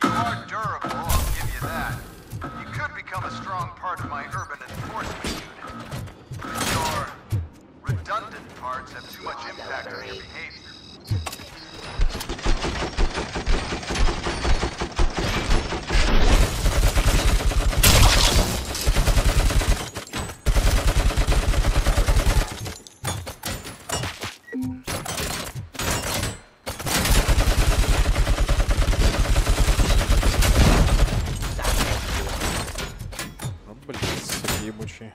Speaker 5: You are durable, I'll give you that. You could become a strong part of my urban enforcement unit. Your redundant parts have too much impact on your behavior.
Speaker 1: Ебучие.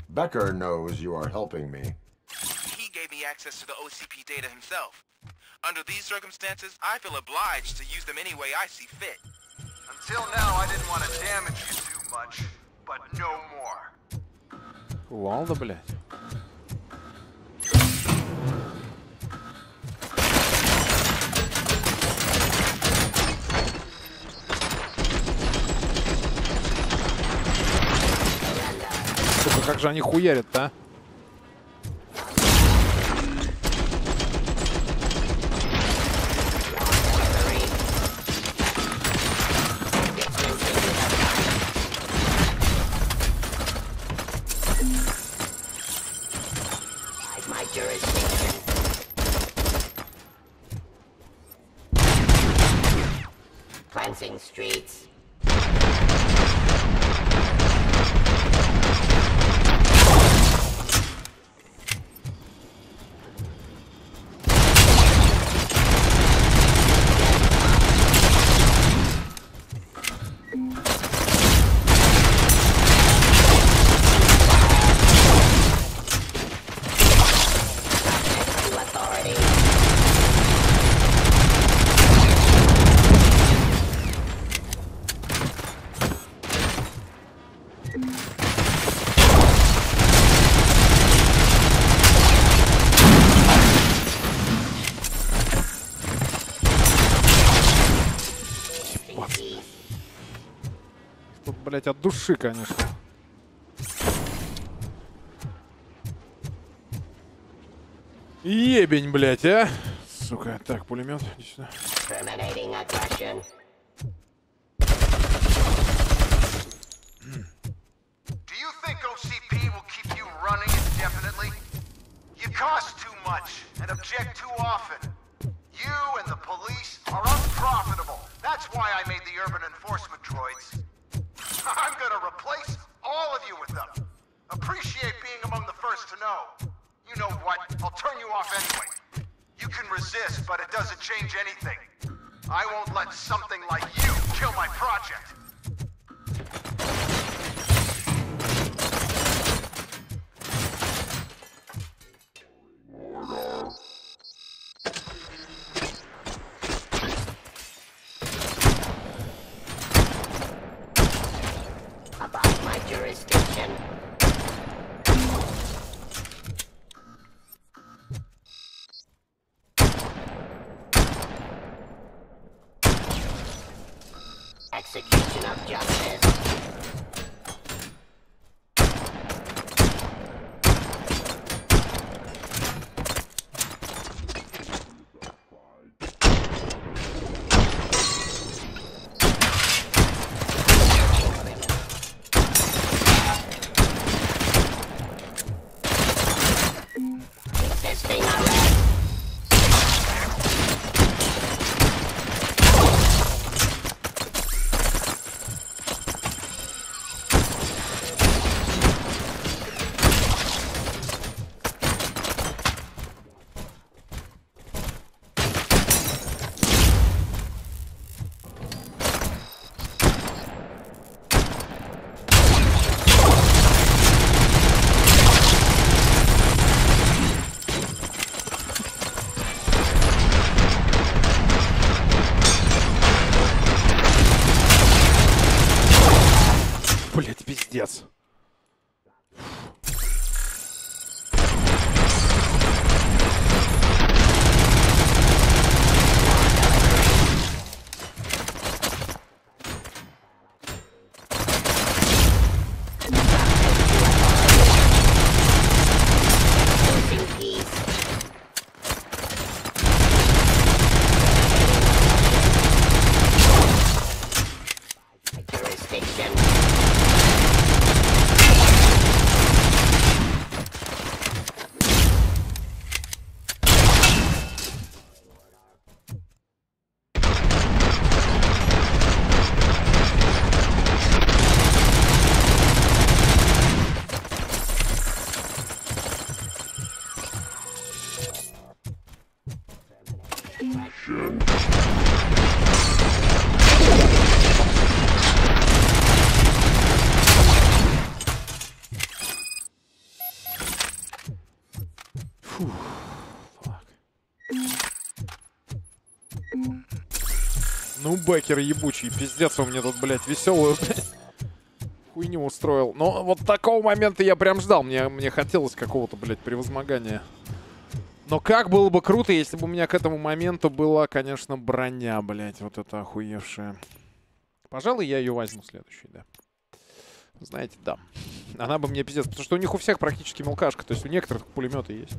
Speaker 3: Becker knows you are helping me.
Speaker 15: He gave me access to the OCP data himself. Under these circumstances, I feel obliged to use them any way I see fit.
Speaker 5: Until now, I didn't want to damage you too much, but no more.
Speaker 1: Ладно, блядь. Сука, как же они хуярят-то, а?
Speaker 20: Cleansing streets.
Speaker 1: Тут, блять, от души, конечно. Ебень, блядь, а. Сука, так, пулемет. Иди сюда.
Speaker 20: Terminating aggression.
Speaker 5: Do you think OCP will keep you running indefinitely? You cost too much and object too often. You and the police are unprofitable. That's why I made the urban enforcement droids. I'm gonna replace all of you with them. Appreciate being among the first to know. You know what? I'll turn you off anyway. You can resist, but it doesn't change anything. I won't let something like you kill my project.
Speaker 20: About my jurisdiction. Execution of justice. Existing arrest.
Speaker 1: Блять, пиздец.
Speaker 20: Jurisdiction.
Speaker 1: Ну, Бекер ебучий, пиздец, он мне тут, блядь, веселую, блядь, хуйню устроил. Но вот такого момента я прям ждал. Мне хотелось какого-то, блядь, превозмогания. Но как было бы круто, если бы у меня к этому моменту была, конечно, броня, блядь, вот эта охуевшая. Пожалуй, я ее возьму следующей, да. Знаете, да. Она бы мне пиздец, потому что у них у всех практически мелкашка, то есть у некоторых пулеметы есть.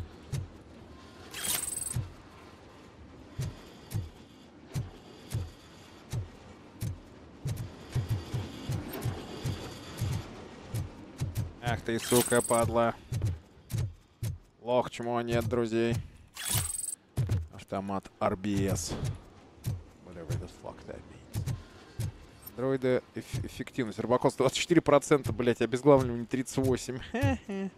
Speaker 1: Ах ты, сука, падла. Лох, чему нет, друзей. Автомат RBS. Whatever the fuck that means. Дроиды эффективность. Рыбакос 24%, блять, обезглавливание 38%.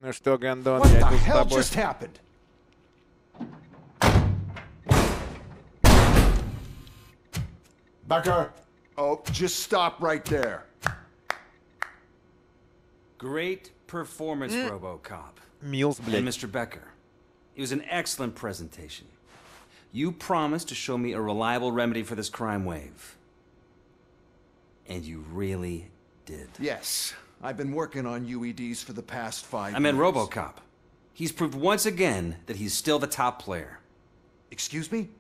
Speaker 1: Ну что, Гондон, я иду с тобой.
Speaker 3: Becker!
Speaker 5: Oh, just stop right there.
Speaker 18: Great performance, Robocop.
Speaker 1: Mills, блядь.
Speaker 18: And Mr. Becker, it was an excellent presentation. You promised to show me a reliable remedy for this crime wave. And you really did.
Speaker 5: Yes, I've been working on UEDs for the past 5 years.
Speaker 18: I meant Robocop. He's proved once again that he's still the top player.
Speaker 5: Excuse me?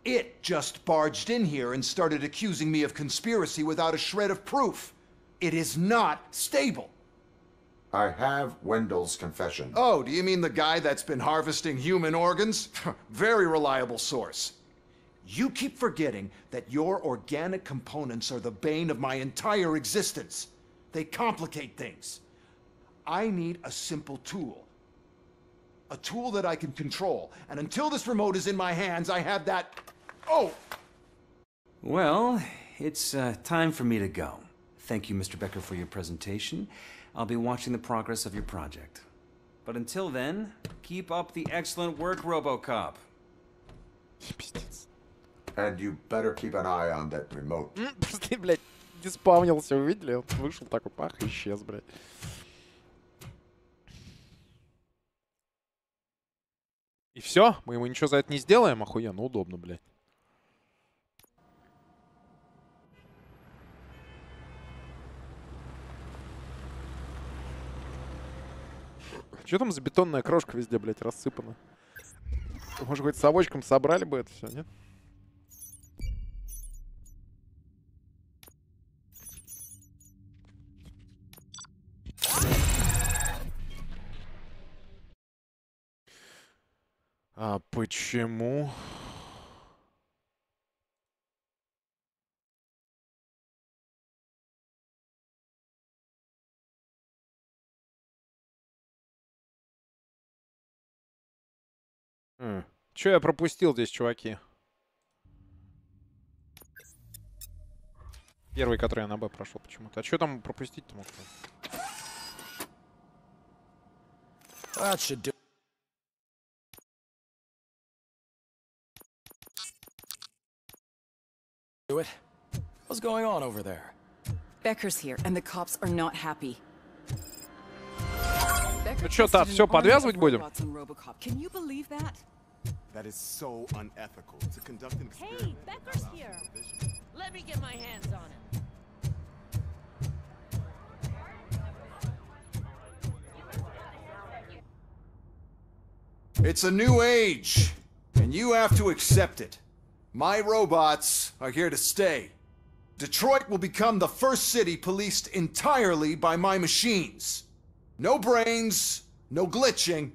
Speaker 5: It just barged in here and started accusing me of conspiracy without a shred of proof. It is not stable.
Speaker 3: I have Wendell's confession.
Speaker 5: Oh, do you mean the guy that's been harvesting human organs? Very reliable source. You keep forgetting that your organic components are the bane of my entire existence. They complicate things. I need a simple tool. A tool that I can control. And until this remote is in my hands, I have that... Oh!
Speaker 4: Well, it's time for me to go. Thank you, Mr. Becker, for your presentation. I'll be watching the progress of your project. But until then, keep up the excellent work, Robocop.
Speaker 3: And you better keep an eye on that remote.
Speaker 1: Просто, блядь, диспаунился, увидели? Он вышел такой, пах, и исчез, блядь. И все? Мы ему ничего за это не сделаем? Охуенно, удобно, блядь. Что там за бетонная крошка везде, блядь, рассыпана? Может, хоть совочком собрали бы это все, нет? А почему? Чё я пропустил здесь, чуваки? Первый, который я на Б прошел почему-то. А чё там пропустить-то мог?
Speaker 26: That should do. Do it. What's going on over there?
Speaker 8: Becker's here, and the cops are not happy.
Speaker 1: Ну что, Тат, все подвязывать будем?
Speaker 8: Can you believe that?
Speaker 17: That is so unethical to conduct an experiment.
Speaker 2: Hey, Becker's here.
Speaker 6: Let me get my hands on him.
Speaker 5: It's a new age, and you have to accept it. My robots are here to stay. Detroit will become the first city policed entirely by my machines. No brains, no glitching,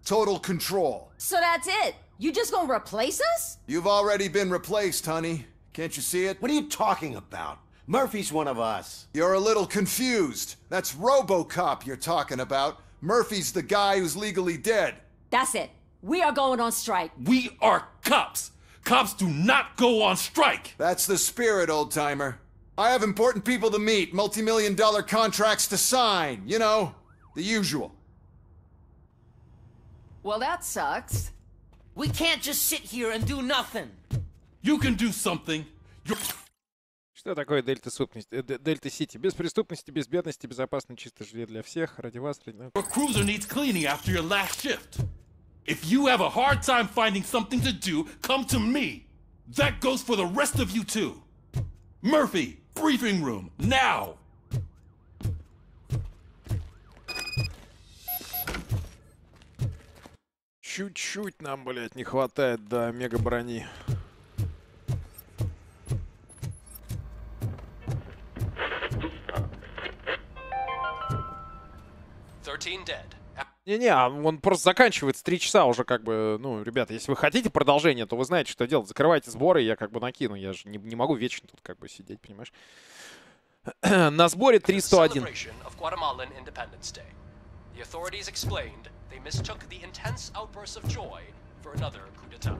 Speaker 5: total control.
Speaker 11: So that's it? You just gonna replace us?
Speaker 5: You've already been replaced, honey. Can't you see it?
Speaker 10: What are you talking about? Murphy's one of us.
Speaker 5: You're a little confused. That's Robocop you're talking about. Murphy's the guy who's legally dead.
Speaker 11: That's it. We are going on strike.
Speaker 25: We are cops. Cops do not go on strike.
Speaker 5: That's the spirit, old-timer. I have important people to meet, multi-million-dollar contracts to sign. You know, the usual.
Speaker 11: Well, that sucks.
Speaker 6: We can't just sit here and do nothing.
Speaker 25: You can do something.
Speaker 1: Что такое Дельта Сити? Без преступности, без бедности, безопасно, чисто жилье для всех. Ради вас, ради нас.
Speaker 25: Your cruiser needs cleaning after your last shift. If you have a hard time finding something to do, come to me. That goes for the rest of you too. Murphy, briefing room, now.
Speaker 1: Чуть-чуть нам, блядь, не хватает до мега брони. Не-не, он просто заканчивается 3 часа уже, как бы, ну, ребята, если вы хотите продолжение, то вы знаете, что делать. Закрывайте сборы, я как бы накину, я же не могу вечно тут как бы сидеть, понимаешь? На сборе 301.
Speaker 21: The authorities explained they mistook the intense outbursts of joy for another coup d'etat.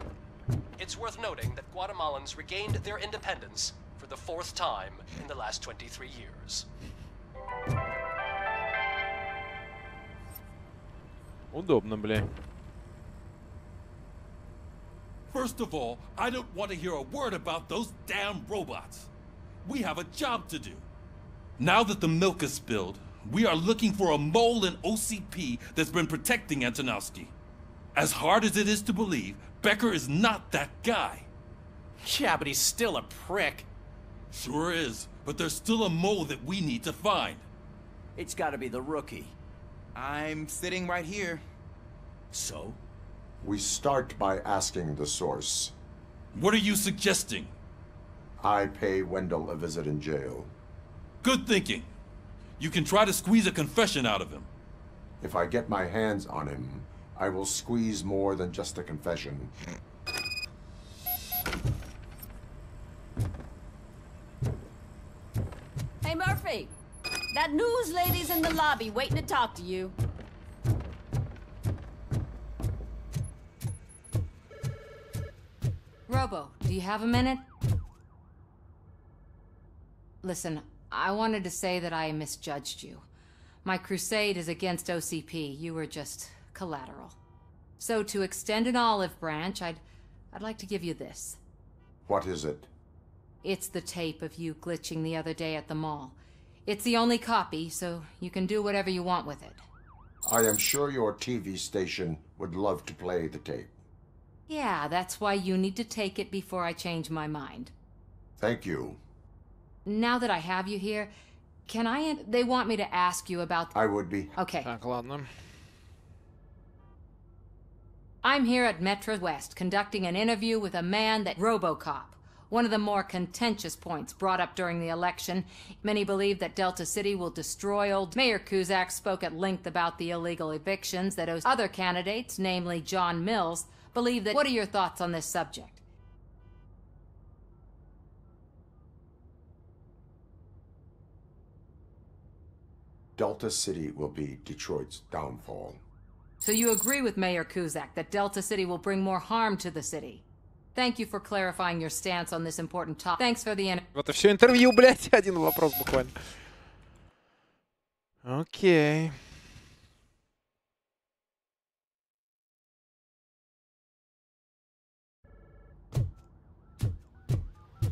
Speaker 21: It's worth noting that Guatemalans regained their independence for the 4th time in the last 23 years.
Speaker 1: Удобно, бля.
Speaker 25: First of all, I don't want to hear a word about those damn robots. We have a job to do. Now that the milk is spilled, we are looking for a mole in OCP that's been protecting Antonowski. As hard as it is to believe, Becker is not that guy.
Speaker 14: Yeah, but he's still a prick.
Speaker 25: Sure is, but there's still a mole that we need to find.
Speaker 10: It's gotta be the rookie.
Speaker 23: I'm sitting right here.
Speaker 10: So?
Speaker 3: We start by asking the source.
Speaker 25: What are you suggesting?
Speaker 3: I pay Wendell a visit in jail.
Speaker 25: Good thinking. You can try to squeeze a confession out of him.
Speaker 3: If I get my hands on him, I will squeeze more than just a confession.
Speaker 7: Hey, Murphy. That news lady's in the lobby waiting to talk to you.
Speaker 9: Robo, do you have a minute? Listen, I wanted to say that I misjudged you. My crusade is against OCP. You were just collateral. So to extend an olive branch, I'd like to give you this.
Speaker 3: What is it?
Speaker 9: It's the tape of you glitching the other day at the mall. It's the only copy, so you can do whatever you want with it.
Speaker 3: I am sure your TV station would love to play the tape.
Speaker 9: Yeah, that's why you need to take it before I change my mind.
Speaker 3: Thank you.
Speaker 9: Now that I have you here, can I... They want me to ask you about...
Speaker 3: I would be...
Speaker 9: Okay.
Speaker 1: Так, ладно.
Speaker 9: I'm here at Metro West conducting an interview with a man that... Robocop. One of the more contentious points brought up during the election. Many believe that Delta City will destroy old... Mayor Cusack spoke at length about the illegal evictions that other candidates, namely John Mills, believe that... What are your thoughts on this subject?
Speaker 3: Delta City will be Detroit's downfall.
Speaker 9: So you agree with Mayor Cusack that Delta City will bring more harm to the city? Thank you for clarifying your stance on this important topic. Thanks for the...
Speaker 1: Вот и все интервью, блядь. Один вопрос буквально. Окей.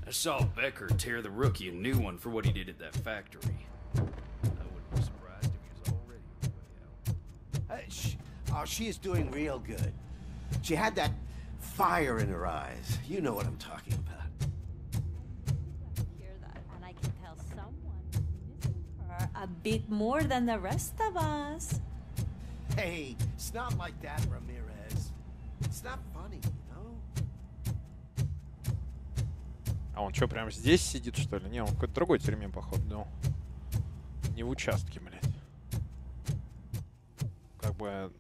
Speaker 12: I saw Becker tear the rookie a new one for what he did at that factory. I wouldn't be surprised if he was already
Speaker 10: Oh, she is doing real good. She had that fire in her eyes. You know what I'm talking about.
Speaker 2: Hear that, and I can tell someone misses her a bit more than the rest of us.
Speaker 10: Hey, it's not like that, Ramirez. It's not funny, you know?
Speaker 1: А он что, прямо здесь сидит, что ли? Не, он в какой-то другой тюрьме, походу, ну. Не в участке, блядь. Как бы,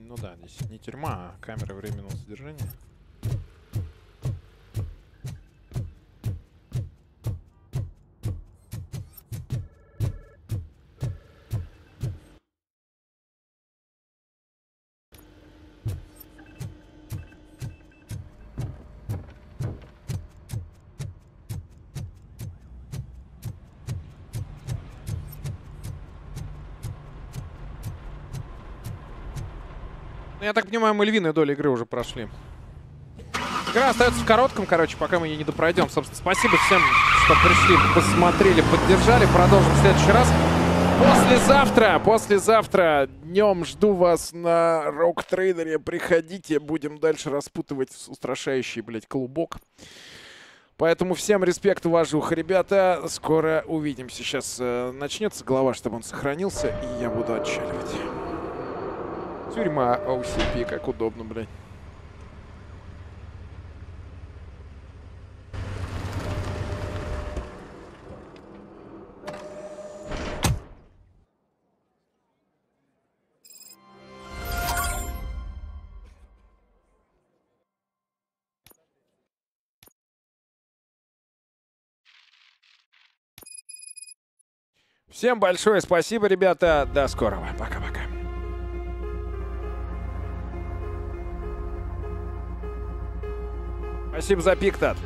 Speaker 1: ну да, здесь не тюрьма, а камера временного содержания. Ну, я так понимаю, мы львиную долю игры уже прошли. Игра остается в коротком, короче, пока мы ее не допройдем. Собственно, спасибо всем, что пришли, посмотрели, поддержали. Продолжим в следующий раз. Послезавтра днем жду вас на Рок-трейдере. Приходите, будем дальше распутывать устрашающий, блядь, клубок. Поэтому всем респект, уважуха, ребята. Скоро увидимся. Сейчас начнется глава, чтобы он сохранился, и я буду отчаливать. Тюрьма OCP, как удобно, блядь. Всем большое спасибо, ребята. До скорого. Пока-пока. Спасибо за пик, Тат.